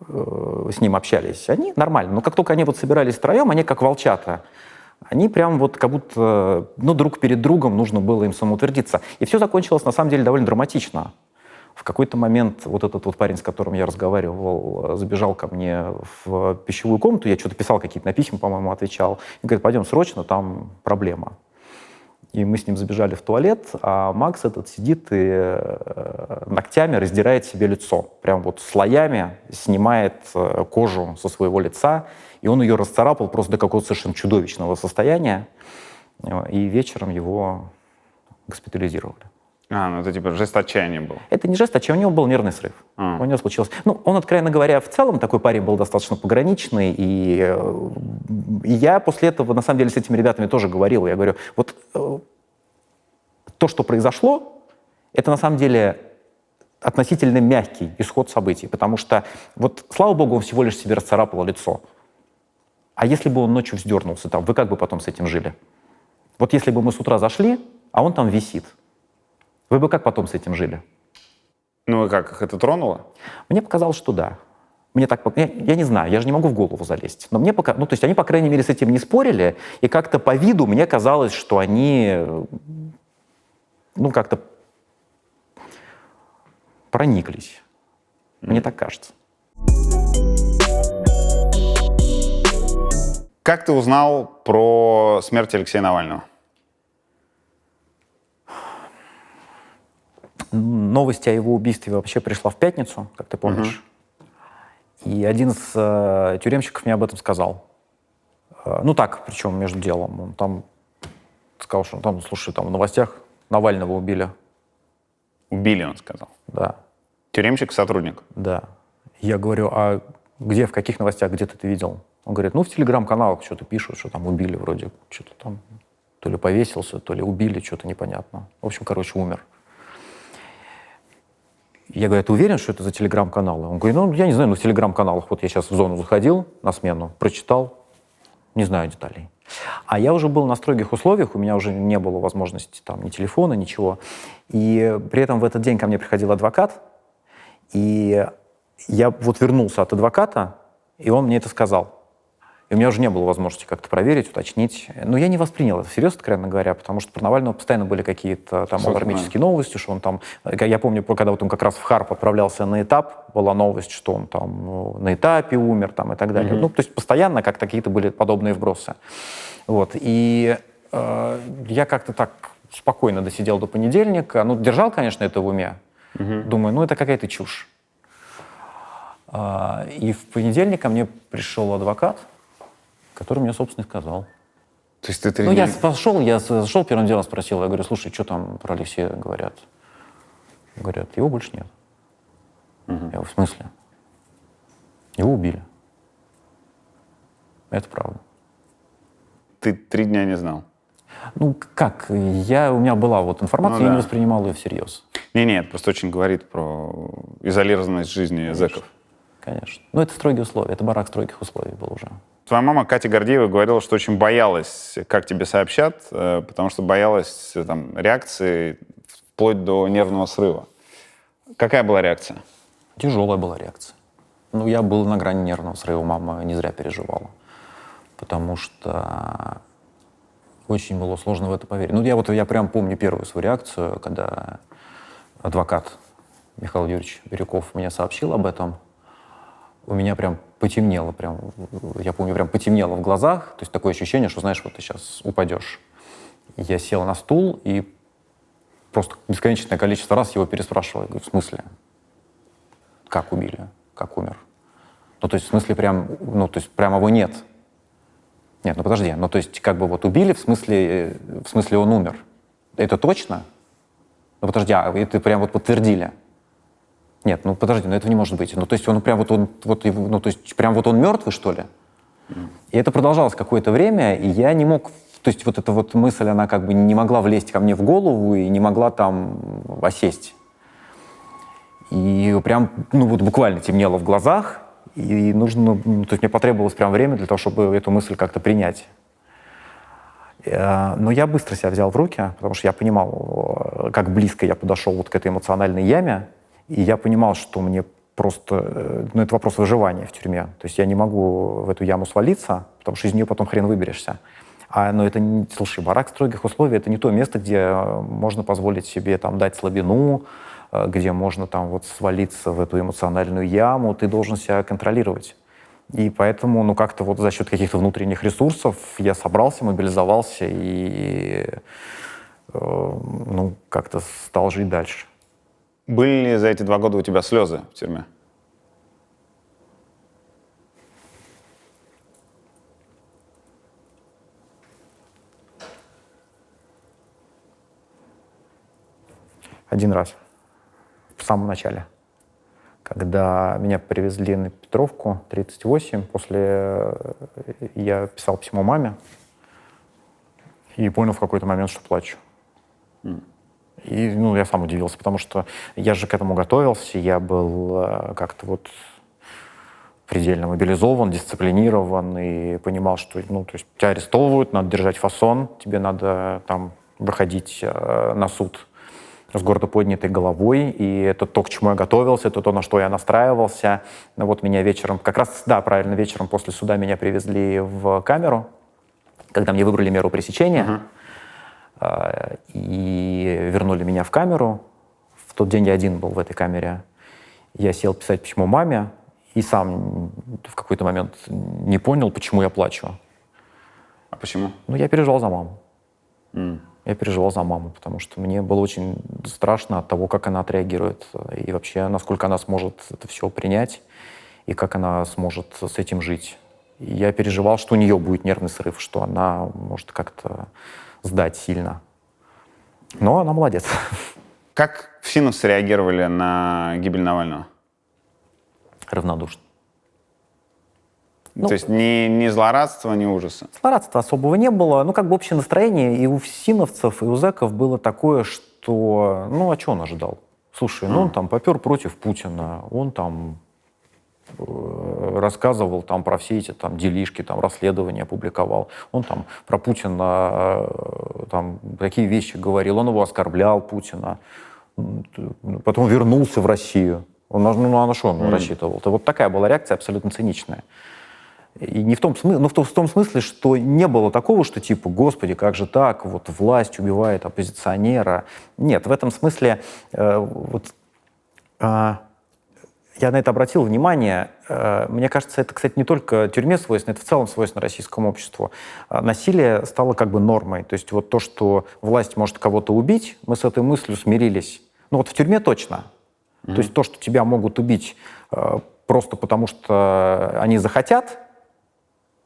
с ним общались, они нормально. Но как только они вот собирались втроем, они как волчата. Они прям вот как будто, друг перед другом нужно было им самоутвердиться. И все закончилось, на самом деле, довольно драматично. В какой-то момент вот этот вот парень, с которым я разговаривал, забежал ко мне в пищевую комнату, я что-то писал, какие-то на письма, по-моему, отвечал, и говорит: пойдем срочно, там проблема. И мы с ним забежали в туалет, а Макс этот сидит и ногтями раздирает себе лицо. Прям вот слоями снимает кожу со своего лица, и он ее расцарапал просто до какого-то совершенно чудовищного состояния, и вечером его госпитализировали. Это типа жест отчаяния был. Это не жест отчаяния, у него был нервный срыв. У него случилось... он, откровенно говоря, в целом такой парень был достаточно пограничный, и я после этого, на самом деле, с этими ребятами тоже говорил. Я говорю: то, что произошло, это на самом деле относительно мягкий исход событий, потому что, вот, слава богу, он всего лишь себе расцарапал лицо. А если бы он ночью вздернулся там, вы как бы потом с этим жили? Вот если бы мы с утра зашли, а он там висит, вы бы как потом с этим жили? Ну и как, их это тронуло? Мне показалось, что да. Мне так, я не знаю, я же не могу в голову залезть. Но мне пока, ну, то есть они, по крайней мере, с этим не спорили, и как-то по виду мне казалось, что они, ну, как-то прониклись. Мне так кажется. Как ты узнал про смерть Алексея Навального? Новость о его убийстве вообще пришла в пятницу, как ты помнишь. И один из тюремщиков мне об этом сказал. Ну так, причем между делом. Он там сказал, что там, слушай, там в новостях Навального убили. Убили, он сказал. Да, Тюремщик, сотрудник. да. Я говорю, а где, в каких новостях, где ты это видел? Он говорит, ну в телеграм-каналах что-то пишут, что там убили вроде, что-то там, то ли повесился, то ли убили, что-то непонятно. В общем, короче, умер. Я говорю, ты уверен, что это за телеграм-каналы? Он говорит, ну, я не знаю, но в телеграм-каналах, вот я сейчас в зону заходил на смену, прочитал, не знаю деталей. А я уже был на строгих условиях, у меня уже не было возможности там ни телефона, ничего. И при этом в этот день ко мне приходил адвокат, и я вот вернулся от адвоката, и он мне это сказал. И у меня уже не было возможности как-то проверить, уточнить. Но я не воспринял это всерьез, откровенно говоря, потому что про Навального постоянно были какие-то там алармические новости, что он там... Я помню, когда вот он как раз в Харп отправлялся на этап, была новость, что он там на этапе умер там, и так далее. Ну, то есть постоянно как-то какие-то были подобные вбросы. Вот. И я как-то так спокойно досидел до понедельника. Ну, держал, конечно, это в уме. Думаю, ну, это какая-то чушь. И в понедельник ко мне пришел адвокат, который мне, собственно, и сказал. То есть ты 3 Ну, дня... я зашел, первым делом спросил, я говорю, слушай, что там про Алексея говорят? Говорят, его больше нет. Я говорю, в смысле? Его убили. Это правда. Ты 3 дня не знал? Ну, как? У меня была вот информация, Ну, я да. не воспринимал ее всерьез. Нет, просто очень говорит про изолированность жизни зэков. Конечно. Ну, это строгие условия, это барак строгих условий был уже. Твоя мама Катя Гордеева говорила, что очень боялась, как тебе сообщат, потому что боялась там, реакции вплоть до нервного срыва. Какая была реакция? Тяжелая была реакция. Ну, я был на грани нервного срыва, мама не зря переживала. Потому что очень было сложно в это поверить. Ну, я прям помню первую свою реакцию, когда адвокат Михаил Юрьевич Бирюков мне сообщил об этом. У меня прям потемнело, я помню, прям потемнело в глазах. То есть такое ощущение, что, знаешь, вот ты сейчас упадешь. Я сел на стул и просто бесконечное количество раз его переспрашивал. Я говорю, в смысле? Как убили? Как умер? Ну, то есть, в смысле, прям его нет. Нет, ну подожди, ну то есть как бы вот убили, в смысле он умер. Это точно? Ну подожди, а это прям вот подтвердили? Нет, ну подожди, ну этого не может быть. Ну то есть он прям он мертвый, что ли? И это продолжалось какое-то время, и я не мог, то есть вот эта вот мысль, она как бы не могла влезть ко мне в голову и не могла там осесть. И прям, ну вот буквально темнело в глазах, и то есть мне потребовалось прям время для того, чтобы эту мысль как-то принять. Но я быстро себя взял в руки, потому что я понимал, как близко я подошел вот к этой эмоциональной яме, и я понимал, что мне просто, это вопрос выживания в тюрьме. То есть я не могу в эту яму свалиться, потому что из нее потом хрен выберешься. Слушай, барак строгих условий — это не то место, где можно позволить себе там дать слабину, где можно там вот свалиться в эту эмоциональную яму. Ты должен себя контролировать. И поэтому, как-то вот за счет каких-то внутренних ресурсов я собрался, мобилизовался и, как-то стал жить дальше. Были ли за эти 2 года у тебя слезы в тюрьме? Один раз, в самом начале, когда меня привезли на Петровку, 38, я писал письмо маме и понял в какой-то момент, что плачу. И я сам удивился, потому что я же к этому готовился, я был как-то вот предельно мобилизован, дисциплинирован и понимал, что то есть тебя арестовывают, надо держать фасон, тебе надо там выходить на суд с гордо поднятой головой, и это то, к чему я готовился, это то, на что я настраивался. Вот меня вечером, как раз, да, правильно, вечером после суда меня привезли в камеру, когда мне выбрали меру пресечения, и вернули меня в камеру. В тот день я один был в этой камере. Я сел писать письмо маме, и сам в какой-то момент не понял, почему я плачу. А почему? Я переживал за маму. Я переживал за маму, потому что мне было очень страшно от того, как она отреагирует, и вообще, насколько она сможет это все принять, и как она сможет с этим жить. И я переживал, что у нее будет нервный срыв, что она может как-то сдать сильно. Но она молодец. Как в СИНов среагировали на гибель Навального? Равнодушно. То есть ни злорадства, ни ужаса? Злорадства особого не было. Общее настроение и у СИНовцев, и у зэков было такое, что, а что он ожидал? Слушай, он там попер против Путина, он там рассказывал там про все эти там делишки, там расследования публиковал, он там про Путина там такие вещи говорил, он его оскорблял, Путина, потом вернулся в Россию. Он, на что он рассчитывал? Это вот такая была реакция абсолютно циничная. И не в том смысле, в том смысле, что не было такого, что типа, господи, как же так, вот власть убивает оппозиционера. Нет, в этом смысле я на это обратил внимание. Мне кажется, это, кстати, не только тюрьме свойственно, это в целом свойственно российскому обществу. Насилие стало как бы нормой. То есть вот то, что власть может кого-то убить, мы с этой мыслью смирились. В тюрьме точно. То есть то, что тебя могут убить просто потому, что они захотят,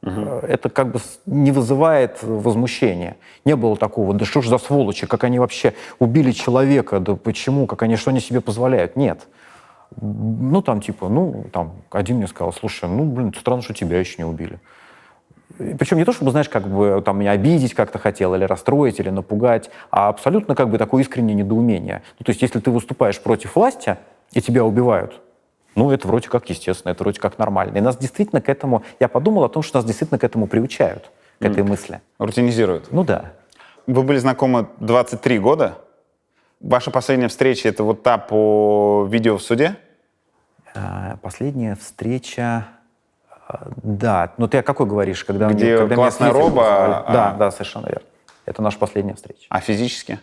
это как бы не вызывает возмущения. Не было такого, да что ж за сволочи, как они вообще убили человека, да почему, что они себе позволяют. Нет. Один мне сказал, слушай, странно, что тебя еще не убили. Причем не то, чтобы, знаешь, меня обидеть как-то хотел, или расстроить, или напугать, а абсолютно такое искреннее недоумение. То есть если ты выступаешь против власти, и тебя убивают, это вроде как естественно, это вроде как нормально. И нас действительно к этому, я подумал о том, что нас действительно к этому приучают, к этой мысли. Рутинизируют? Да. Вы были знакомы 23 года? Ваша последняя встреча — это вот та по видео в суде? Последняя встреча... Да. Ты о какой говоришь? Когда классная роба? Да, совершенно верно. Это наша последняя встреча. А физически?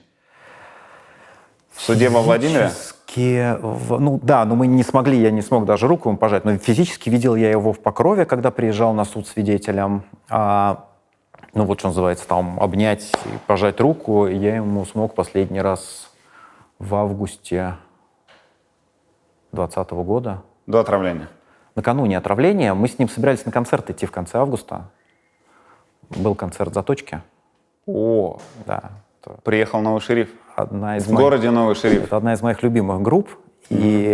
В суде во Владимире? Мы не смогли, я не смог даже руку ему пожать, но физически видел я его в Покрове, когда приезжал на суд свидетелем. Что называется, там обнять и пожать руку, я ему смог последний раз в августе 2020 года. До отравления? Накануне отравления. Мы с ним собирались на концерт идти в конце августа. Был концерт «Заточки». О, да. Приехал Новый Шериф. В городе Новый Шериф. Это одна из моих любимых групп. И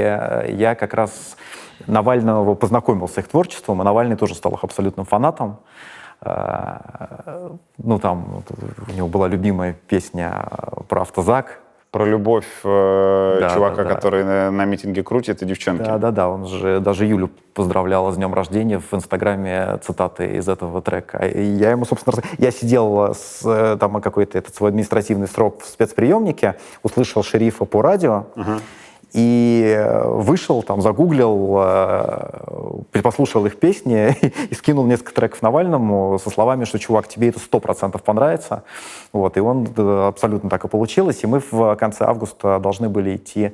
я как раз Навального познакомил с их творчеством, и Навальный тоже стал их абсолютным фанатом. У него была любимая песня про автозак. Про любовь чувака, который на митинге крутит, и девчонки. Да, он же даже Юлю поздравлял с днем рождения в Инстаграме, цитаты из этого трека. И я ему, собственно, я сидел какой-то этот свой административный срок в спецприемнике, услышал Шерифа по радио, и вышел, загуглил, послушал их песни и скинул несколько треков Навальному со словами, что, чувак, тебе это 100% понравится. И он абсолютно так и получилось. И мы в конце августа должны были идти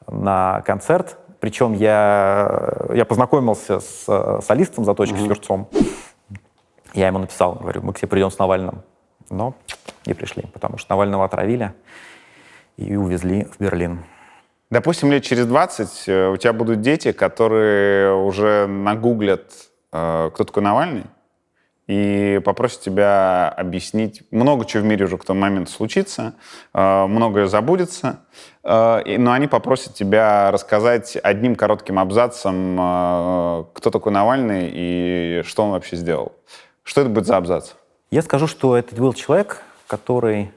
на концерт. Причем я познакомился с солистом «Заточки», с Юрцом. Я ему написал, говорю, мы к тебе придем с Навальным. Но не пришли, потому что Навального отравили и увезли в Берлин. Допустим, лет через 20 у тебя будут дети, которые уже нагуглят, кто такой Навальный, и попросят тебя объяснить. Много чего в мире уже к тому моменту случится, многое забудется, но они попросят тебя рассказать одним коротким абзацем, кто такой Навальный и что он вообще сделал. Что это будет за абзац? Я скажу, что это был человек, который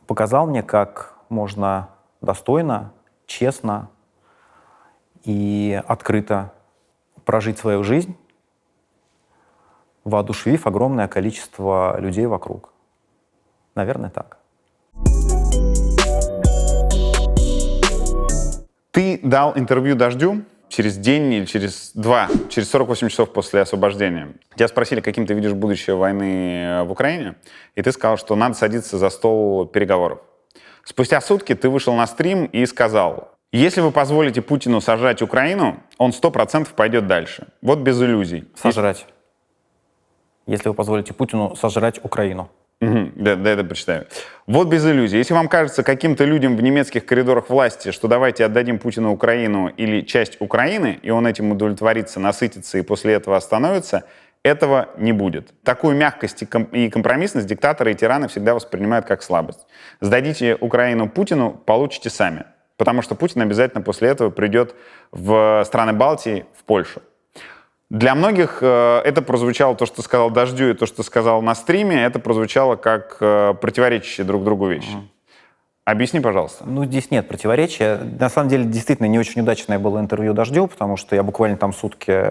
показал мне, как можно достойно, честно и открыто прожить свою жизнь, воодушевив огромное количество людей вокруг. Наверное, так. Ты дал интервью «Дождю» через день или через 48 часов после освобождения. Тебя спросили, каким ты видишь будущее войны в Украине, и ты сказал, что надо садиться за стол переговоров. Спустя сутки ты вышел на стрим и сказал: если вы позволите Путину сожрать Украину, он 100% пойдет дальше. Вот без иллюзий. Сожрать. Если вы позволите Путину сожрать Украину. Да, это прочитаю. Вот без иллюзий. Если вам кажется каким-то людям в немецких коридорах власти, что давайте отдадим Путину Украину или часть Украины, и он этим удовлетворится, насытится и после этого остановится, этого не будет. Такую мягкость и компромиссность диктаторы и тираны всегда воспринимают как слабость. Сдадите Украину Путину, получите сами. Потому что Путин обязательно после этого придет в страны Балтии, в Польшу. Для многих это прозвучало, то, что сказал «Дождю», и то, что сказал на стриме, это прозвучало как противоречащие друг другу вещи. Объясни, пожалуйста. Ну, здесь нет противоречия. На самом деле, действительно, не очень удачное было интервью «Дождю», потому что я буквально там сутки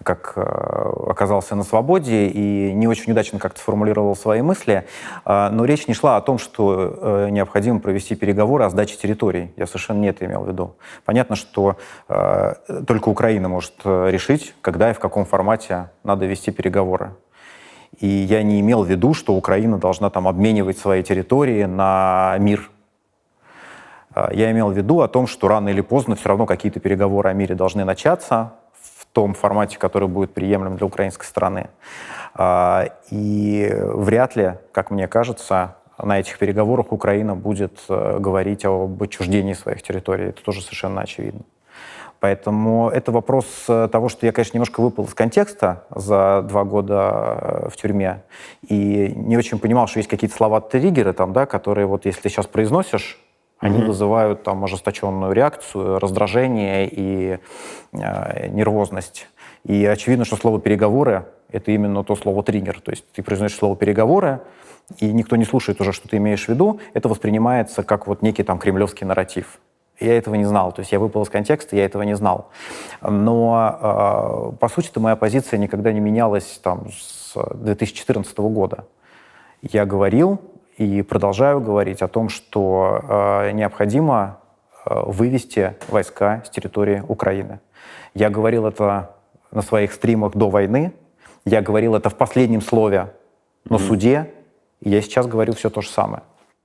как оказался на свободе и не очень удачно как-то сформулировал свои мысли. Но речь не шла о том, что необходимо провести переговоры о сдаче территорий. Я совершенно не это имел в виду. Понятно, что только Украина может решить, когда и в каком формате надо вести переговоры. И я не имел в виду, что Украина должна там обменивать свои территории на мир. Я имел в виду о том, что рано или поздно все равно какие-то переговоры о мире должны начаться в том формате, который будет приемлем для украинской стороны. И вряд ли, как мне кажется, на этих переговорах Украина будет говорить об отчуждении своих территорий. Это тоже совершенно очевидно. Поэтому это вопрос того, что я, конечно, немножко выпал из контекста за 2 года в тюрьме и не очень понимал, что есть какие-то слова-триггеры, там, да, которые вот если ты сейчас произносишь, они вызывают там ожесточенную реакцию, раздражение и нервозность. И очевидно, что слово «переговоры» — это именно то слово-триггер. То есть ты произносишь слово «переговоры», и никто не слушает уже, что ты имеешь в виду. Это воспринимается как вот некий там кремлевский нарратив. Я этого не знал, то есть я выпал из контекста, я этого не знал. Но, по сути-то, моя позиция никогда не менялась там, с 2014 года. Я говорил и продолжаю говорить о том, что необходимо вывести войска с территории Украины. Я говорил это на своих стримах до войны, я говорил это в последнем слове на суде, и я сейчас говорю все то же самое.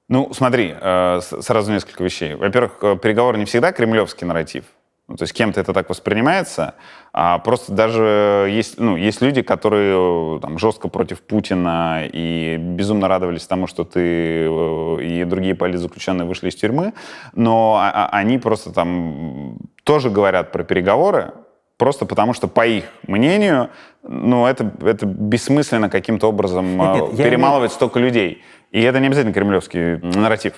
Ну, смотри, сразу несколько вещей. Во-первых, переговоры не всегда кремлевский нарратив. Ну, то есть кем-то это так воспринимается, а просто даже есть люди, которые там, жестко против Путина и безумно радовались тому, что ты и другие политзаключенные вышли из тюрьмы, но они просто там тоже говорят про переговоры, просто потому что, по их мнению, это бессмысленно каким-то образом перемалывать столько людей. И это не обязательно кремлевский нарратив.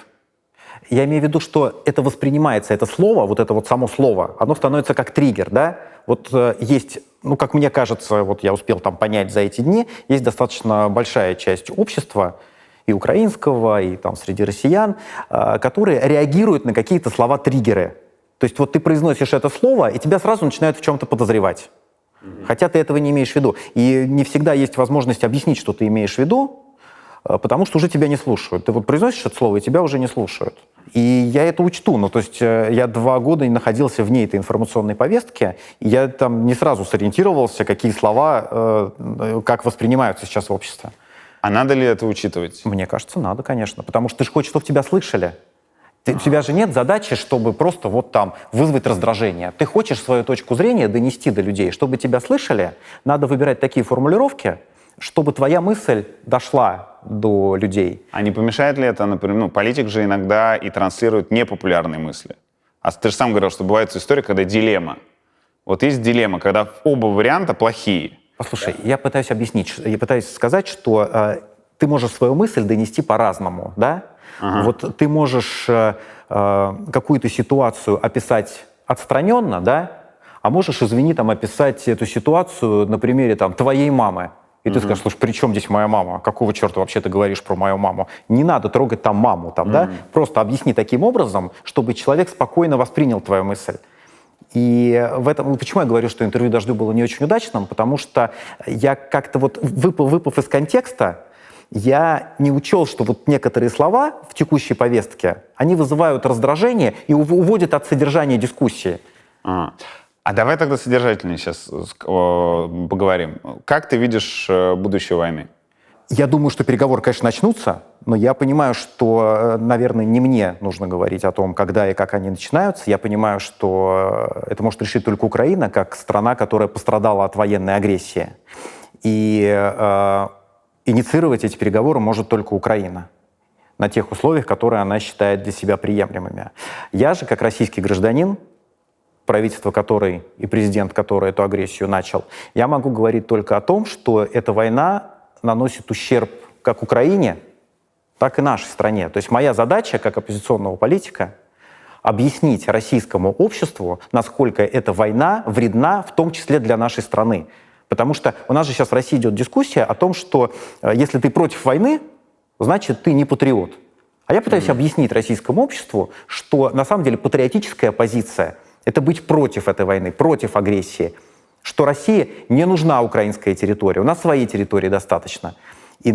Я имею в виду, что это воспринимается, это слово, вот это вот само слово, оно становится как триггер, да? Вот есть, как мне кажется, вот я успел там понять за эти дни, есть достаточно большая часть общества, и украинского, и там среди россиян, которые реагируют на какие-то слова-триггеры. То есть вот ты произносишь это слово, и тебя сразу начинают в чем-то подозревать. Хотя ты этого не имеешь в виду. И не всегда есть возможность объяснить, что ты имеешь в виду, потому что уже тебя не слушают. Ты вот произносишь это слово, и тебя уже не слушают. И я это учту. То есть я 2 года находился вне этой информационной повестки, и я там не сразу сориентировался, какие слова, как воспринимаются сейчас в обществе. А надо ли это учитывать? Мне кажется, надо, конечно. Потому что ты же хочешь, чтобы тебя слышали. У тебя же нет задачи, чтобы просто вот там вызвать раздражение. Ты хочешь свою точку зрения донести до людей. Чтобы тебя слышали, надо выбирать такие формулировки, чтобы твоя мысль дошла до людей. А не помешает ли это, например, политик же иногда и транслирует непопулярные мысли. А ты же сам говорил, что бывает история, когда дилемма. Вот есть дилемма, когда оба варианта плохие. Послушай, я пытаюсь объяснить, я пытаюсь сказать, что ты можешь свою мысль донести по-разному, да? Ага. Вот ты можешь какую-то ситуацию описать отстраненно, да? А можешь, извини, там, описать эту ситуацию на примере там, твоей мамы. и ты скажешь, слушай, при чем здесь моя мама? Какого черта вообще ты говоришь про мою маму? Не надо трогать там маму, там, да? Просто объясни таким образом, чтобы человек спокойно воспринял твою мысль. И в этом, почему я говорю, что интервью «Дождю» было не очень удачным? Потому что я как-то вот, выпав из контекста, я не учел, что вот некоторые слова в текущей повестке, они вызывают раздражение и уводят от содержания дискуссии. А давай тогда содержательнее сейчас поговорим. Как ты видишь будущее войны? Я думаю, что переговоры, конечно, начнутся, но я понимаю, что, наверное, не мне нужно говорить о том, когда и как они начинаются. Я понимаю, что это может решить только Украина, как страна, которая пострадала от военной агрессии. И инициировать эти переговоры может только Украина на тех условиях, которые она считает для себя приемлемыми. Я же, как российский гражданин, правительство которой и президент, который эту агрессию начал, я могу говорить только о том, что эта война наносит ущерб как Украине, так и нашей стране. То есть моя задача, как оппозиционного политика, объяснить российскому обществу, насколько эта война вредна, в том числе для нашей страны. Потому что у нас же сейчас в России идет дискуссия о том, что если ты против войны, значит, ты не патриот. А я пытаюсь объяснить российскому обществу, что на самом деле патриотическая позиция — это быть против этой войны, против агрессии, что России не нужна украинская территория, у нас своей территории достаточно. И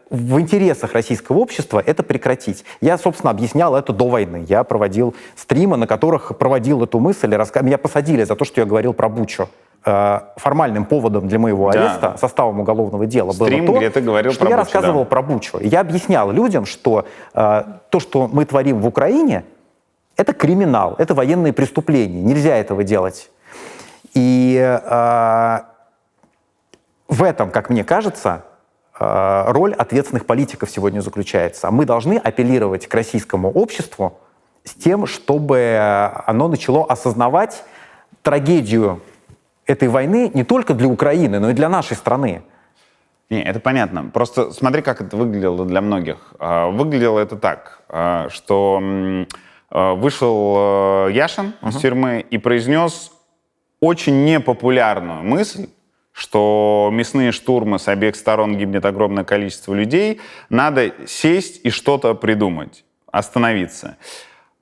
в интересах российского общества это прекратить. Я, собственно, объяснял это до войны. Я проводил стримы, на которых проводил эту мысль. Меня посадили за то, что я говорил про Бучу. Формальным поводом для моего ареста, составом уголовного дела, Стрим, было то, где ты говорил что про я Бучу, рассказывал про Бучу. И я объяснял людям, что то, что мы творим в Украине, это криминал, это военные преступления. Нельзя этого делать. И в этом, как мне кажется, роль ответственных политиков сегодня заключается. Мы должны апеллировать к российскому обществу с тем, чтобы оно начало осознавать трагедию этой войны не только для Украины, но и для нашей страны. Не, это понятно. Просто смотри, как это выглядело для многих. Выглядело это так, что вышел Яшин из тюрьмы и произнес очень непопулярную мысль, что мясные штурмы с обеих сторон гибнет огромное количество людей, надо сесть и что-то придумать, остановиться.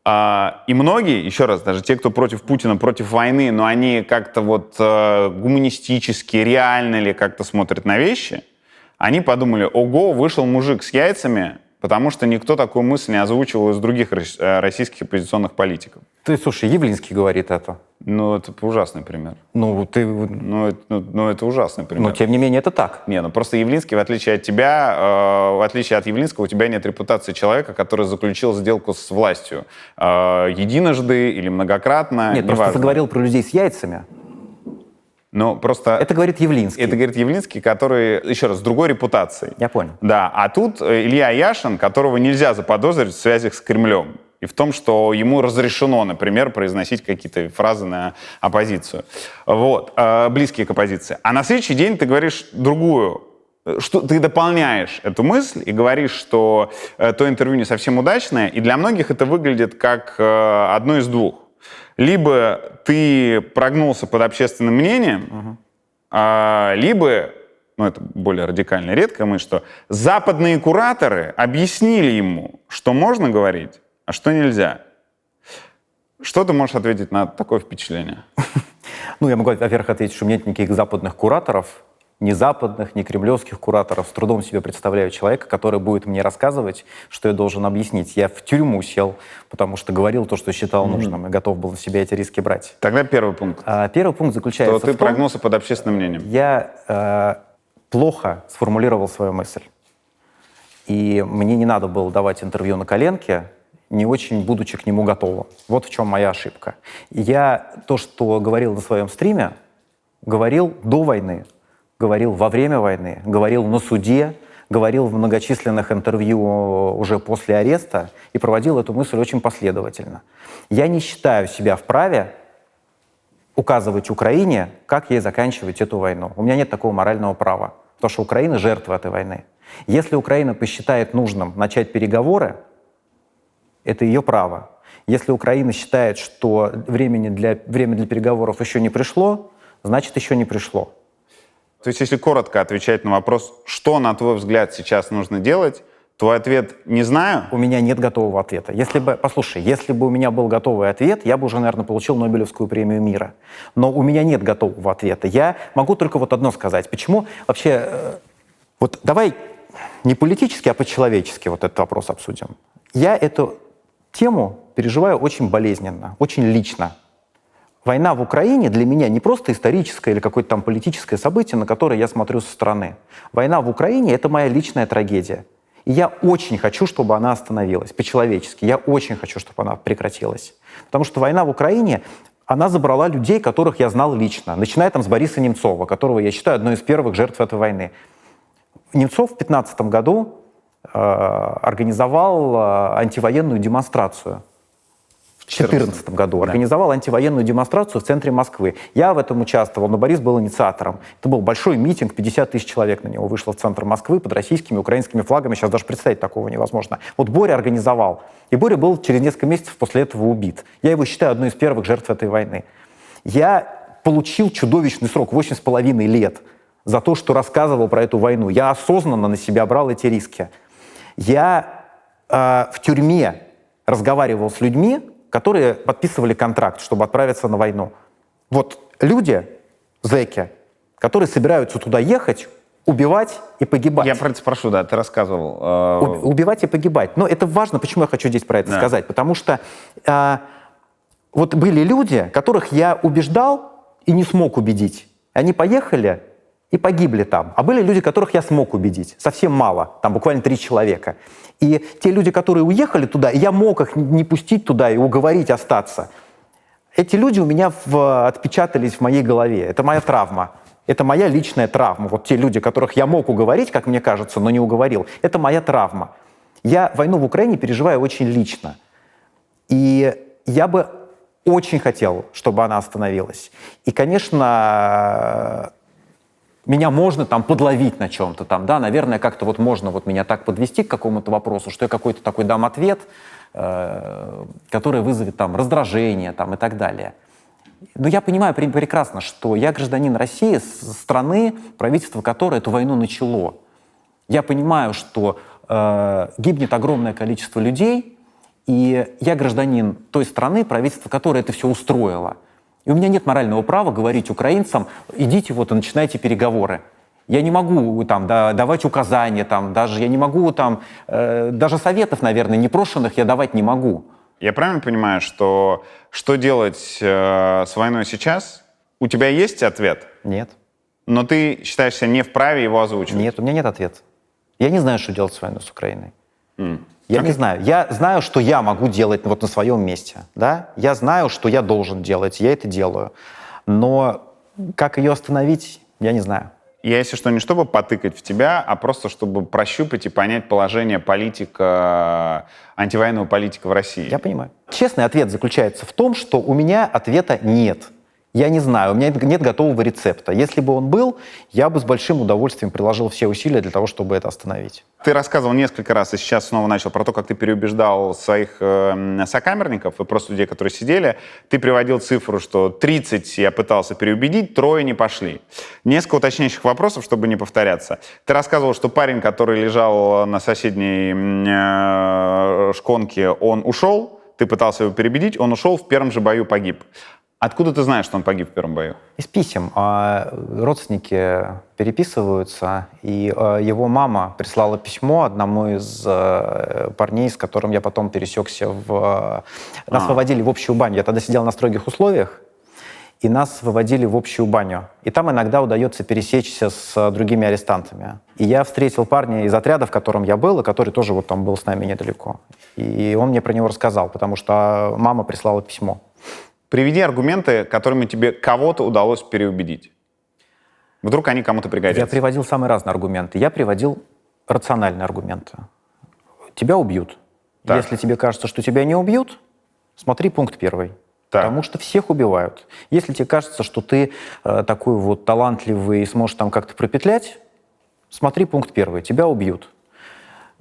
И многие, еще раз, даже те, кто против Путина, против войны, но они как-то вот гуманистически, реально ли как-то смотрят на вещи, они подумали: ого, вышел мужик с яйцами, потому что никто такую мысль не озвучивал из других российских оппозиционных политиков. Ты, слушай, Явлинский говорит это. Ну, это ужасный пример. Ну, ты... это ужасный пример. Но, тем не менее, это так. Не, ну просто Явлинский, в отличие от тебя, в отличие от Явлинского, у тебя нет репутации человека, который заключил сделку с властью. Единожды или многократно, Нет, просто ты говорил про людей с яйцами. Ну, просто... Это говорит Явлинский. Это говорит Явлинский, который, еще раз, с другой репутацией. Я понял. Да, а тут Илья Яшин, которого нельзя заподозрить в связях с Кремлем. И в том, что ему разрешено, например, произносить какие-то фразы на оппозицию. Вот, близкие к оппозиции. А на следующий день ты говоришь другую, что ты дополняешь эту мысль и говоришь, что то интервью не совсем удачное, и для многих это выглядит как одно из двух. Либо ты прогнулся под общественным мнением, либо, ну это более радикально, редко мы, что западные кураторы объяснили ему, что можно говорить, а что нельзя. Что ты можешь ответить на такое впечатление? Ну, я могу, во-первых, ответить, что нет никаких западных кураторов, ни западных, ни кремлевских кураторов. С трудом себе представляю человека, который будет мне рассказывать, что я должен объяснить. Я в тюрьму сел, потому что говорил то, что считал нужным, и готов был на себя эти риски брать. Тогда первый пункт. Первый пункт заключается Что ты в том, прогнулся под общественным мнением. я плохо сформулировал свою мысль. И мне не надо было давать интервью на коленке, не очень будучи к нему готовым. Вот в чем моя ошибка. Я то, что говорил на своем стриме, говорил до войны, говорил во время войны, говорил на суде, говорил в многочисленных интервью уже после ареста и проводил эту мысль очень последовательно. Я не считаю себя вправе указывать Украине, как ей заканчивать эту войну. У меня нет такого морального права, потому что Украина — жертва этой войны. Если Украина посчитает нужным начать переговоры, это ее право. Если Украина считает, что время для переговоров еще не пришло, значит, еще не пришло. То есть, если коротко отвечать на вопрос, что, на твой взгляд, сейчас нужно делать, твой ответ «не знаю». У меня нет готового ответа. Послушай, если бы у меня был готовый ответ, я бы уже, наверное, получил Нобелевскую премию мира. Но у меня нет готового ответа. Я могу только вот одно сказать. Почему вообще... Вот давай не политически, а по-человечески вот этот вопрос обсудим. Я эту тему переживаю очень болезненно, очень лично. Война в Украине для меня не просто историческое или какое-то там политическое событие, на которое я смотрю со стороны. Война в Украине — это моя личная трагедия. И я очень хочу, чтобы она остановилась, по-человечески. Я очень хочу, чтобы она прекратилась. Потому что война в Украине, она забрала людей, которых я знал лично. Начиная там с Бориса Немцова, которого я считаю одной из первых жертв этой войны. Немцов в 2015 году организовал антивоенную демонстрацию. В 2014 году организовал антивоенную демонстрацию в центре Москвы. Я в этом участвовал, но Борис был инициатором. Это был большой митинг, 50 тысяч человек на него вышло в центр Москвы под российскими и украинскими флагами. Сейчас даже представить такого невозможно. Вот Боря организовал. И Боря был через несколько месяцев после этого убит. Я его считаю одной из первых жертв этой войны. Я получил чудовищный срок, 8,5 лет, за то, что рассказывал про эту войну. Я осознанно на себя брал эти риски. Я в тюрьме разговаривал с людьми, которые подписывали контракт, чтобы отправиться на войну. Вот люди, зэки, которые собираются туда ехать, убивать и погибать. Я про это спрошу, да, ты рассказывал. Убивать и погибать. Но это важно, почему я хочу здесь про это сказать. Потому что вот были люди, которых я убеждал и не смог убедить. Они поехали и погибли там. А были люди, которых я смог убедить. Совсем мало, там буквально 3 человека. И те люди, которые уехали туда, и я мог их не пустить туда и уговорить остаться, эти люди у меня отпечатались в моей голове. Это моя травма. Это моя личная травма. Вот те люди, которых я мог уговорить, как мне кажется, но не уговорил, это моя травма. Я войну в Украине переживаю очень лично. И я бы очень хотел, чтобы она остановилась. И, конечно, меня можно там подловить на чем-то там, да, наверное, как-то вот можно вот меня так подвести к какому-то вопросу, что я какой-то такой дам ответ, который вызовет там раздражение там и так далее. Но я понимаю прекрасно, что я гражданин России, страны, правительство которой эту войну начало. Я понимаю, что гибнет огромное количество людей, и я гражданин той страны, правительство которой это все устроило. И у меня нет морального права говорить украинцам: идите вот и начинайте переговоры. Я не могу там давать указания, там, даже я не могу там, даже советов, наверное, непрошенных я давать не могу. Я правильно понимаю, что делать с войной сейчас? У тебя есть ответ? Нет. Но ты считаешь себя не вправе его озвучивать? Нет, у меня нет ответа. Я не знаю, что делать с войной с Украиной. Я не знаю. Я знаю, что я могу делать вот на своем месте. Да? Я знаю, что я должен делать, я это делаю. Но как ее остановить, я не знаю. Я, если что, не чтобы потыкать в тебя, а просто чтобы прощупать и понять положение политика, антивоенного политика в России. Я понимаю. Честный ответ заключается в том, что у меня ответа нет. Я не знаю, у меня нет готового рецепта. Если бы он был, я бы с большим удовольствием приложил все усилия для того, чтобы это остановить. Ты рассказывал несколько раз, и сейчас снова начал, про то, как ты переубеждал своих сокамерников и просто людей, которые сидели. Ты приводил цифру, что 30 я пытался переубедить, 3 не пошли. Несколько уточняющих вопросов, чтобы не повторяться. Ты рассказывал, что парень, который лежал на соседней шконке, он ушел, ты пытался его переубедить, он ушел, в первом же бою погиб. Откуда ты знаешь, что он погиб в первом бою? Из писем. Родственники переписываются, и его мама прислала письмо одному из парней, с которым я потом пересекся. Нас выводили в общую баню. Я тогда сидел на строгих условиях, и нас выводили в общую баню. И там иногда удается пересечься с другими арестантами. И я встретил парня из отряда, в котором я был, и который тоже вот там был с нами недалеко. И он мне про него рассказал, потому что мама прислала письмо. Приведи аргументы, которыми тебе кого-то удалось переубедить. Вдруг они кому-то пригодятся. Я приводил самые разные аргументы. Я приводил рациональные аргументы. Тебя убьют. Так. Если тебе кажется, что тебя не убьют, смотри пункт 1. Так. Потому что всех убивают. Если тебе кажется, что ты такой вот талантливый и сможешь там как-то пропетлять, смотри пункт 1. Тебя убьют.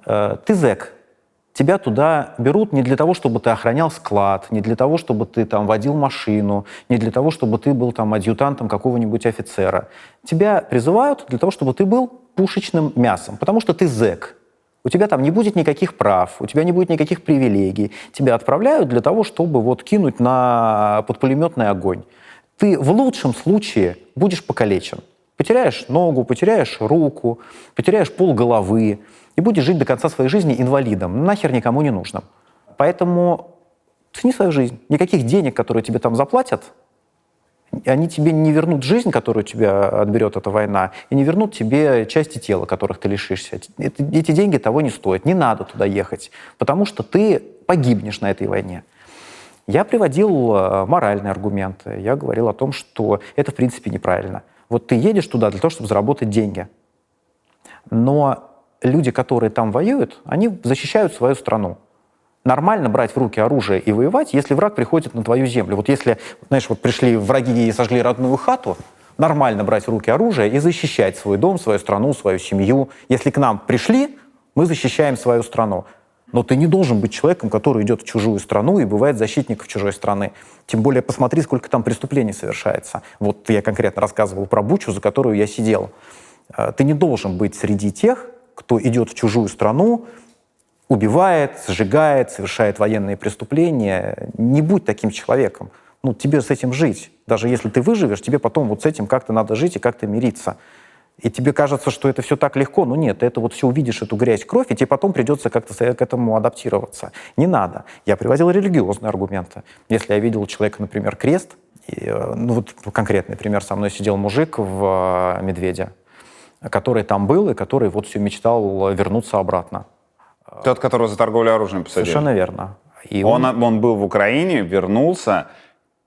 Ты зэк. тебя туда берут не для того, чтобы ты охранял склад, не для того, чтобы ты там водил машину, не для того, чтобы ты был там адъютантом какого-нибудь офицера. Тебя призывают для того, чтобы ты был пушечным мясом, потому что ты зэк. У тебя там не будет никаких прав, у тебя не будет никаких привилегий. Тебя отправляют для того, чтобы вот кинуть под пулеметный огонь. Ты в лучшем случае будешь покалечен. Потеряешь ногу, потеряешь руку, потеряешь полголовы и будешь жить до конца своей жизни инвалидом. Нахер никому не нужным. Поэтому цени свою жизнь. Никаких денег, которые тебе там заплатят, они тебе не вернут жизнь, которую тебя отберет эта война, и не вернут тебе части тела, которых ты лишишься. Эти деньги того не стоят. Не надо туда ехать, потому что ты погибнешь на этой войне. Я приводил моральные аргументы. Я говорил о том, что это, в принципе, неправильно. Вот ты едешь туда для того, чтобы заработать деньги. Но люди, которые там воюют, они защищают свою страну. Нормально брать в руки оружие и воевать, если враг приходит на твою землю. Вот если, знаешь, вот пришли враги и сожгли родную хату, нормально брать в руки оружие и защищать свой дом, свою страну, свою семью. Если к нам пришли, мы защищаем свою страну. Но ты не должен быть человеком, который идет в чужую страну и бывает защитником чужой страны. Тем более посмотри, сколько там преступлений совершается. Вот я конкретно рассказывал про Бучу, за которую я сидел. Ты не должен быть среди тех, кто идет в чужую страну, убивает, сжигает, совершает военные преступления. Не будь таким человеком. Ну, тебе с этим жить. Даже если ты выживешь, тебе потом вот с этим как-то надо жить и как-то мириться. И тебе кажется, что это все так легко, но нет, ты это вот все увидишь, эту грязь, кровь, и тебе потом придется как-то к этому адаптироваться. Не надо. Я приводил религиозные аргументы. Если я видел у человека, например, крест, ну вот конкретный пример, со мной сидел мужик в «Медведе», который там был и который вот все мечтал вернуться обратно. Тот, которого за торговлю оружием посадили? Совершенно верно. И Он был в Украине, вернулся.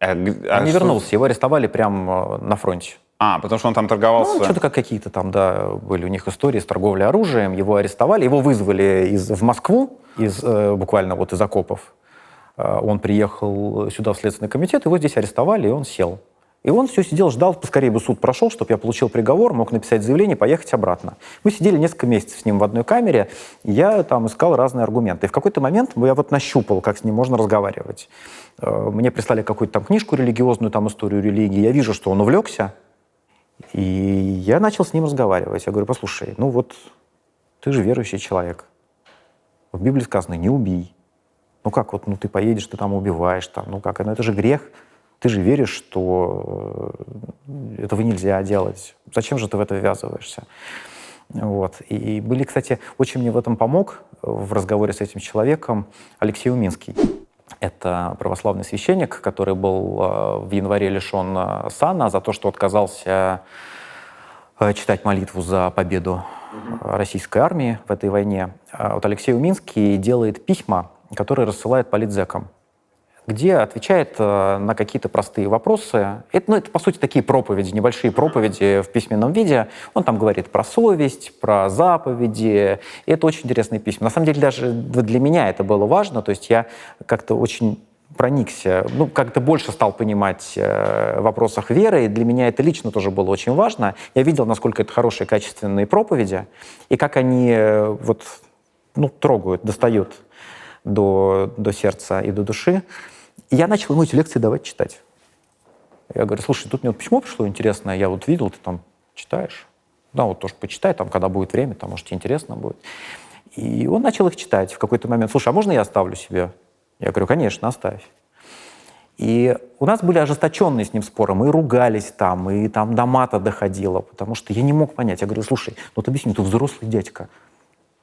Он не вернулся, его арестовали прямо на фронте. Потому что он там торговался? Ну, что-то как какие-то там, да, были у них истории с торговлей оружием. Его арестовали, его вызвали в Москву, буквально вот из окопов. Он приехал сюда в Следственный комитет, его здесь арестовали, и он сел. И он все сидел, ждал, поскорее бы суд прошел, чтобы я получил приговор, мог написать заявление, поехать обратно. Мы сидели несколько месяцев с ним в одной камере, и я там искал разные аргументы. И в какой-то момент я вот нащупал, как с ним можно разговаривать. Мне прислали какую-то там книжку религиозную, там историю религии. Я вижу, что он увлекся, и я начал с ним разговаривать. Я говорю: послушай, ну вот ты же верующий человек. В Библии сказано: не убий. Ну как вот, ну ты поедешь, ты там убиваешь, там, ну как, ну это же грех. Ты же веришь, что этого нельзя делать. Зачем же ты в это ввязываешься? Вот. И были, кстати, очень мне в этом помог в разговоре с этим человеком Алексей Уминский. Это православный священник, который был в январе лишен сана за то, что отказался читать молитву за победу российской армии в этой войне. Вот Алексей Уминский делает письма, которые рассылает политзекам, где отвечает на какие-то простые вопросы. Это, по сути, такие проповеди, небольшие проповеди в письменном виде. Он там говорит про совесть, про заповеди. И это очень интересные письма. На самом деле, даже для меня это было важно. То есть я как-то очень проникся, как-то больше стал понимать в вопросах веры. И для меня это лично тоже было очень важно. Я видел, насколько это хорошие, качественные проповеди. И как они трогают, достают до сердца и до души. И я начал ему эти лекции давать читать. Я говорю: слушай, тут мне вот письмо пришло интересное, я вот видел, ты там читаешь. Да, вот тоже почитай, там, когда будет время, там, может, тебе интересно будет. И он начал их читать в какой-то момент. Слушай, а можно я оставлю себе? Я говорю: конечно, оставь. И у нас были ожесточенные с ним споры, мы ругались там, и там до мата доходило, потому что я не мог понять. Я говорю: слушай, ну ты объясни, ты взрослый дядька.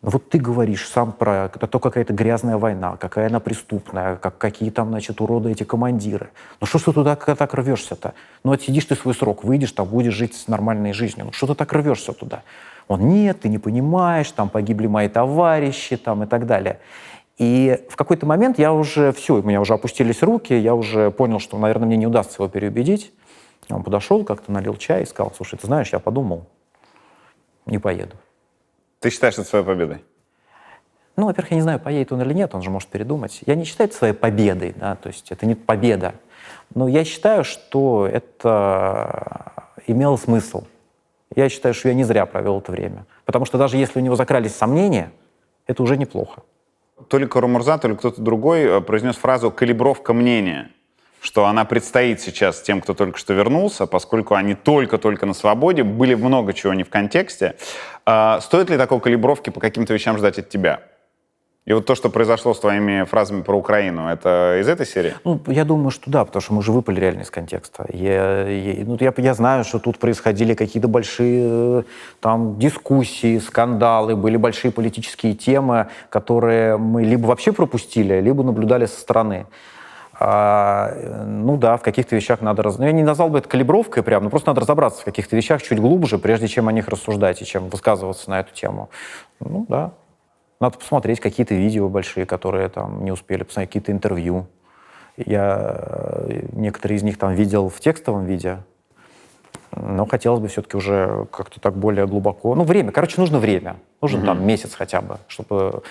Вот ты говоришь сам про то, какая-то грязная война, какая она преступная, какие там, значит, уроды эти командиры. Ну что ж ты туда так рвешься-то? Ну отсидишь ты свой срок, выйдешь, там будешь жить с нормальной жизнью. Ну что ты так рвешься туда? Он: нет, ты не понимаешь, там погибли мои товарищи, там и так далее. И в какой-то момент я уже, все, у меня уже опустились руки, я уже понял, что, наверное, мне не удастся его переубедить. Он подошел, как-то налил чай и сказал: слушай, ты знаешь, я подумал, не поеду. Ты считаешь это своей победой? Ну, во-первых, я не знаю, поедет он или нет, он же может передумать. Я не считаю это своей победой, да, то есть это не победа. Но я считаю, что это имело смысл. Я считаю, что я не зря провел это время. Потому что даже если у него закрались сомнения, это уже неплохо. То ли Карамурза, то ли кто-то другой произнес фразу «калибровка мнения», что она предстоит сейчас тем, кто только что вернулся, поскольку они только-только на свободе, были много чего не в контексте. Стоит ли такой калибровки по каким-то вещам ждать от тебя? И вот то, что произошло с твоими фразами про Украину, это из этой серии? Ну, я думаю, что да, потому что мы же выпали реально из контекста. Я знаю, что тут происходили какие-то большие там дискуссии, скандалы, были большие политические темы, которые мы либо вообще пропустили, либо наблюдали со стороны. Ну да, в каких-то вещах надо... Я не назвал бы это калибровкой прям, но просто надо разобраться в каких-то вещах чуть глубже, прежде чем о них рассуждать и чем высказываться на эту тему. Ну да. Надо посмотреть какие-то видео большие, которые там не успели, посмотреть какие-то интервью. Я некоторые из них там видел в текстовом виде, но хотелось бы все-таки уже как-то так более глубоко. Ну, время. Короче, нужно время. Нужен там месяц хотя бы, чтобы...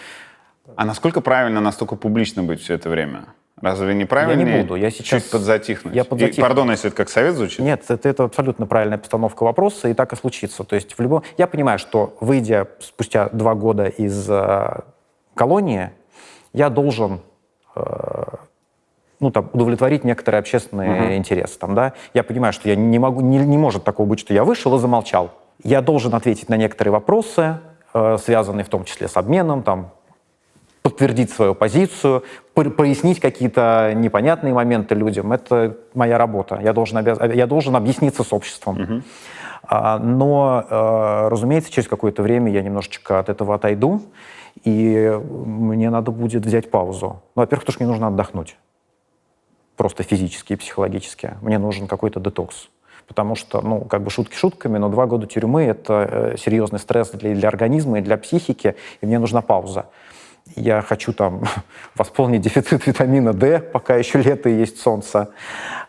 А насколько правильно настолько публично быть все это время? Разве неправильно? Я не буду. Я сейчас... Чуть подзатихнуть. Я подзатихну. Пардон, если это как совет звучит. Нет, это абсолютно правильная постановка вопроса, и так и случится. То есть я понимаю, что, выйдя спустя 2 года из колонии, я должен удовлетворить некоторые общественные интересы. Там, да? Я понимаю, что я не может такого быть, что я вышел и замолчал. Я должен ответить на некоторые вопросы, связанные в том числе с обменом, там, подтвердить свою позицию, прояснить какие-то непонятные моменты людям. Это моя работа. Я должен объясниться с обществом. Но, разумеется, через какое-то время я немножечко от этого отойду, и мне надо будет взять паузу. Ну, во-первых, потому что мне нужно отдохнуть. Просто физически и психологически. Мне нужен какой-то детокс. Потому что, шутки шутками, но 2 года тюрьмы — это серьезный стресс для организма и для психики, и мне нужна пауза. Я хочу там восполнить дефицит витамина D, пока еще лето и есть солнце.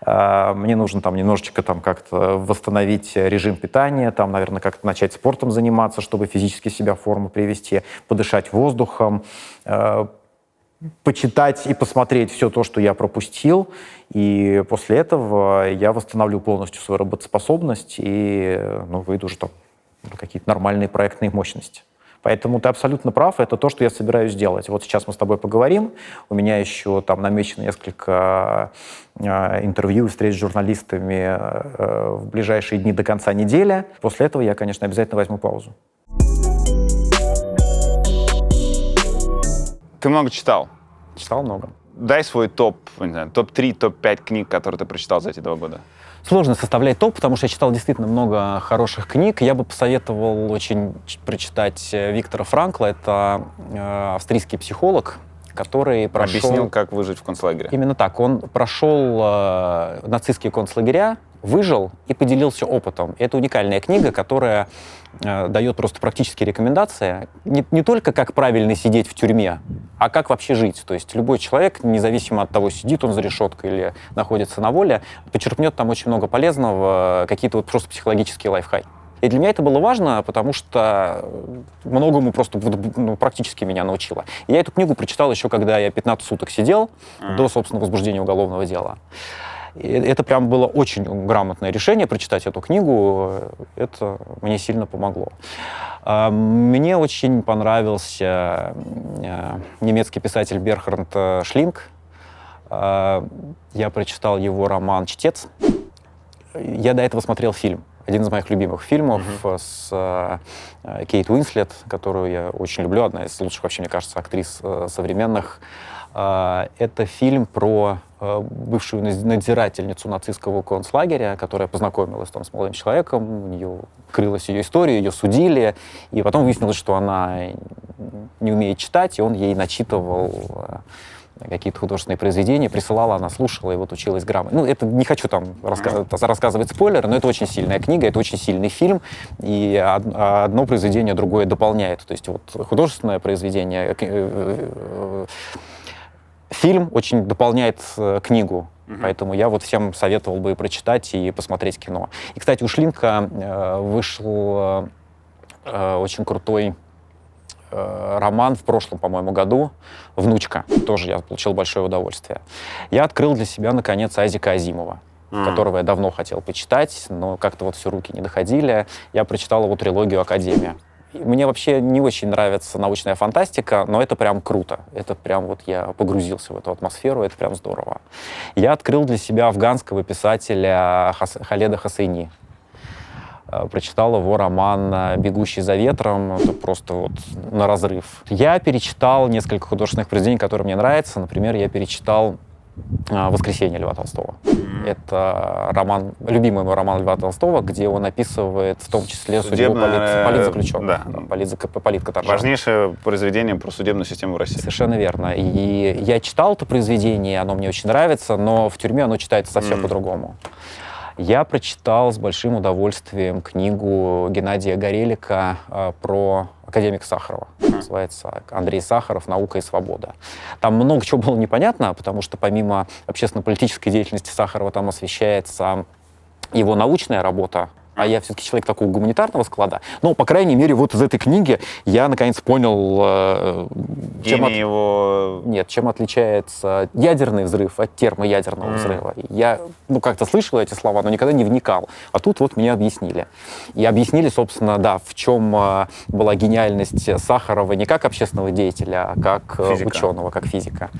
Мне нужно там немножечко там как-то восстановить режим питания, там, наверное, как-то начать спортом заниматься, чтобы физически себя в форму привести, подышать воздухом, почитать и посмотреть все то, что я пропустил. И после этого я восстановлю полностью свою работоспособность и выйду уже там на какие-то нормальные проектные мощности. Поэтому ты абсолютно прав, это то, что я собираюсь делать. Вот сейчас мы с тобой поговорим, у меня еще там намечено несколько интервью и встреч с журналистами в ближайшие дни до конца недели. После этого я, конечно, обязательно возьму паузу. Ты много читал? Читал много. Дай свой топ-3, топ-5 книг, которые ты прочитал за эти 2 года. Сложно составлять топ, потому что я читал действительно много хороших книг. Я бы посоветовал очень прочитать Виктора Франкла. Это австрийский психолог, который прошел... Объяснил, как выжить в концлагере. Именно так. Он прошел нацистские концлагеря, выжил и поделился опытом. Это уникальная книга, которая дает просто практические рекомендации. Не только как правильно сидеть в тюрьме, а как вообще жить. То есть любой человек, независимо от того, сидит он за решеткой или находится на воле, почерпнет там очень много полезного, какие-то вот просто психологические лайфхаки. И для меня это было важно, потому что многому просто практически меня научило. И я эту книгу прочитал еще, когда я 15 суток сидел до, собственно, возбуждения уголовного дела. И это прям было очень грамотное решение прочитать эту книгу. Это мне сильно помогло. Мне очень понравился немецкий писатель Берхард Шлинг. Я прочитал его роман «Чтец». Я до этого смотрел фильм. Один из моих любимых фильмов с Кейт Уинслет, которую я очень люблю, одна из лучших, вообще, мне кажется, актрис современных. Это фильм про бывшую надзирательницу нацистского концлагеря, которая познакомилась там с молодым человеком, у нее крылась ее история, ее судили, и потом выяснилось, что она не умеет читать, и он ей начитывал какие-то художественные произведения, присылала, она слушала и вот училась грамоте. Ну, это не хочу там рассказывать спойлеры, но это очень сильная книга, это очень сильный фильм, и одно произведение другое дополняет. То есть вот художественное произведение, фильм очень дополняет книгу, поэтому я вот всем советовал бы прочитать и посмотреть кино. И, кстати, у Шлинка вышел очень крутой роман в прошлом, по-моему, году «Внучка». Тоже я получил большое удовольствие. Я открыл для себя, наконец, Айзека Азимова, которого я давно хотел почитать, но как-то вот все руки не доходили. Я прочитал его трилогию «Академия». Мне вообще не очень нравится научная фантастика, но это прям круто. Это прям вот я погрузился в эту атмосферу, это прям здорово. Я открыл для себя афганского писателя Халеда Хосейни. Прочитал его роман «Бегущий за ветром». Это просто вот на разрыв. Я перечитал несколько художественных произведений, которые мне нравятся. Например, я перечитал «Воскресенье» Льва Толстого. Это роман, любимый мой роман Льва Толстого, где он описывает в том числе судьбу политзаключенных. Да. Политкаторжан. Важнейшее произведение про судебную систему в России. Совершенно верно. И я читал это произведение, оно мне очень нравится, но в тюрьме оно читается совсем по-другому. Я прочитал с большим удовольствием книгу Геннадия Горелика про академика Сахарова. Называется «Андрей Сахаров. Наука и свобода». Там много чего было непонятно, потому что помимо общественно-политической деятельности Сахарова там освещается его научная работа, а я все-таки человек такого гуманитарного склада. Но, по крайней мере, вот из этой книги я, наконец, понял, чем отличается ядерный взрыв от термоядерного взрыва. Я, как-то слышал эти слова, но никогда не вникал. А тут вот мне объяснили. И объяснили, собственно, да, в чем была гениальность Сахарова не как общественного деятеля, а как ученого, как физика.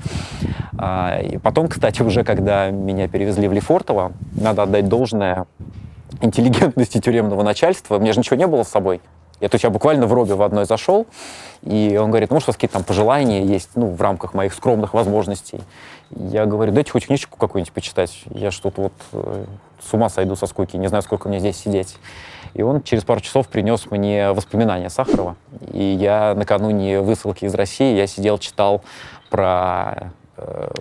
И потом, кстати, уже когда меня перевезли в Лефортово, надо отдать должное интеллигентности тюремного начальства. У меня же ничего не было с собой. Я буквально в робе в одной зашел, и он говорит, может, у вас какие-то там пожелания есть, в рамках моих скромных возможностей. Я говорю, дайте хоть книжку какую-нибудь почитать. Я что-то вот с ума сойду со скуки, не знаю, сколько мне здесь сидеть. И он через пару часов принес мне воспоминания Сахарова. И я накануне высылки из России, я сидел, читал про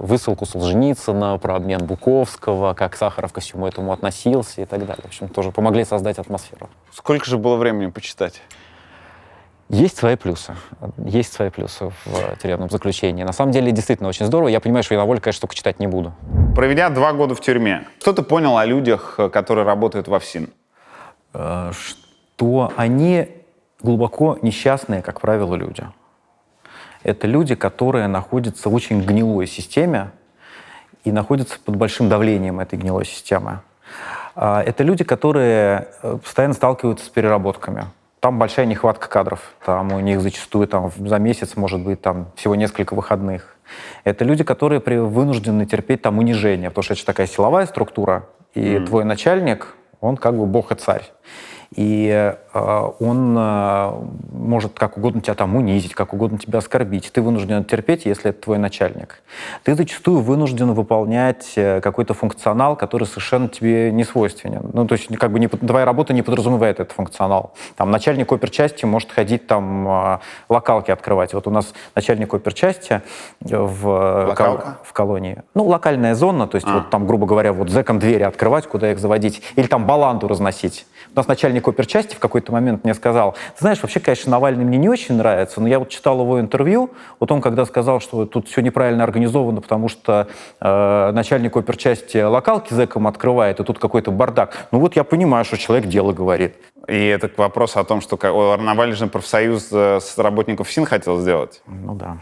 высылку Солженицына, про обмен Буковского, как Сахаров ко всему этому относился и так далее. В общем, тоже помогли создать атмосферу. Сколько же было времени почитать? Есть свои плюсы. Есть свои плюсы в тюремном заключении. На самом деле, действительно очень здорово. Я понимаю, что я на воле, конечно, только читать не буду. Проведя 2 года в тюрьме, что ты понял о людях, которые работают в ОФСИН? Что они глубоко несчастные, как правило, люди. Это люди, которые находятся в очень гнилой системе и находятся под большим давлением этой гнилой системы. Это люди, которые постоянно сталкиваются с переработками. Там большая нехватка кадров. Там у них зачастую за месяц, может быть, всего несколько выходных. Это люди, которые вынуждены терпеть унижение, потому что это же такая силовая структура, и твой начальник, он как бы бог и царь. И он может как угодно тебя унизить, как угодно тебя оскорбить. Ты вынужден это терпеть, если это твой начальник. Ты зачастую вынужден выполнять какой-то функционал, который совершенно тебе не свойственен. То есть как бы твоя работа не подразумевает этот функционал. Начальник оперчасти может ходить локалки открывать. Вот у нас начальник оперчасти в колонии. Локальная зона, то есть грубо говоря, зэкам двери открывать, куда их заводить, или баланду разносить. У нас начальник оперчасти в какой-то момент мне сказал, ты знаешь, вообще, конечно, Навальный мне не очень нравится, но я читал его интервью, он когда сказал, что тут все неправильно организовано, потому что начальник оперчасти локалки зэкам открывает, и тут какой-то бардак. Я понимаю, что человек дело говорит. И это к вопросу о том, что Навальный же профсоюз с работников ФСИН хотел сделать. Да.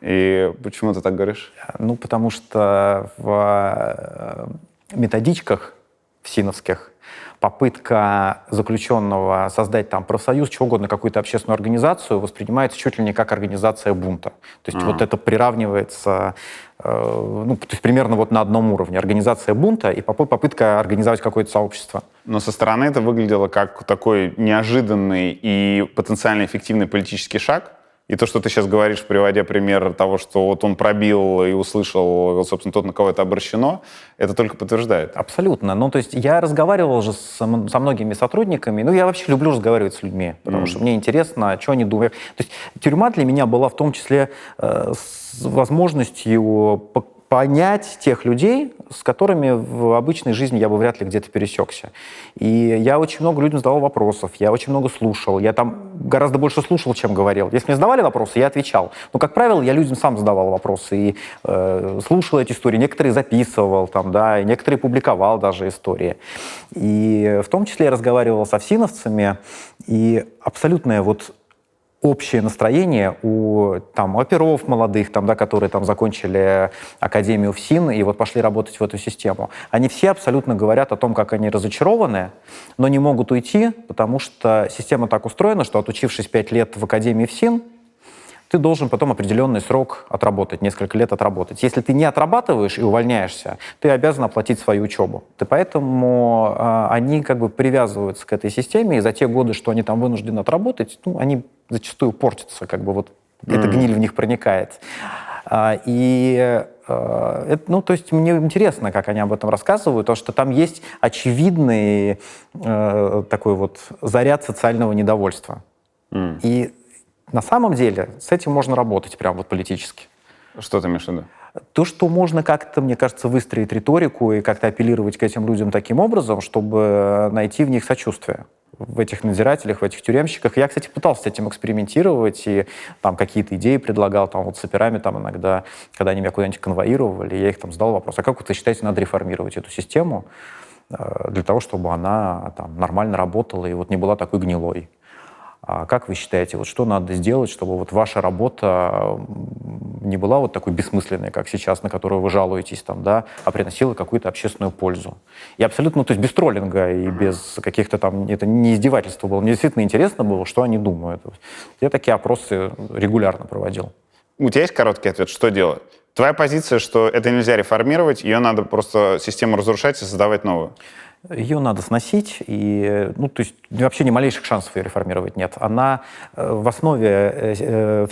И почему ты так говоришь? Потому что в методичках ФСИНовских попытка заключенного создать профсоюз, чего угодно, какую-то общественную организацию воспринимается чуть ли не как организация бунта. То есть это приравнивается то есть примерно на одном уровне. Организация бунта и попытка организовать какое-то сообщество. Но со стороны это выглядело как такой неожиданный и потенциально эффективный политический шаг. И то, что ты сейчас говоришь, приводя пример того, что он пробил и услышал, собственно, тот, на кого это обращено, это только подтверждает. Абсолютно. То есть я разговаривал же со многими сотрудниками. Я вообще люблю разговаривать с людьми, потому что мне интересно, что они думают. То есть тюрьма для меня была в том числе с возможностью понять тех людей, с которыми в обычной жизни я бы вряд ли где-то пересекся. И я очень много людям задавал вопросов, я очень много слушал, я гораздо больше слушал, чем говорил. Если мне задавали вопросы, я отвечал. Но, как правило, я людям сам задавал вопросы и слушал эти истории. Некоторые записывал, и некоторые публиковал даже истории. И в том числе я разговаривал с ОФСИНовцами, и абсолютная общее настроение у там, оперов молодых, там, да, которые там, закончили академию ФСИН и вот пошли работать в эту систему. Они все абсолютно говорят о том, как они разочарованы, но не могут уйти, потому что система так устроена, что отучившись 5 лет в академии ФСИН, ты должен потом определенный срок отработать, несколько лет отработать. Если ты не отрабатываешь и увольняешься, ты обязан оплатить свою учебу. И поэтому они как бы привязываются к этой системе, и за те годы, что они там вынуждены отработать, ну, они зачастую портятся, как бы вот эта гниль в них проникает. То есть мне интересно, как они об этом рассказывают, потому что там есть очевидный такой вот заряд социального недовольства. И на самом деле с этим можно работать прям вот политически. Что ты имеешь в виду? То, что можно как-то, мне кажется, выстроить риторику и как-то апеллировать к этим людям таким образом, чтобы найти в них сочувствие. В этих надзирателях, в этих тюремщиках. Я, кстати, пытался с этим экспериментировать и там какие-то идеи предлагал, там вот с операми там иногда, когда они меня куда-нибудь конвоировали, я их там задал вопрос, а как вы считаете, надо реформировать эту систему для того, чтобы она там нормально работала и вот не была такой гнилой? А как вы считаете, вот что надо сделать, чтобы вот ваша работа не была вот такой бессмысленной, как сейчас, на которую вы жалуетесь, там, да, а приносила какую-то общественную пользу? И абсолютно, то есть без троллинга и без каких-то там, это не издевательство было, мне действительно интересно было, что они думают. Я такие опросы регулярно проводил. У тебя есть короткий ответ, что делать? Твоя позиция, что это нельзя реформировать, ее надо просто систему разрушать и создавать новую? Ее надо сносить, и, ну, то есть вообще ни малейших шансов ее реформировать нет. Она в основе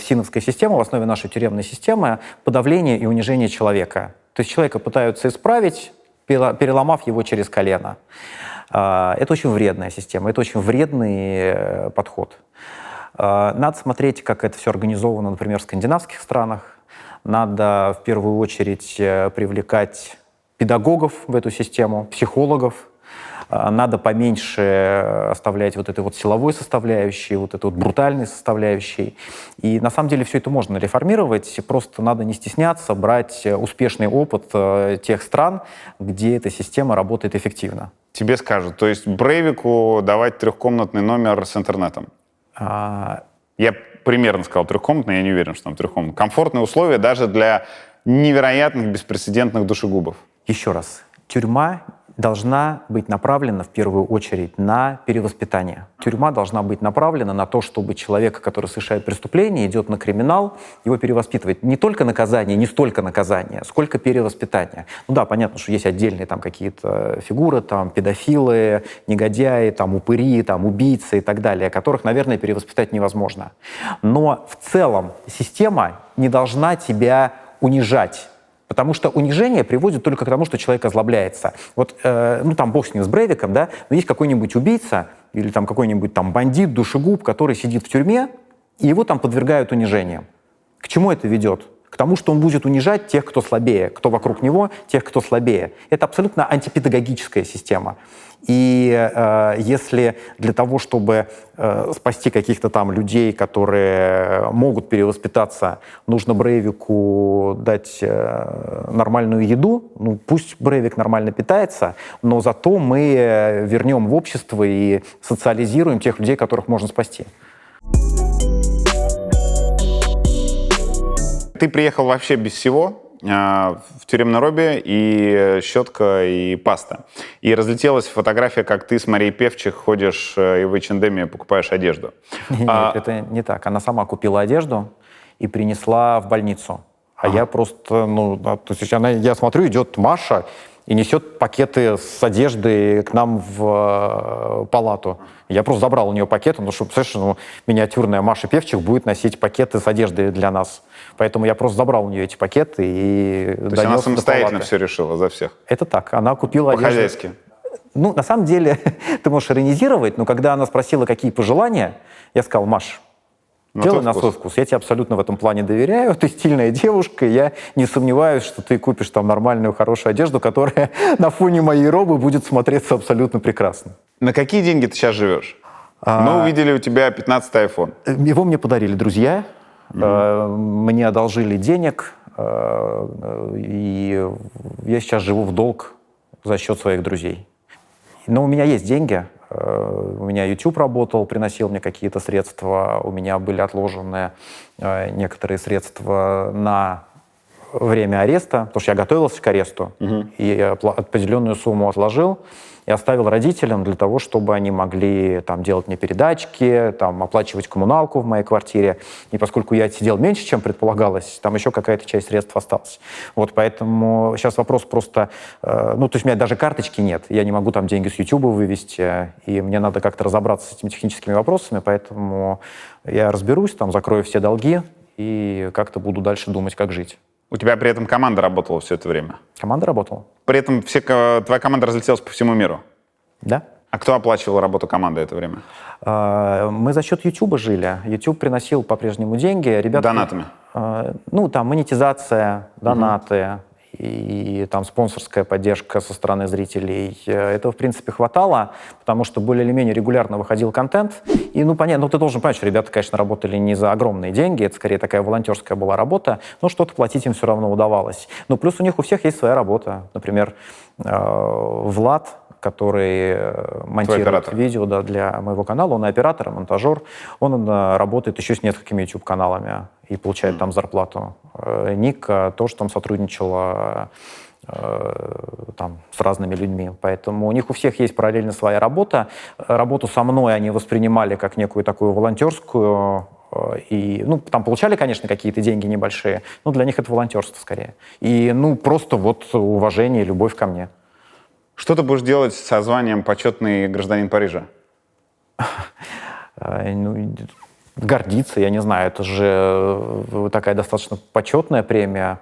ФСИНовской системы, в основе нашей тюремной системы подавление и унижение человека. То есть человека пытаются исправить, переломав его через колено. Это очень вредная система, это очень вредный подход. Надо смотреть, как это все организовано, например, в скандинавских странах. Надо в первую очередь привлекать педагогов в эту систему, психологов. Надо поменьше оставлять вот этой вот силовой составляющей, вот этой вот брутальной составляющей. И на самом деле все это можно реформировать, просто надо не стесняться, брать успешный опыт тех стран, где эта система работает эффективно. Тебе скажут, то есть Брейвику давать трехкомнатный номер с интернетом? Я примерно сказал трехкомнатный, я не уверен, что там трехкомнатный. Комфортные условия даже для невероятных, беспрецедентных душегубов. Еще раз, тюрьма должна быть направлена в первую очередь на перевоспитание. Тюрьма должна быть направлена на то, чтобы человека, который совершает преступление, идет на криминал, его перевоспитывать. Не только наказание, не столько наказание, сколько перевоспитание. Ну да, понятно, что есть отдельные там какие-то фигуры, там педофилы, негодяи, там упыри, там убийцы и так далее, которых, наверное, перевоспитать невозможно. Но в целом система не должна тебя унижать. Потому что унижение приводит только к тому, что человек озлобляется. Вот, ну там бог с ним, с Брейвиком, да, но есть какой-нибудь убийца или там какой-нибудь там бандит, душегуб, который сидит в тюрьме, и его там подвергают унижениям. К чему это ведет? К тому, что он будет унижать тех, кто слабее, кто вокруг него, тех, кто слабее. Это абсолютно антипедагогическая система. И если для того, чтобы спасти каких-то там людей, которые могут перевоспитаться, нужно Брейвику дать нормальную еду, ну пусть Брейвик нормально питается, но зато мы вернем в общество и социализируем тех людей, которых можно спасти. Ты приехал вообще без всего, в тюремной робе и щетка, и паста. И разлетелась фотография, как ты с Марией Певчих ходишь и в H&M покупаешь одежду. Нет, это не так. Она сама купила одежду и принесла в больницу. А я просто, ну, то есть я смотрю, идет Маша и несет пакеты с одеждой к нам в палату. Я просто забрал у нее пакеты, ну, чтобы, представляешь, миниатюрная Маша Певчих будет носить пакеты с одеждой для нас. Поэтому я просто забрал у нее эти пакеты и То есть она самостоятельно все решила за всех? Это так. Она купила одежду. По-хозяйски? Ну, на самом деле, ты можешь иронизировать, но когда она спросила, какие пожелания, я сказал: Маш, делай на свой вкус. Я тебе абсолютно в этом плане доверяю. Ты стильная девушка, и я не сомневаюсь, что ты купишь там нормальную, хорошую одежду, которая на фоне моей робы будет смотреться абсолютно прекрасно. На какие деньги ты сейчас живешь? Мы увидели у тебя 15-й iPhone. Его мне подарили друзья. Мне одолжили денег, и я сейчас живу в долг за счет своих друзей. Но у меня есть деньги, У меня YouTube работал, приносил мне какие-то средства, у меня были отложены некоторые средства на время ареста, потому что я готовился к аресту, и я определенную сумму отложил и оставил родителям для того, чтобы они могли там, делать мне передачки, там, оплачивать коммуналку в моей квартире. И поскольку я отсидел меньше, чем предполагалось, там еще какая-то часть средств осталась. Вот поэтому сейчас вопрос просто... ну, то есть у меня даже карточки нет, я не могу там деньги с YouTube вывести, и мне надо как-то разобраться с этими техническими вопросами, поэтому я разберусь, там, закрою все долги и как-то буду дальше думать, как жить. У тебя при этом команда работала все это время? Команда работала? При этом твоя команда разлетелась по всему миру? Да. А кто оплачивал работу команды это время? Мы за счет YouTube жили. YouTube приносил по-прежнему деньги. Ребята, Донатами? Ну, там монетизация, донаты и там спонсорская поддержка со стороны зрителей. Этого, в принципе, хватало, потому что более или менее регулярно выходил контент. И, ну, понятно, ну, ты должен понять, что ребята, конечно, работали не за огромные деньги, это скорее такая волонтерская была работа, но что-то платить им все равно удавалось. Ну, плюс у них у всех есть своя работа. Например, Влад, который монтирует видео для моего канала, он и оператор, и монтажер, он работает еще с несколькими YouTube-каналами и получает там зарплату. Ника тоже там сотрудничала там, с разными людьми. Поэтому у них у всех есть параллельно своя работа. Работу со мной они воспринимали как некую такую волонтерскую. И, ну, там получали, конечно, какие-то деньги небольшие, но для них это волонтерство скорее. И, ну, просто вот уважение и любовь ко мне. Что ты будешь делать со званием «почетный гражданин Парижа»? Ну, гордиться, я не знаю, это же такая достаточно почетная премия.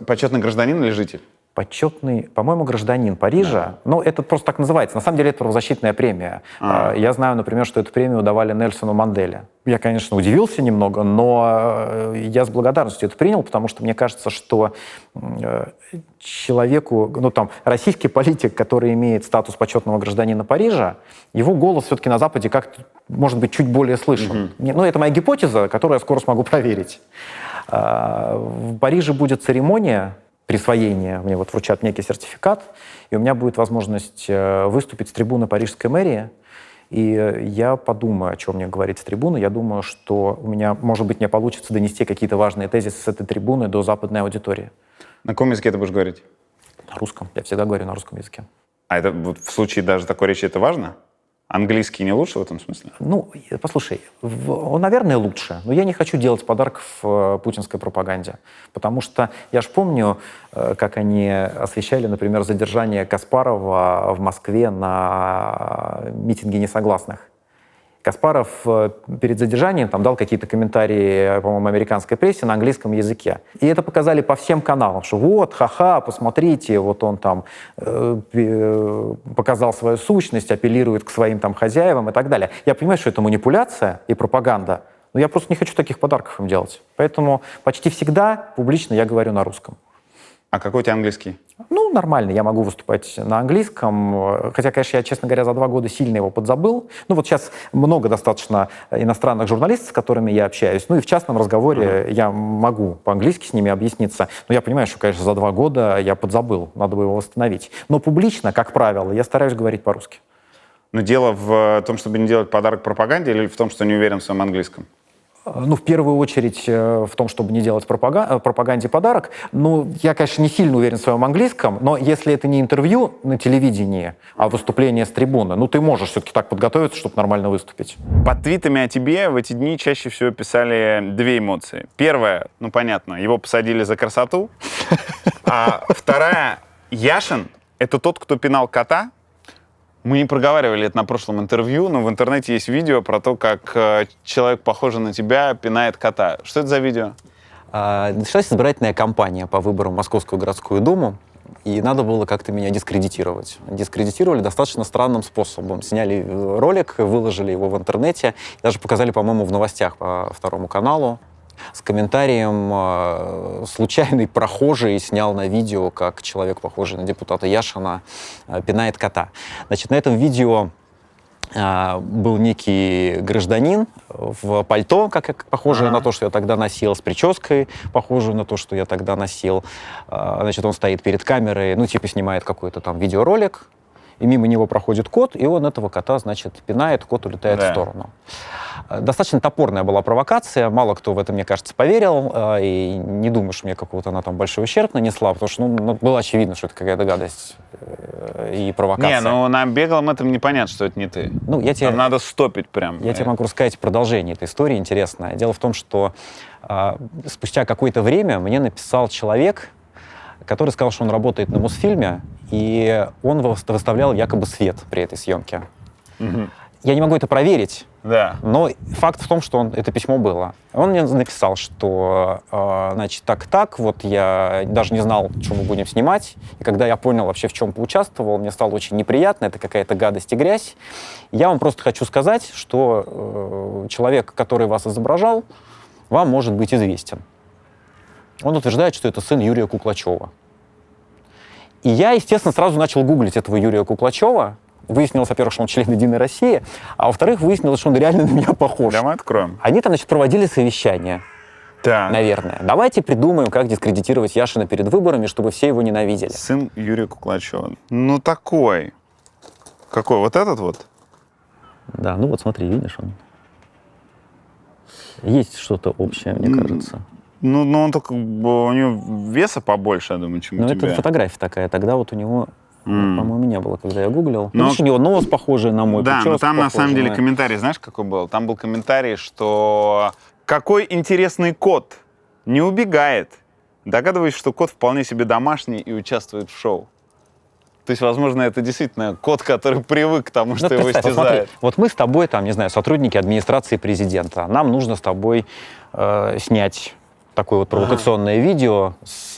Почетный гражданин или житель? Почетный, по-моему, гражданин Парижа. Ну, это просто так называется. На самом деле это правозащитная премия. Я знаю, например, что эту премию давали Нельсону Манделе. Я, конечно, удивился немного, но я с благодарностью это принял, потому что мне кажется, что человеку, ну, там, российский политик, который имеет статус почетного гражданина Парижа, его голос все-таки на Западе как-то, может быть, чуть более слышен. Ну, это моя гипотеза, которую я скоро смогу проверить. В Париже будет церемония присвоения, мне вот вручат некий сертификат, и у меня будет возможность выступить с трибуны Парижской мэрии, и я подумаю, о чем мне говорить с трибуны. Я думаю, что у меня, может быть, мне получится донести какие-то важные тезисы с этой трибуны до западной аудитории. На каком языке ты будешь говорить? На русском. Я всегда говорю на русском языке. А это вот в случае даже такой речи это важно? Английский не лучше в этом смысле? Ну, послушай, он, наверное, лучше, но я не хочу делать подарков путинской пропаганде, потому что я ж помню, как они освещали, например, задержание Каспарова в Москве на митинге несогласных. Каспаров перед задержанием там дал какие-то комментарии, по-моему, американской прессе на английском языке. И это показали по всем каналам, что вот, ха-ха, посмотрите, вот он там показал свою сущность, апеллирует к своим там хозяевам и так далее. Я понимаю, что это манипуляция и пропаганда, но я просто не хочу таких подарков им делать. Поэтому почти всегда публично я говорю на русском. А какой у тебя английский? Ну, нормально, я могу выступать на английском, хотя, конечно, я, честно говоря, за 2 года сильно его подзабыл. Ну, вот сейчас много достаточно иностранных журналистов, с которыми я общаюсь, ну, и в частном разговоре я могу по-английски с ними объясниться, но я понимаю, что, конечно, за 2 года я подзабыл, надо бы его восстановить. Но публично, как правило, я стараюсь говорить по-русски. Но дело в том, чтобы не делать подарок пропаганде, или в том, что не уверен в своем английском? Ну, в первую очередь в том, чтобы не делать пропаганде подарок. Ну, я, конечно, не сильно уверен в своем английском, но если это не интервью на телевидении, а выступление с трибуны, ну, ты можешь все-таки так подготовиться, чтобы нормально выступить. Под твитами о тебе в эти дни чаще всего писали 2 эмоции. Первая, ну, понятно, его посадили за красоту. А вторая, Яшин — это тот, кто пинал кота. Мы не проговаривали это на прошлом интервью, но в интернете есть видео про то, как человек, похожий на тебя, пинает кота. Что это за видео? Началась избирательная кампания по выборам в Московскую городскую думу, и надо было как-то меня дискредитировать. Дискредитировали достаточно странным способом. Сняли ролик, выложили его в интернете, даже показали, по-моему, в новостях по 2 каналу. С комментарием случайный прохожий снял на видео, как человек, похожий на депутата Яшина, пинает кота. Значит, на этом видео был некий гражданин в пальто, как похожее на то, что я тогда носил, с прической, похожую на то, что я тогда носил. Значит, он стоит перед камерой, ну, типа, снимает какой-то там видеоролик. и мимо него проходит кот, и он этого кота, значит, пинает, кот улетает в сторону. Достаточно топорная была провокация, мало кто в это, мне кажется, поверил, и не думаю, что мне какого-то она там большой ущерб нанесла, потому что было очевидно, что это какая-то гадость и провокация. Не, ну на беглом этом непонятно, что это не ты. Ну, Там надо стопить прям. Я тебе могу рассказать продолжение этой истории интересное. Дело в том, что спустя какое-то время мне написал человек, который сказал, что он работает на Мосфильме, и он выставлял якобы свет при этой съемке. Я не могу это проверить, Да. но факт в том, что это письмо было. Он мне написал, что, значит, так, вот я даже не знал, что мы будем снимать, и когда я понял вообще, в чем поучаствовал, мне стало очень неприятно, это какая-то гадость и грязь. Я вам просто хочу сказать, что человек, который вас изображал, вам может быть известен. Он утверждает, что это сын Юрия Куклачева. И я, естественно, сразу начал гуглить этого Юрия Куклачева. Выяснилось, во-первых, что он член «Единой России», а во-вторых, выяснилось, что он реально на меня похож. Да, мы откроем. Они там, значит, проводили совещание, Так. наверное. Давайте придумаем, как дискредитировать Яшина перед выборами, чтобы все его ненавидели. Сын Юрия Куклачева. Ну, такой. Какой? Вот этот вот? Да, ну вот смотри, видишь, он. Есть что-то общее, мне кажется. Ну, он только... У него веса побольше, я думаю, чем Но у это тебя. фотография такая. Тогда вот у него, по-моему, не было, когда я гуглил. Но- Видишь, у него нос похожий на мой, Да, но прическа там на похожа самом деле на- комментарий, знаешь, какой был? Там был комментарий, что какой интересный кот, не убегает. Догадываюсь, что кот вполне себе домашний и участвует в шоу. То есть, возможно, это действительно кот, который привык к тому, Ну, что его представь, вот смотри, истязают. вот мы с тобой, там, не знаю, сотрудники администрации президента. Нам нужно с тобой снять такое вот провокационное видео с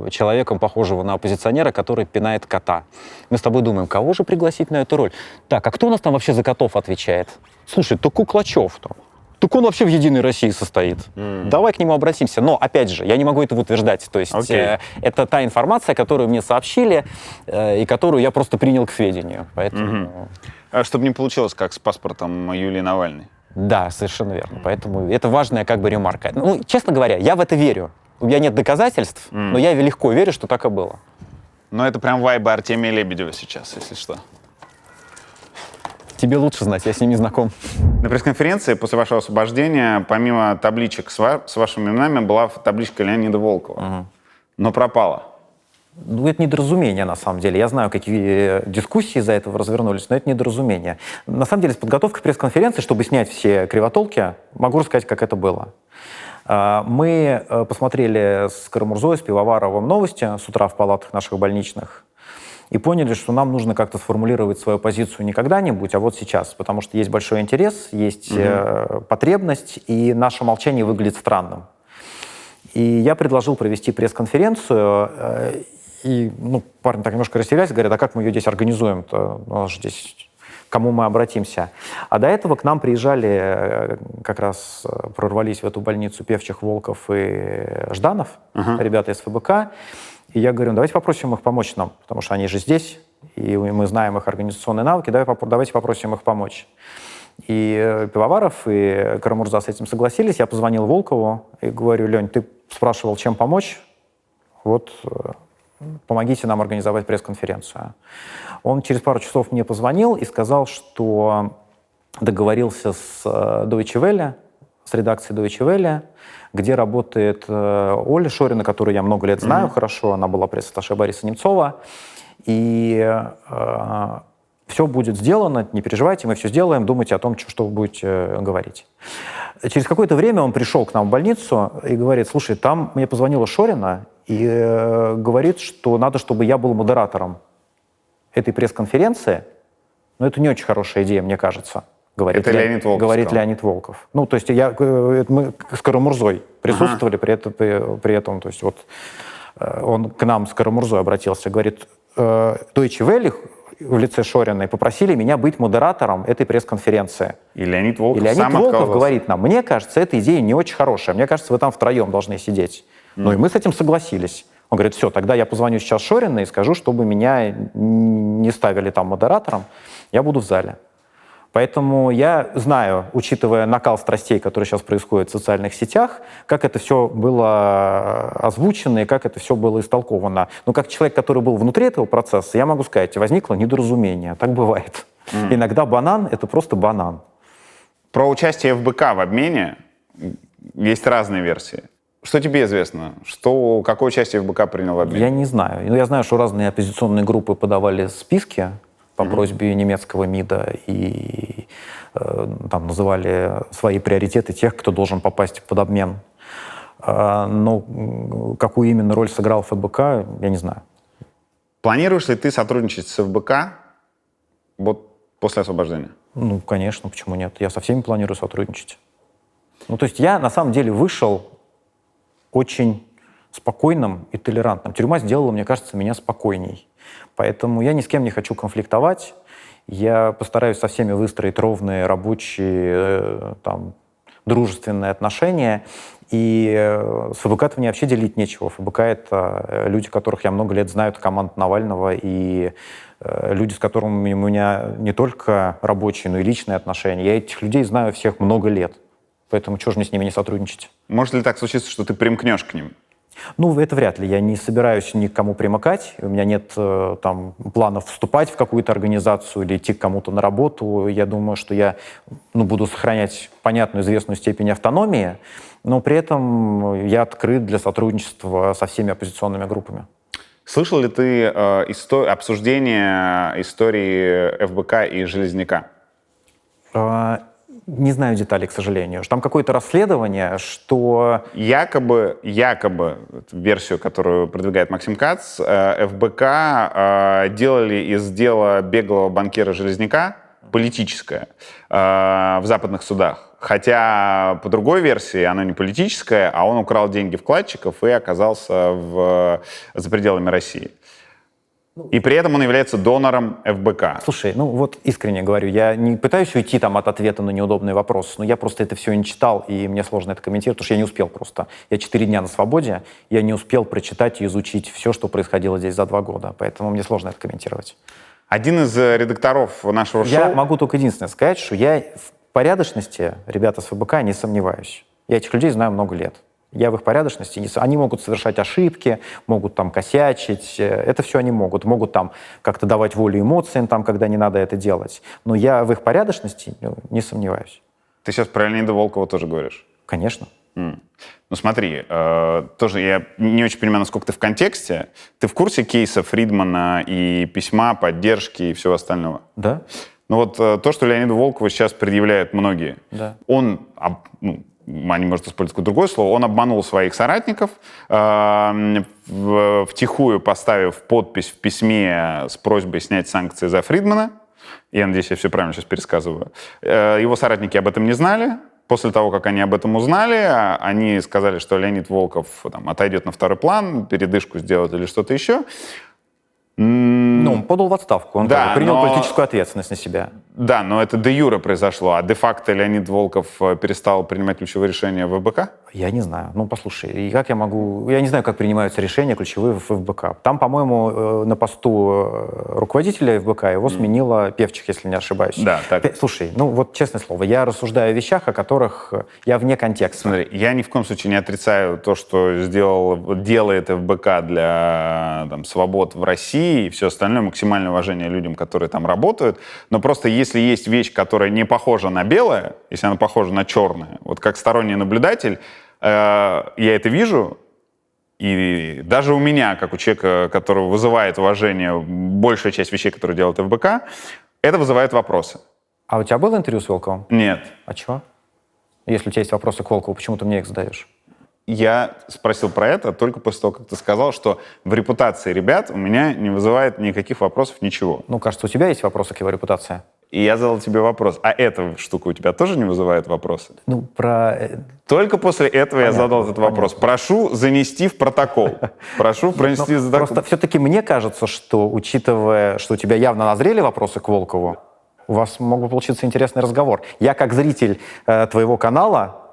человеком, похожего на оппозиционера, который пинает кота. Мы с тобой думаем, кого же пригласить на эту роль? Так, а кто у нас там вообще за котов отвечает? Слушай, то Куклачев-то. Так он вообще в «Единой России» состоит. Давай к нему обратимся. Но, опять же, я не могу этого утверждать. То есть Окей. это та информация, которую мне сообщили и которую я просто принял к сведению. Поэтому... Чтобы не получилось, как с паспортом Юлии Навальной. Да, совершенно верно. Поэтому это важная как бы ремарка. Ну, честно говоря, я в это верю. У меня нет доказательств, но я легко верю, что так и было. Но это прям вайбы Артемия Лебедева сейчас, если что. Тебе лучше знать, я с ним не знаком. На пресс-конференции после вашего освобождения, помимо табличек с вашими именами, была табличка Леонида Волкова. Но пропала. Ну, это недоразумение, на самом деле. Я знаю, какие дискуссии из-за этого развернулись, но это недоразумение. На самом деле, с подготовкой к пресс-конференции, чтобы снять все кривотолки, могу рассказать, как это было. Мы посмотрели с Карамурзой, с Пивоваровым новости с утра в палатах наших больничных и поняли, что нам нужно как-то сформулировать свою позицию не когда-нибудь, а вот сейчас, потому что есть большой интерес, есть потребность, и наше молчание выглядит странным. И я предложил провести пресс-конференцию, и парни так немножко растерялись, говорят, а как мы ее здесь организуем-то? У нас же здесь к кому мы обратимся? А до этого к нам приезжали, как раз прорвались в эту больницу Певчих, Волков и Жданов, ребята из ФБК. И я говорю, давайте попросим их помочь нам, потому что они же здесь, и мы знаем их организационные навыки, давайте попросим их помочь. И Пивоваров, и Карамурза с этим согласились. Я позвонил Волкову и говорю, Лень, ты спрашивал, чем помочь? Вот, помогите нам организовать пресс-конференцию. Он через пару часов мне позвонил и сказал, что договорился с Deutsche Welle, с редакцией Deutsche Welle, где работает Оля Шорина, которую я много лет знаю хорошо, она была пресс-атташе Бориса Немцова, и все будет сделано, не переживайте, мы все сделаем, думайте о том, что вы будете говорить. Через какое-то время он пришел к нам в больницу и говорит, слушай, там мне позвонила Шорина и говорит, что надо, чтобы я был модератором этой пресс-конференции, но это не очень хорошая идея, мне кажется. Говорит Это Леонид Волков говорит сказал. Леонид Волков. Ну, то есть мы с Карамурзой присутствовали при этом, то есть вот он к нам с Карамурзой обратился, говорит, Deutsche Welle в лице Шориной попросили меня быть модератором этой пресс-конференции. И Леонид Волков И Леонид сам Волков отказался. говорит нам, мне кажется, эта идея не очень хорошая, мне кажется, вы там втроем должны сидеть. Ну и мы с этим согласились. Он говорит, все, тогда я позвоню сейчас Шориной и скажу, чтобы меня не ставили там модератором, я буду в зале. Поэтому я знаю, учитывая накал страстей, который сейчас происходит в социальных сетях, как это все было озвучено и как это все было истолковано. Но как человек, который был внутри этого процесса, я могу сказать, возникло недоразумение. Так бывает. Иногда банан — это просто банан. Про участие ФБК в обмене есть разные версии. Что тебе известно? Какое участие ФБК принял в обмене? Я не знаю. Но я знаю, что разные оппозиционные группы подавали списки по просьбе немецкого МИДа и там называли свои приоритеты тех, кто должен попасть под обмен. Но какую именно роль сыграл ФБК, я не знаю. Планируешь ли ты сотрудничать с ФБК вот после освобождения? Ну, конечно, почему нет? Я со всеми планирую сотрудничать. Ну, то есть я, на самом деле, вышел очень спокойным и толерантным. Тюрьма сделала, мне кажется, меня спокойней. Поэтому я ни с кем не хочу конфликтовать. Я постараюсь со всеми выстроить ровные, рабочие, там, дружественные отношения. И с ФБК-то мне вообще делить нечего. ФБК — это люди, которых я много лет знаю, это команда Навального, и люди, с которыми у меня не только рабочие, но и личные отношения. Я этих людей знаю всех много лет. Поэтому чего же мне с ними не сотрудничать? Может ли так случиться, что ты примкнешь к ним? Ну, это вряд ли. Я не собираюсь ни к кому примыкать. У меня нет там планов вступать в какую-то организацию или идти к кому-то на работу. Я думаю, что я буду сохранять понятную, известную степень автономии, но при этом я открыт для сотрудничества со всеми оппозиционными группами. Слышал ли ты обсуждение истории ФБК и Железняка? Не знаю деталей, к сожалению. Там какое-то расследование, что... Якобы, версию, которую продвигает Максим Кац, ФБК делали из дела беглого банкира Железняка политическое в западных судах. Хотя по другой версии оно не политическое, а он украл деньги вкладчиков и оказался за пределами России. И при этом он является донором ФБК. Слушай, вот искренне говорю, я не пытаюсь уйти там от ответа на неудобный вопрос, но я просто это все не читал, и мне сложно это комментировать, потому что я не успел просто. Я 4 дня на свободе, я не успел прочитать и изучить все, что происходило здесь за 2 года, поэтому мне сложно это комментировать. Один из редакторов нашего шоу... Я могу только единственное сказать, что я в порядочности, ребята с ФБК, не сомневаюсь. Я этих людей знаю много лет. Я в их порядочности, они могут совершать ошибки, могут там косячить, это все они могут там как-то давать волю эмоциям, там, когда не надо это делать. Но я в их порядочности не сомневаюсь. Ты сейчас про Леонида Волкова тоже говоришь? Конечно. Ну смотри, тоже я не очень понимаю, насколько ты в контексте. Ты в курсе кейса Фридмана и письма, поддержки и всего остального? Да. Ну вот то, что Леониду Волкову сейчас предъявляют многие, да. Он... они, может, использовать какое-то другое слово, он обманул своих соратников, втихую поставив подпись в письме с просьбой снять санкции за Фридмана. Я надеюсь, я все правильно сейчас пересказываю. Его соратники об этом не знали. После того, как они об этом узнали, они сказали, что Леонид Волков отойдет на второй план, передышку сделает или что-то еще. Он подал в отставку, он принял политическую ответственность на себя. Да, но это де юре произошло, а де-факто Леонид Волков перестал принимать ключевые решения в ФБК? Я не знаю. Послушай, и как я могу... Я не знаю, как принимаются решения ключевые в ФБК. Там, по-моему, на посту руководителя ФБК его сменила Певчих, если не ошибаюсь. Да, так. Слушай, честное слово, я рассуждаю о вещах, о которых я вне контекста. Смотри, я ни в коем случае не отрицаю то, что делает ФБК для свобод в России и все остальное, максимальное уважение людям, которые там работают. Но просто если есть вещь, которая не похожа на белое, если она похожа на черное, вот как сторонний наблюдатель, я это вижу, и даже у меня, как у человека, которого вызывает уважение большая часть вещей, которые делает ФБК, это вызывает вопросы. А у тебя было интервью с Волковым? Нет. А чего? Если у тебя есть вопросы к Волкову, почему ты мне их задаешь? Я спросил про это только после того, как ты сказал, что в репутации ребят у меня не вызывает никаких вопросов ничего. Кажется, у тебя есть вопросы к его репутации. И я задал тебе вопрос, а эта штука у тебя тоже не вызывает вопросы? Только после этого я задал этот вопрос. Прошу занести в протокол. Прошу пронести... Просто все-таки мне кажется, что, учитывая, что у тебя явно назрели вопросы к Волкову, у вас мог бы получиться интересный разговор. Я, как зритель твоего канала,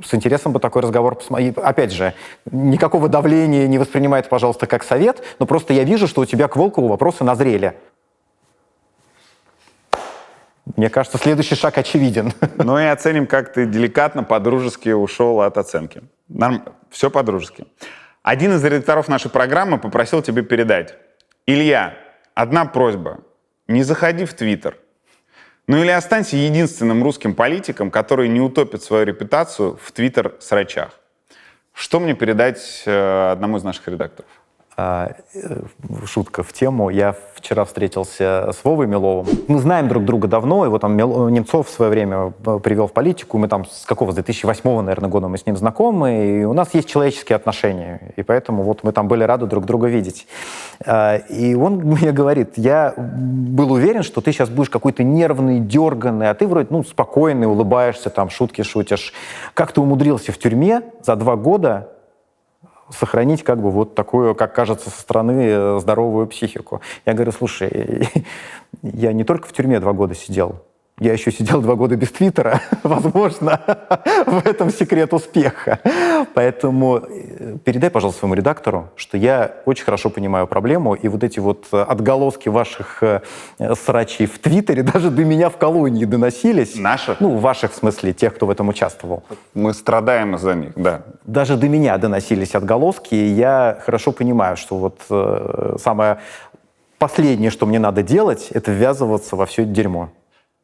с интересом бы такой разговор посмотрел. Опять же, никакого давления не воспринимай это, пожалуйста, как совет, но просто я вижу, что у тебя к Волкову вопросы назрели. Мне кажется, следующий шаг очевиден. Ну и оценим, как ты деликатно, по-дружески ушел от оценки. Все по-дружески. Один из редакторов нашей программы попросил тебе передать. Илья, одна просьба. Не заходи в Твиттер. Ну или останься единственным русским политиком, который не утопит свою репутацию в Твиттер-срачах. Что мне передать одному из наших редакторов? Шутка в тему. Я вчера встретился с Вовой Миловым. Мы знаем друг друга давно. Его там Немцов в свое время привел в политику. Мы там с 2008, наверное, года мы с ним знакомы. И у нас есть человеческие отношения. И поэтому вот мы там были рады друг друга видеть. И он мне говорит, я был уверен, что ты сейчас будешь какой-то нервный, дерганный, а ты вроде спокойный, улыбаешься, там шутки шутишь. Как ты умудрился в тюрьме за 2 года сохранить вот такую, как кажется, со стороны здоровую психику? Я говорю, слушай, я не только в тюрьме 2 года сидел, я еще сидел 2 года без Твиттера. Возможно, в этом секрет успеха. Поэтому передай, пожалуйста, своему редактору, что я очень хорошо понимаю проблему, и вот эти отголоски ваших срачей в Твиттере даже до меня в колонии доносились. Наших? Ваших, в смысле, тех, кто в этом участвовал. Мы страдаем из-за них, да. Даже до меня доносились отголоски, и я хорошо понимаю, что самое последнее, что мне надо делать, это ввязываться во все это дерьмо.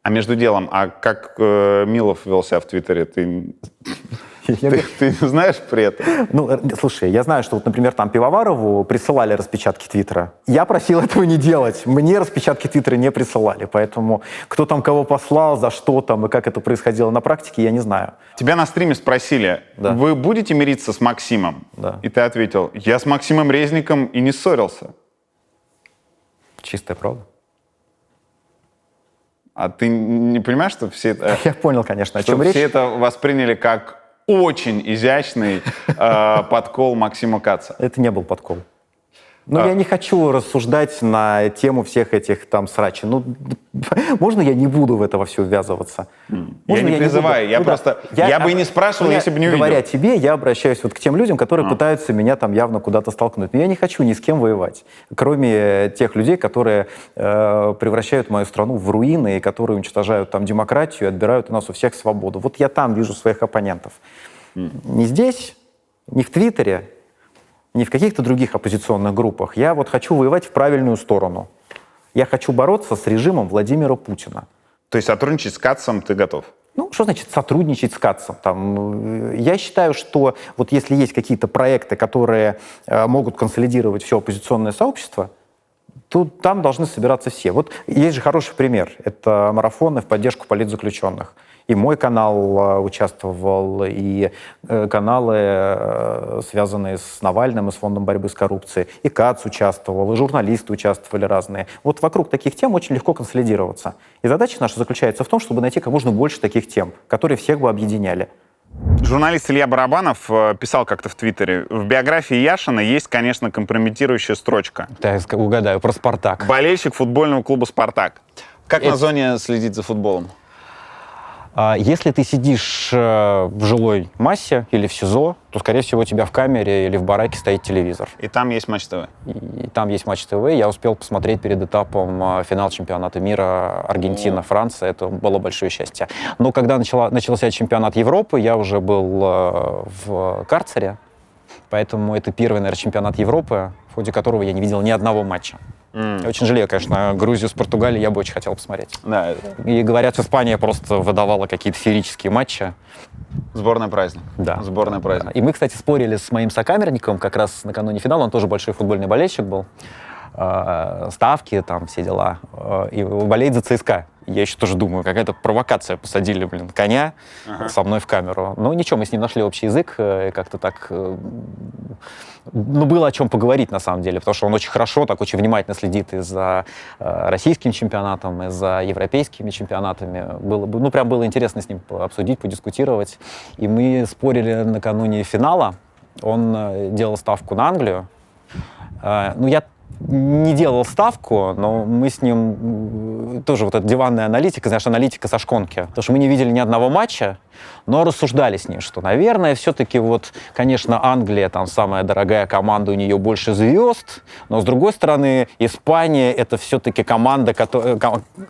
А между делом, как Милов вел себя в Твиттере, ты не знаешь при этом? Слушай, я знаю, что, например, там Пивоварову присылали распечатки Твиттера. Я просил этого не делать. Мне распечатки Твиттера не присылали. Поэтому кто там кого послал, за что там и как это происходило на практике, я не знаю. Тебя на стриме спросили, Да. Вы будете мириться с Максимом? Да. И ты ответил, я с Максимом Резником и не ссорился. Чистая правда. А ты не понимаешь, что все это... Я понял, конечно, о Что чем все речь. это восприняли как очень изящный подкол Максима Каца. Это не был подкол. Я не хочу рассуждать на тему всех этих там срачей. Можно я не буду в это во все ввязываться? Я не призываю, я просто... Я бы и не спрашивал, если бы не увидел. Говоря тебе, я обращаюсь к тем людям, которые пытаются меня там явно куда-то столкнуть. Но я не хочу ни с кем воевать, кроме тех людей, которые превращают мою страну в руины и которые уничтожают там демократию и отбирают у нас у всех свободу. Вот я там вижу своих оппонентов. Не здесь, не в Твиттере, не в каких-то других оппозиционных группах. Я хочу воевать в правильную сторону. Я хочу бороться с режимом Владимира Путина. То есть сотрудничать с Кацом ты готов? Что значит сотрудничать с Кацом? Я считаю, что если есть какие-то проекты, которые могут консолидировать все оппозиционное сообщество, то там должны собираться все. Есть же хороший пример. Это марафоны в поддержку политзаключенных. И мой канал участвовал, и каналы, связанные с Навальным и с Фондом борьбы с коррупцией, и КАЦ участвовал, и журналисты участвовали разные. Вокруг таких тем очень легко консолидироваться. И задача наша заключается в том, чтобы найти как можно больше таких тем, которые всех бы объединяли. Журналист Илья Барабанов писал как-то в Твиттере, в биографии Яшина есть, конечно, компрометирующая строчка. Да, я угадаю, про «Спартак». Болельщик футбольного клуба «Спартак». Как на зоне следить за футболом? Если ты сидишь в жилой массе или в СИЗО, то, скорее всего, у тебя в камере или в бараке стоит телевизор. И там есть Матч ТВ. И там есть Матч ТВ. Я успел посмотреть перед этапом финал чемпионата мира Аргентина-Франция. Это было большое счастье. Но когда начался чемпионат Европы, я уже был в карцере. Поэтому это первый, наверное, чемпионат Европы, в ходе которого я не видел ни одного матча. Я очень жалею, конечно, Грузию с Португалией я бы очень хотел посмотреть. Да. И говорят, что Испания просто выдавала какие-то феерические матчи. Сборная праздник. Да. Сборная праздник. И мы, кстати, спорили с моим сокамерником как раз накануне финала, он тоже большой футбольный болельщик был. Ставки, там, все дела. И болеет за ЦСКА. Я еще тоже думаю, какая-то провокация. Посадили, коня со мной в камеру. Но ничего, мы с ним нашли общий язык. И как-то так... было о чем поговорить, на самом деле. Потому что он очень хорошо, так очень внимательно следит и за российским чемпионатом, и за европейскими чемпионатами. Прям было интересно с ним обсудить, подискутировать. И мы спорили накануне финала. Он делал ставку на Англию. Я не делал ставку, но мы с ним тоже вот эта диванная аналитика, знаешь, аналитика со шконки. Потому что мы не видели ни одного матча, но рассуждали с ним, что, наверное, все-таки вот, конечно, Англия там самая дорогая команда, у нее больше звезд, но, с другой стороны, Испания — это все-таки команда,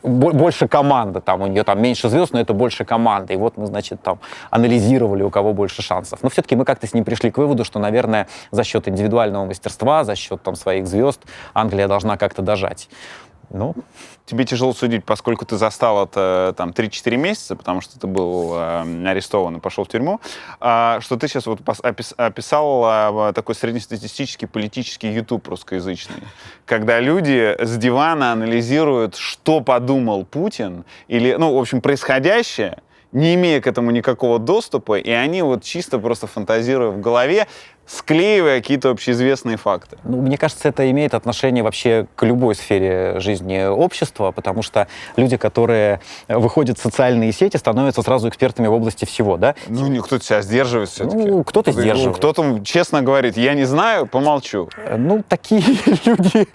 больше команда, там у нее там меньше звезд, но это больше команда. И вот мы, значит, там анализировали, у кого больше шансов. Но все-таки мы как-то с ним пришли к выводу, что, наверное, за счет индивидуального мастерства, за счет там своих звезд Англия должна как-то дожать. Ну, Тебе тяжело судить, поскольку ты застал это там 3-4 месяца, потому что ты был арестован и пошел в тюрьму, что ты сейчас вот описал такой среднестатистический политический YouTube русскоязычный, когда люди с дивана анализируют, что подумал Путин, или, ну, в общем, происходящее, не имея к этому никакого доступа, и они вот чисто просто фантазируя в голове, склеивая какие-то общеизвестные факты. ну, мне кажется, это имеет отношение вообще к любой сфере жизни общества, потому что люди, которые выходят в социальные сети, становятся сразу экспертами в области всего, да? Ну, кто-то себя сдерживает все-таки. Ну, кто-то сдерживает. Кто-то честно говорит, я не знаю, помолчу. Ну, такие люди,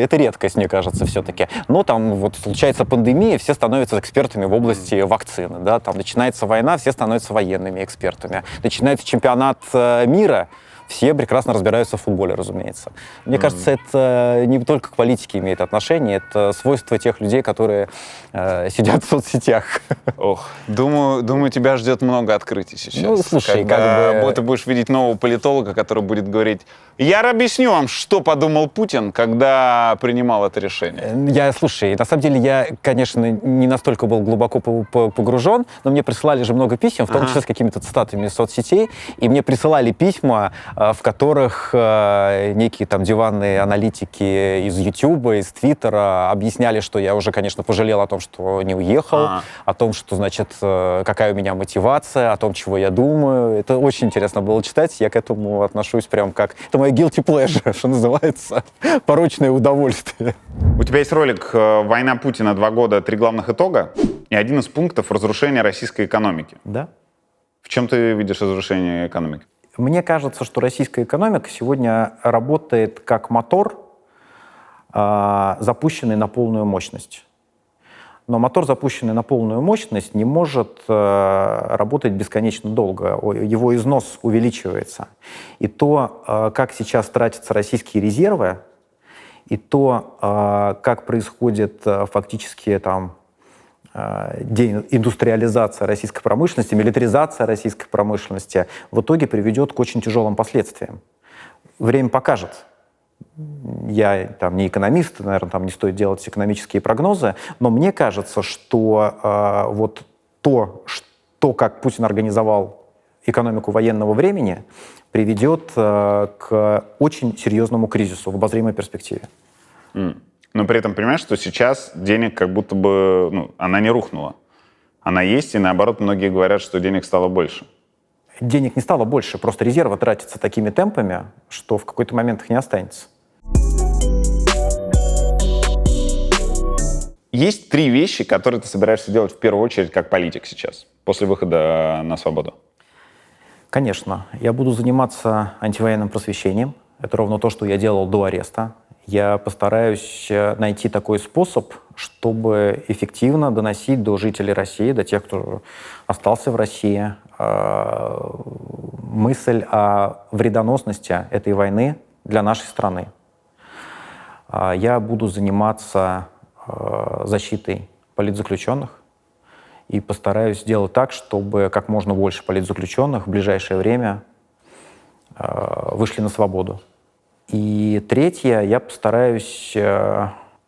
это редкость, мне кажется, все-таки. Но там вот случается пандемия, все становятся экспертами в области вакцины, да? Там начинается война, все становятся военными экспертами. Начинается чемпионат мира, все прекрасно разбираются в футболе, разумеется. Мне кажется, это не только к политике имеет отношение, это свойство тех людей, которые сидят в соцсетях. Ох, думаю, тебя ждет много открытий сейчас. Ну, слушай, когда ты будешь видеть нового политолога, который будет говорить, я объясню вам, что подумал Путин, когда принимал это решение. Слушай, на самом деле я, конечно, не настолько был глубоко погружен, но мне присылали же много писем, в том числе с какими-то цитатами из соцсетей, и мне присылали письма, в которых некие там диванные аналитики из Ютуба, из Твиттера объясняли, что я уже, конечно, пожалел о том, что не уехал, о том, что, значит, какая у меня мотивация, о том, чего я думаю. Это очень интересно было читать, я к этому отношусь прям как... Это мое guilty pleasure, что называется, порочное удовольствие. У тебя есть ролик «Война Путина. 2 года. 3 главных итога» и один из пунктов — разрушение российской экономики. Да. В чем ты видишь разрушение экономики? Мне кажется, что российская экономика сегодня работает как мотор, запущенный на полную мощность. Но мотор, запущенный на полную мощность, не может работать бесконечно долго. Его износ увеличивается. И то, как сейчас тратятся российские резервы, и то, как происходит фактически там деиндустриализация российской промышленности, милитаризация российской промышленности, в итоге приведет к очень тяжелым последствиям. Время покажет. Я там не экономист, наверное, там не стоит делать экономические прогнозы, но мне кажется, что вот то, как Путин организовал экономику военного времени, приведет к очень серьезному кризису в обозримой перспективе. Но при этом понимаешь, что сейчас денег как будто бы, она не рухнула. Она есть, и наоборот, многие говорят, что денег стало больше. Денег не стало больше, просто резервы тратятся такими темпами, что в какой-то момент их не останется. Есть 3 вещи, которые ты собираешься делать в первую очередь как политик сейчас, после выхода на свободу. Конечно. Я буду заниматься антивоенным просвещением. Это ровно то, что я делал до ареста. Я постараюсь найти такой способ, чтобы эффективно доносить до жителей России, до тех, кто остался в России, мысль о вредоносности этой войны для нашей страны. Я буду заниматься защитой политзаключенных и постараюсь сделать так, чтобы как можно больше политзаключенных в ближайшее время вышли на свободу. И третье, я постараюсь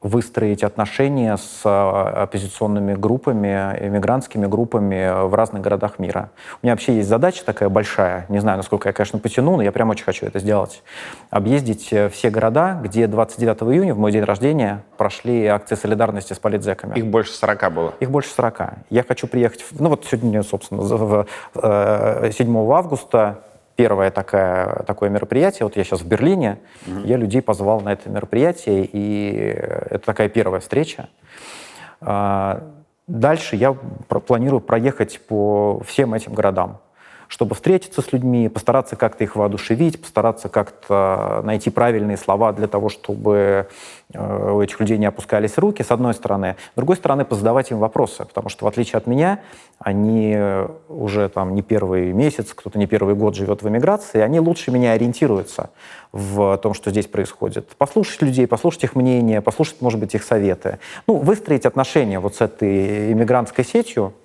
выстроить отношения с оппозиционными группами, эмигрантскими группами в разных городах мира. У меня вообще есть задача такая большая, не знаю, насколько я, конечно, потяну, но я прям очень хочу это сделать. Объездить все города, где 29 июня, в мой день рождения, прошли акции солидарности с политзеками. Их больше 40 было. Их больше 40. Я хочу приехать, вот сегодня, собственно, 7 августа, первое такое мероприятие, вот я сейчас в Берлине, я людей позвал на это мероприятие, и это такая первая встреча. Дальше я планирую проехать по всем этим городам. чтобы встретиться с людьми, постараться как-то их воодушевить, постараться как-то найти правильные слова для того, чтобы у этих людей не опускались руки, с одной стороны. С другой стороны, позадавать им вопросы, потому что, в отличие от меня, они уже там не первый месяц, кто-то не первый год живет в эмиграции, они лучше меня ориентируются в том, что здесь происходит. Послушать людей, послушать их мнение, послушать, может быть, их советы. Ну, выстроить отношения вот с этой иммигрантской сетью,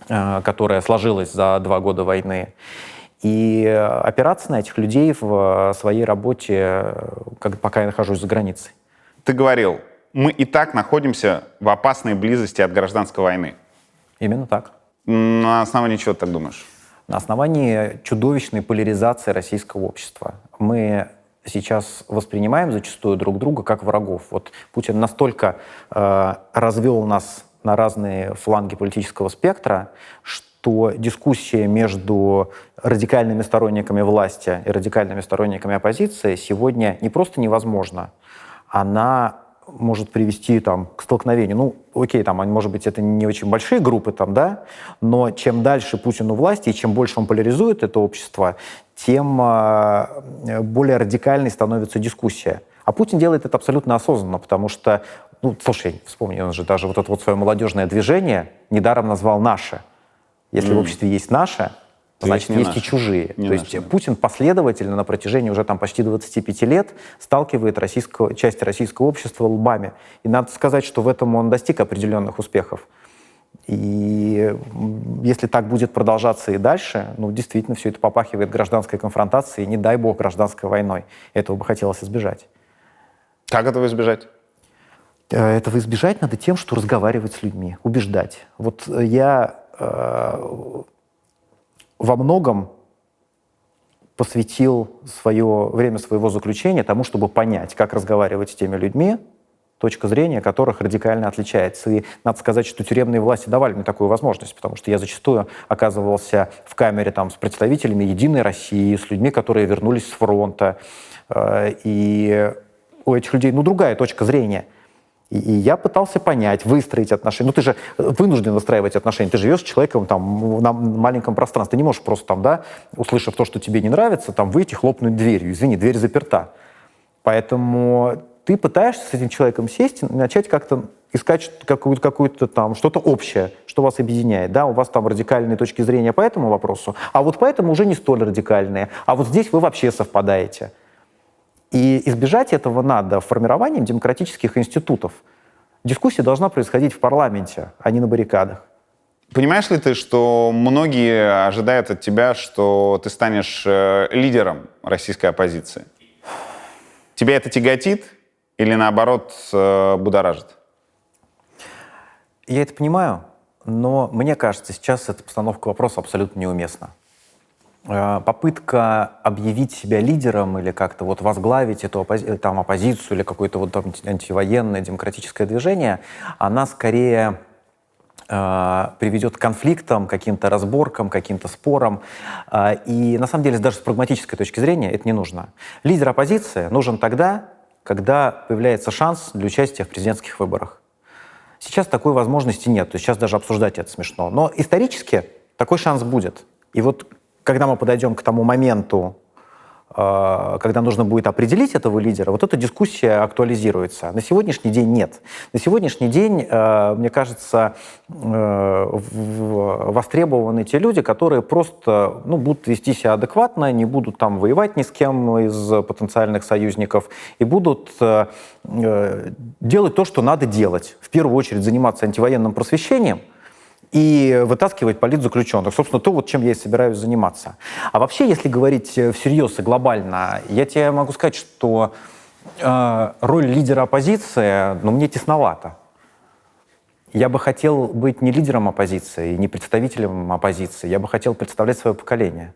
которая сложилась за 2 года войны, и опираться на этих людей в своей работе, пока я нахожусь за границей. Ты говорил, мы и так находимся в опасной близости от гражданской войны. Именно так. На основании чего ты так думаешь? На основании чудовищной поляризации российского общества. Мы сейчас воспринимаем зачастую друг друга как врагов. Вот Путин настолько развел нас на разные фланги политического спектра, что дискуссия между радикальными сторонниками власти и радикальными сторонниками оппозиции сегодня не просто невозможна, она может привести там, к столкновению. Ну, окей, там, может быть, это не очень большие группы, там, да, но чем дальше Путин у власти и чем больше он поляризует это общество, тем более радикальной становится дискуссия. А Путин делает это абсолютно осознанно, потому что, ну, слушай, вспомни, он же даже вот это вот свое молодежное движение недаром назвал «наше». Если в обществе есть «наше», значит, есть и чужие. То есть Путин последовательно на протяжении уже там почти 25 лет сталкивает части российского общества лбами. И надо сказать, что в этом он достиг определенных успехов. И если так будет продолжаться и дальше, ну, действительно, все это попахивает гражданской конфронтацией, не дай бог, гражданской войной. Этого бы хотелось избежать. Как этого избежать? Этого избежать надо тем, что разговаривать с людьми, убеждать. Вот я во многом посвятил время своего заключения тому, чтобы понять, как разговаривать с теми людьми, точка зрения которых радикально отличается. И надо сказать, что тюремные власти давали мне такую возможность, потому что я зачастую оказывался в камере там, с представителями «Единой России», с людьми, которые вернулись с фронта. И у этих людей другая точка зрения. И я пытался понять, выстроить отношения. Ну, ты же вынужден выстраивать отношения. Ты живешь с человеком там, на маленьком пространстве. Ты не можешь просто там, да, услышав то, что тебе не нравится, там, выйти, хлопнуть дверью. Извини, дверь заперта. Поэтому ты пытаешься с этим человеком сесть и начать как-то искать какую-то там, что-то общее, что вас объединяет. Да, у вас там радикальные точки зрения по этому вопросу, а вот поэтому уже не столь радикальные. А вот здесь вы вообще совпадаете. И избежать этого надо формированием демократических институтов. Дискуссия должна происходить в парламенте, а не на баррикадах. Понимаешь ли ты, что многие ожидают от тебя, что ты станешь лидером российской оппозиции? Тебя это тяготит или, наоборот, будоражит? Я это понимаю, но мне кажется, сейчас эта постановка вопроса абсолютно неуместна. Попытка объявить себя лидером или как-то вот возглавить эту оппозицию или какое-то вот антивоенное демократическое движение, она скорее приведет к конфликтам, каким-то разборкам, каким-то спорам. И на самом деле даже с прагматической точки зрения это не нужно. Лидер оппозиции нужен тогда, когда появляется шанс для участия в президентских выборах. Сейчас такой возможности нет, то есть сейчас даже обсуждать это смешно. Но исторически такой шанс будет. И вот когда мы подойдем к тому моменту, когда нужно будет определить этого лидера, вот эта дискуссия актуализируется. На сегодняшний день нет. На сегодняшний день, мне кажется, востребованы те люди, которые просто будут вести себя адекватно, не будут там воевать ни с кем из потенциальных союзников и будут делать то, что надо делать. В первую очередь заниматься антивоенным просвещением и вытаскивать политзаключенных. Собственно, то, вот чем я и собираюсь заниматься. А вообще, если говорить всерьез и глобально, я тебе могу сказать, что роль лидера оппозиции, мне тесновато. Я бы хотел быть не лидером оппозиции, не представителем оппозиции. Я бы хотел представлять свое поколение.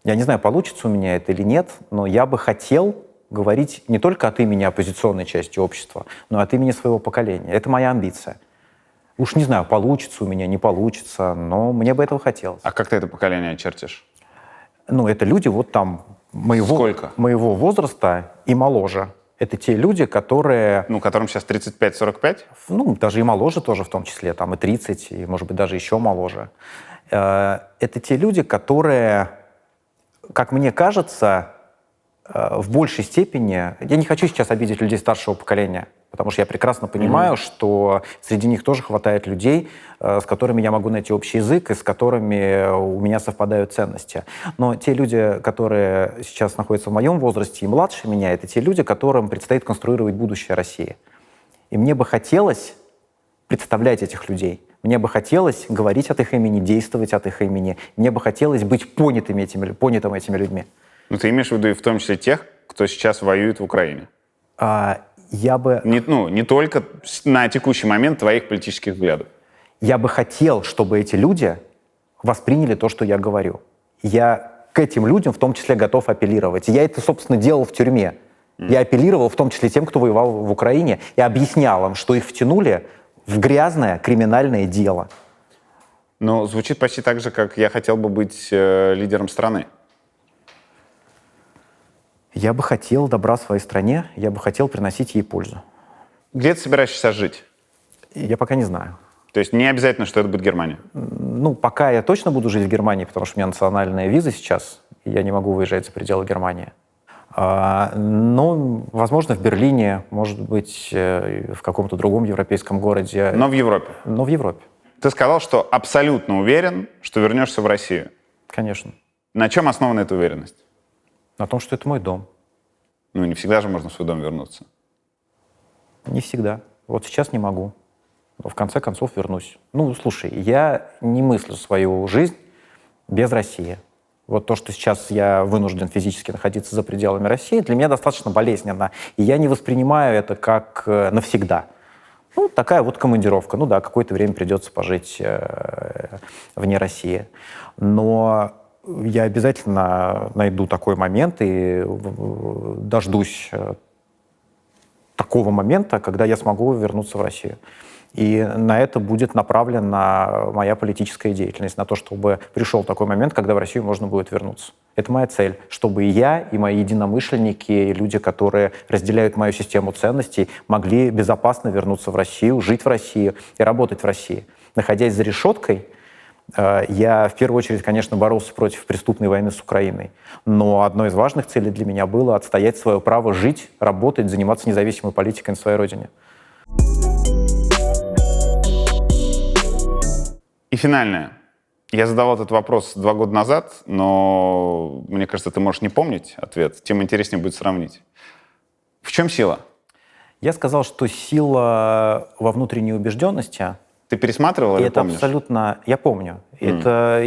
Я не знаю, получится у меня это или нет, но я бы хотел говорить не только от имени оппозиционной части общества, но и от имени своего поколения. Это моя амбиция. Уж не знаю, получится у меня, не получится, но мне бы этого хотелось. А как ты это поколение очертишь? Это люди вот там моего возраста и моложе. Это те люди, которые... которым сейчас 35-45? Даже и моложе тоже в том числе, там и 30, и, может быть, даже еще моложе. Это те люди, которые, как мне кажется, в большей степени... Я не хочу сейчас обидеть людей старшего поколения, потому что я прекрасно понимаю, что среди них тоже хватает людей, с которыми я могу найти общий язык и с которыми у меня совпадают ценности. Но те люди, которые сейчас находятся в моем возрасте и младше меня, это те люди, которым предстоит конструировать будущее России. И мне бы хотелось представлять этих людей. Мне бы хотелось говорить от их имени, действовать от их имени. Мне бы хотелось быть понятым этими людьми. Ну, ты имеешь в виду и в том числе тех, кто сейчас воюет в Украине? Я бы... Не только на текущий момент твоих политических взглядов. Я бы хотел, чтобы эти люди восприняли то, что я говорю. Я к этим людям в том числе готов апеллировать. Я это, собственно, делал в тюрьме. Я апеллировал в том числе тем, кто воевал в Украине, и объяснял им, что их втянули в грязное криминальное дело. Но звучит почти так же, как я хотел бы быть лидером страны. Я бы хотел добра своей стране, я бы хотел приносить ей пользу. Где ты собираешься сейчас жить? Я пока не знаю. То есть не обязательно, что это будет Германия? Ну, пока я точно буду жить в Германии, потому что у меня национальная виза сейчас, и я не могу выезжать за пределы Германии. Но, возможно, в Берлине, может быть, в каком-то другом европейском городе. Но в Европе? Но в Европе. Ты сказал, что абсолютно уверен, что вернешься в Россию. Конечно. На чем основана эта уверенность? На том, что это мой дом. Ну, не всегда же можно в свой дом вернуться. Не всегда. Вот сейчас не могу. Но в конце концов вернусь. Ну, слушай, я не мыслю свою жизнь без России. Вот то, что сейчас я вынужден физически находиться за пределами России, для меня достаточно болезненно. И я не воспринимаю это как навсегда. Ну, такая вот командировка. Ну да, какое-то время придется пожить вне России. Но я обязательно найду такой момент и дождусь такого момента, когда я смогу вернуться в Россию. И на это будет направлена моя политическая деятельность, на то, чтобы пришел такой момент, когда в Россию можно будет вернуться. Это моя цель, чтобы и я, и мои единомышленники, и люди, которые разделяют мою систему ценностей, могли безопасно вернуться в Россию, жить в России и работать в России. Находясь за решеткой, я в первую очередь, конечно, боролся против преступной войны с Украиной. Но одной из важных целей для меня было отстоять свое право жить, работать, заниматься независимой политикой на своей родине. И финальное. Я задавал этот вопрос 2 года назад, но мне кажется, ты можешь не помнить ответ. Тем интереснее будет сравнить. В чем сила? Я сказал, что сила во внутренней убежденности. Ты пересматривал или это помнишь? Абсолютно... Я помню. Это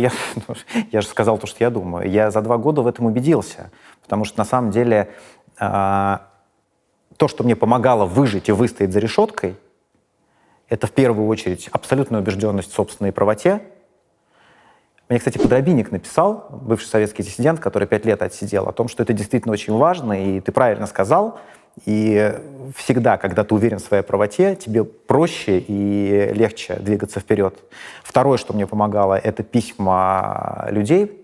я же сказал то, что я думаю. Я за 2 года в этом убедился. Потому что на самом деле то, что мне помогало выжить и выстоять за решеткой, это в первую очередь абсолютная убежденность в собственной правоте. Мне, кстати, Подробинник написал, бывший советский диссидент, который 5 лет отсидел, о том, что это действительно очень важно, и ты правильно сказал. И всегда, когда ты уверен в своей правоте, тебе проще и легче двигаться вперед. Второе, что мне помогало, это письма людей,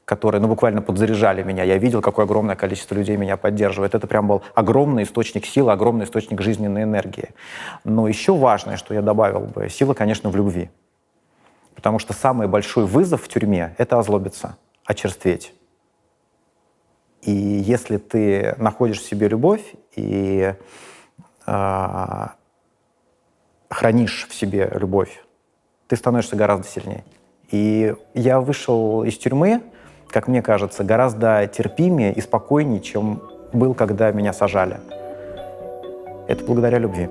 которые буквально подзаряжали меня. Я видел, какое огромное количество людей меня поддерживает. Это прям был огромный источник силы, огромный источник жизненной энергии. Но еще важное, что я добавил бы, сила, конечно, в любви. Потому что самый большой вызов в тюрьме — это озлобиться, очерстветь. И если ты находишь в себе любовь и хранишь в себе любовь, ты становишься гораздо сильнее. И я вышел из тюрьмы, как мне кажется, гораздо терпимее и спокойнее, чем был, когда меня сажали. Это благодаря любви.